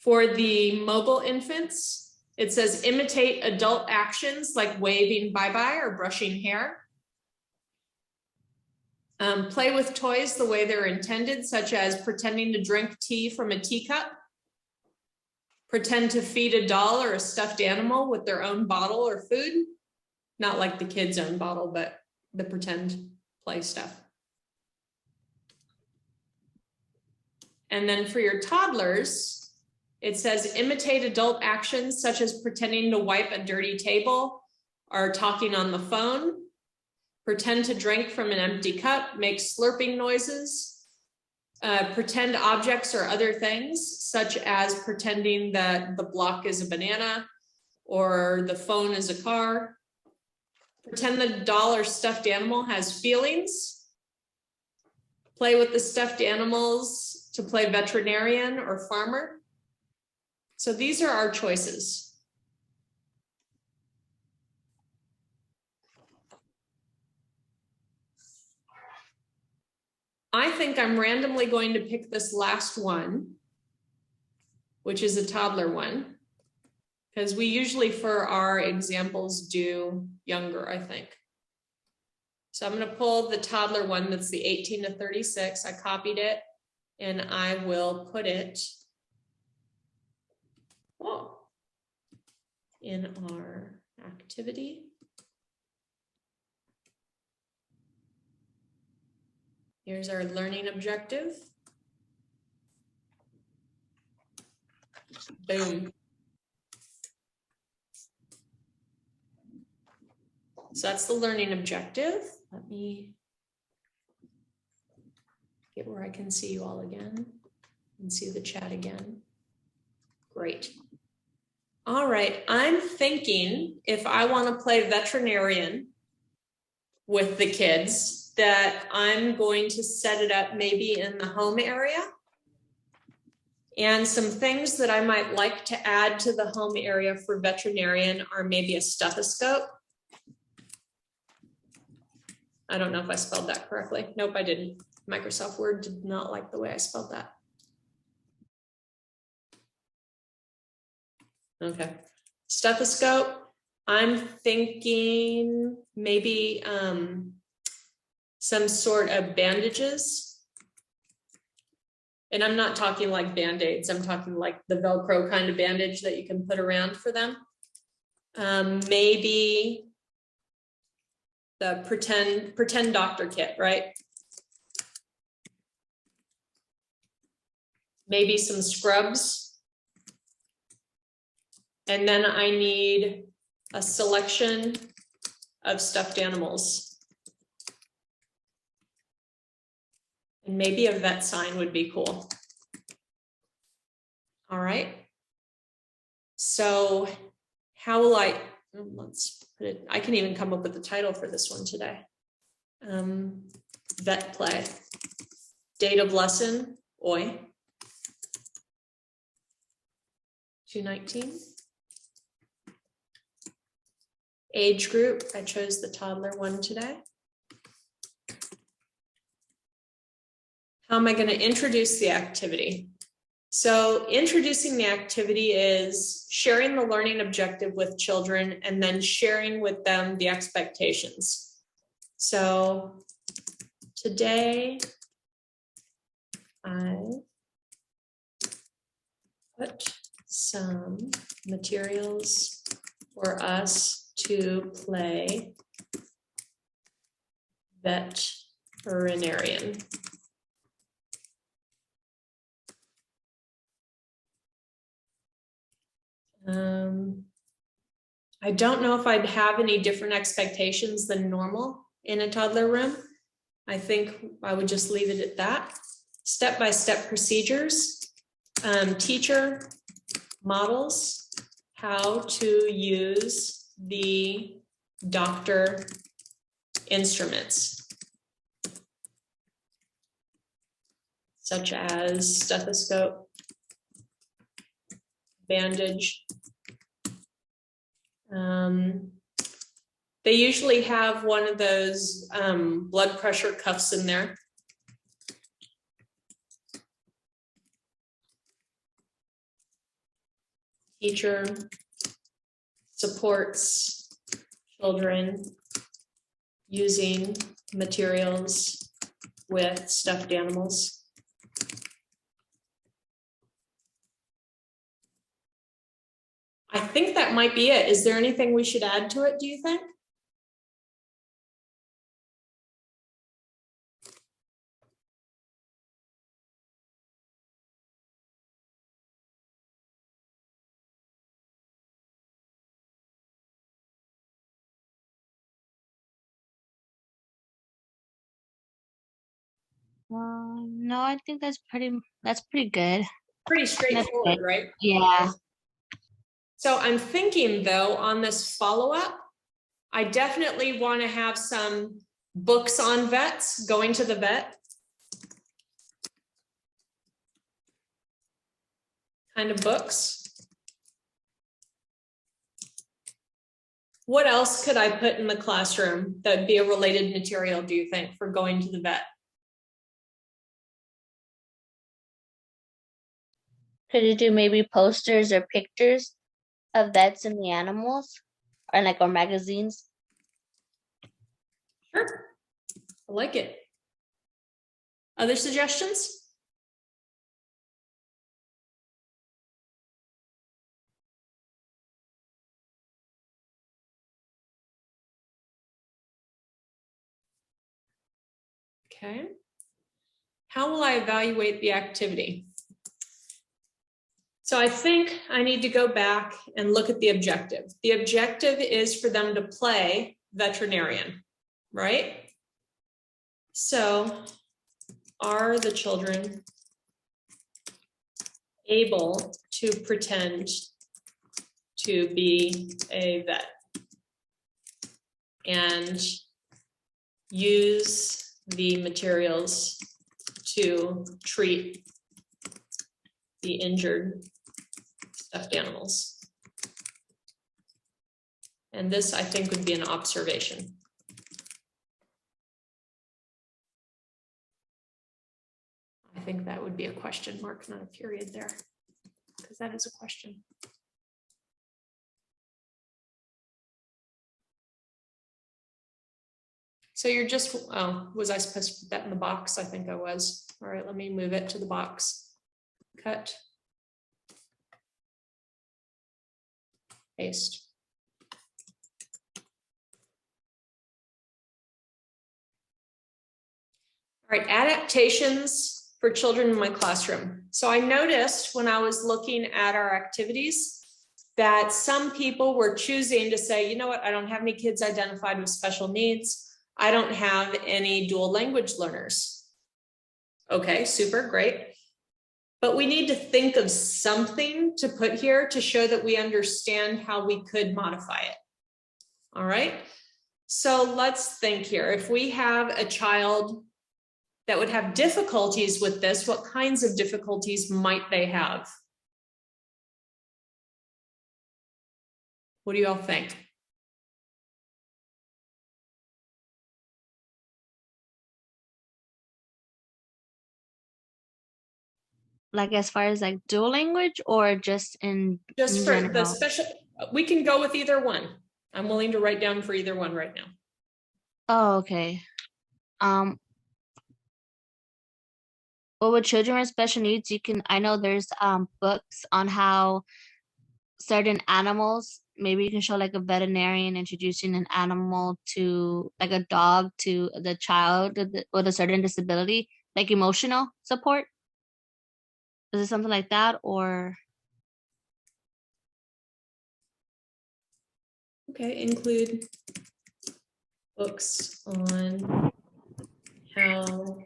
For the mobile infants, it says imitate adult actions like waving bye-bye or brushing hair. Play with toys the way they're intended, such as pretending to drink tea from a teacup. Pretend to feed a doll or a stuffed animal with their own bottle or food. Not like the kid's own bottle, but the pretend play stuff. And then for your toddlers, it says imitate adult actions such as pretending to wipe a dirty table or talking on the phone. Pretend to drink from an empty cup, make slurping noises. Pretend objects or other things, such as pretending that the block is a banana or the phone is a car. Pretend the doll or stuffed animal has feelings. Play with the stuffed animals to play veterinarian or farmer. So these are our choices. I think I'm randomly going to pick this last one, which is a toddler one, because we usually for our examples do younger, I think. So I'm going to pull the toddler one that's the 18 to 36. I copied it and I will put it in our activity. Here's our learning objective. Boom. So that's the learning objective. Let me get where I can see you all again and see the chat again. Great. All right, I'm thinking if I want to play veterinarian with the kids, that I'm going to set it up maybe in the home area. And some things that I might like to add to the home area for veterinarian are maybe a stethoscope. I don't know if I spelled that correctly. Nope, I didn't. Microsoft Word did not like the way I spelled that. Okay, stethoscope, I'm thinking maybe some sort of bandages. And I'm not talking like Band-Aids. I'm talking like the Velcro kind of bandage that you can put around for them. Maybe the pretend doctor kit, right? Maybe some scrubs. And then I need a selection of stuffed animals. And maybe a vet sign would be cool. All right. So how will let's put it, I can even come up with the title for this one today. Vet play. Date of lesson, oi. 219. Age group, I chose the toddler one today. How am I going to introduce the activity? So introducing the activity is sharing the learning objective with children and then sharing with them the expectations. So today I put some materials for us to play veterinarian. I don't know if I'd have any different expectations than normal in a toddler room. I think I would just leave it at that. Step-by-step procedures, teacher models how to use the doctor instruments, such as stethoscope, bandage. They usually have one of those blood pressure cuffs in there. Teacher supports children using materials with stuffed animals. I think that might be it. Is there anything we should add to it, do you think? No, I think that's pretty good. Pretty straightforward, right? Yeah. So I'm thinking though, on this follow-up, I definitely want to have some books on vets, going to the vet. Kind of books. What else could I put in the classroom that would be a related material, do you think, for going to the vet? Could you do maybe posters or pictures of vets and the animals, or like or magazines? Sure, I like it. Other suggestions? Okay. How will I evaluate the activity? So I think I need to go back and look at the objective. The objective is for them to play veterinarian, right? So are the children able to pretend to be a vet and use the materials to treat the injured stuffed animals? And this, I think, would be an observation. I think that would be a question mark, not a period there, because that is a question. So you're just, oh, was I supposed to put that in the box? I think I was. All right, let me move it to the box. Cut. Paste. All right, adaptations for children in my classroom. So I noticed when I was looking at our activities that some people were choosing to say, you know what, I don't have any kids identified with special needs. I don't have any dual language learners. Okay, super, great. But we need to think of something to put here to show that we understand how we could modify it. All right, so let's think here. If we have a child that would have difficulties with this, what kinds of difficulties might they have? What do you all think? Like as far as like dual language or just in Just for general? the special, we can go with either one. I'm willing to write down for either one right now. Oh, okay. Well, with children with special needs, you can, I know there's books on how certain animals, maybe you can show like a veterinarian introducing an animal to like a dog to the child with a certain disability, like emotional support. Is it something like that or? Okay, include books on how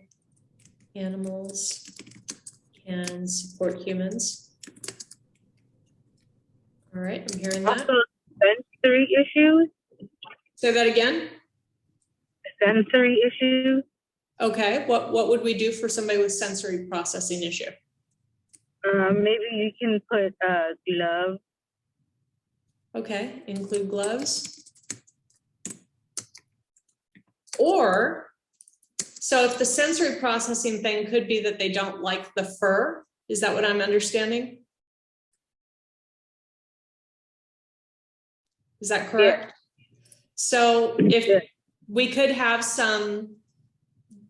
animals can support humans. All right, I'm hearing that. Also, sensory issues. Say that again. Sensory issues. Okay, what would we do for somebody with sensory processing issue? Maybe you can put gloves. Okay, include gloves. Or, so if the sensory processing thing could be that they don't like the fur, is that what I'm understanding? Is that correct? Yeah. So if we could have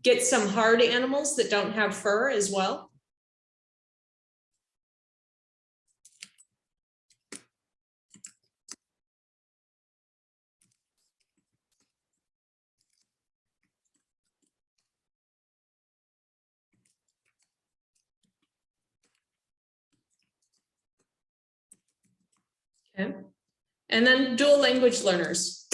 get some hard animals that don't have fur as well. Okay. And then dual language learners.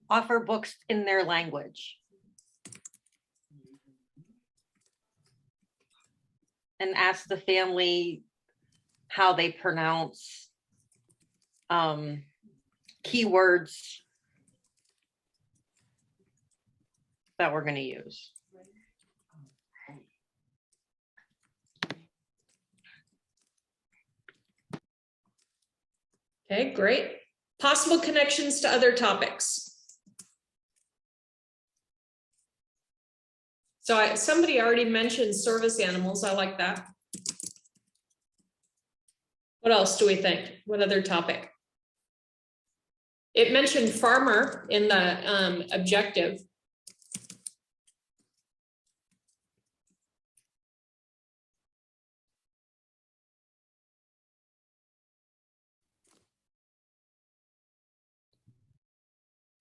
Offer books in their language. And ask the family how they pronounce keywords that we're going to use. Okay, great. Possible connections to other topics. So somebody already mentioned service animals. I like that. What else do we think? What other topic? It mentioned farmer in the objective.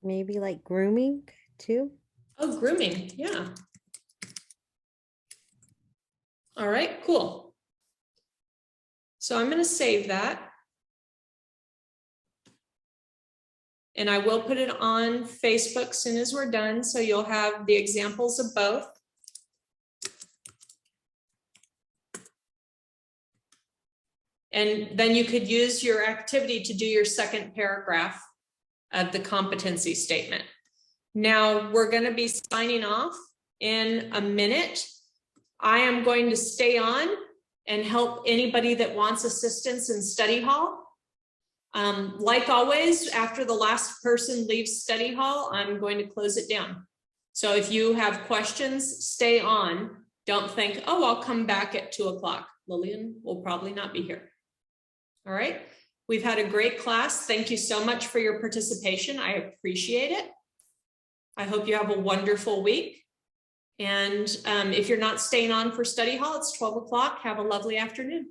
Maybe like grooming too. Oh, grooming. Yeah. All right, cool. So I'm going to save that. And I will put it on Facebook as soon as we're done. So you'll have the examples of both. And then you could use your activity to do your second paragraph of the competency statement. Now we're going to be signing off in a minute. I am going to stay on and help anybody that wants assistance in study hall. Like always, after the last person leaves study hall, I'm going to close it down. So if you have questions, stay on. Don't think, oh, I'll come back at 2 o'clock. Lillian will probably not be here. All right. We've had a great class. Thank you so much for your participation. I appreciate it. I hope you have a wonderful week. And if you're not staying on for study hall, it's 12 o'clock. Have a lovely afternoon.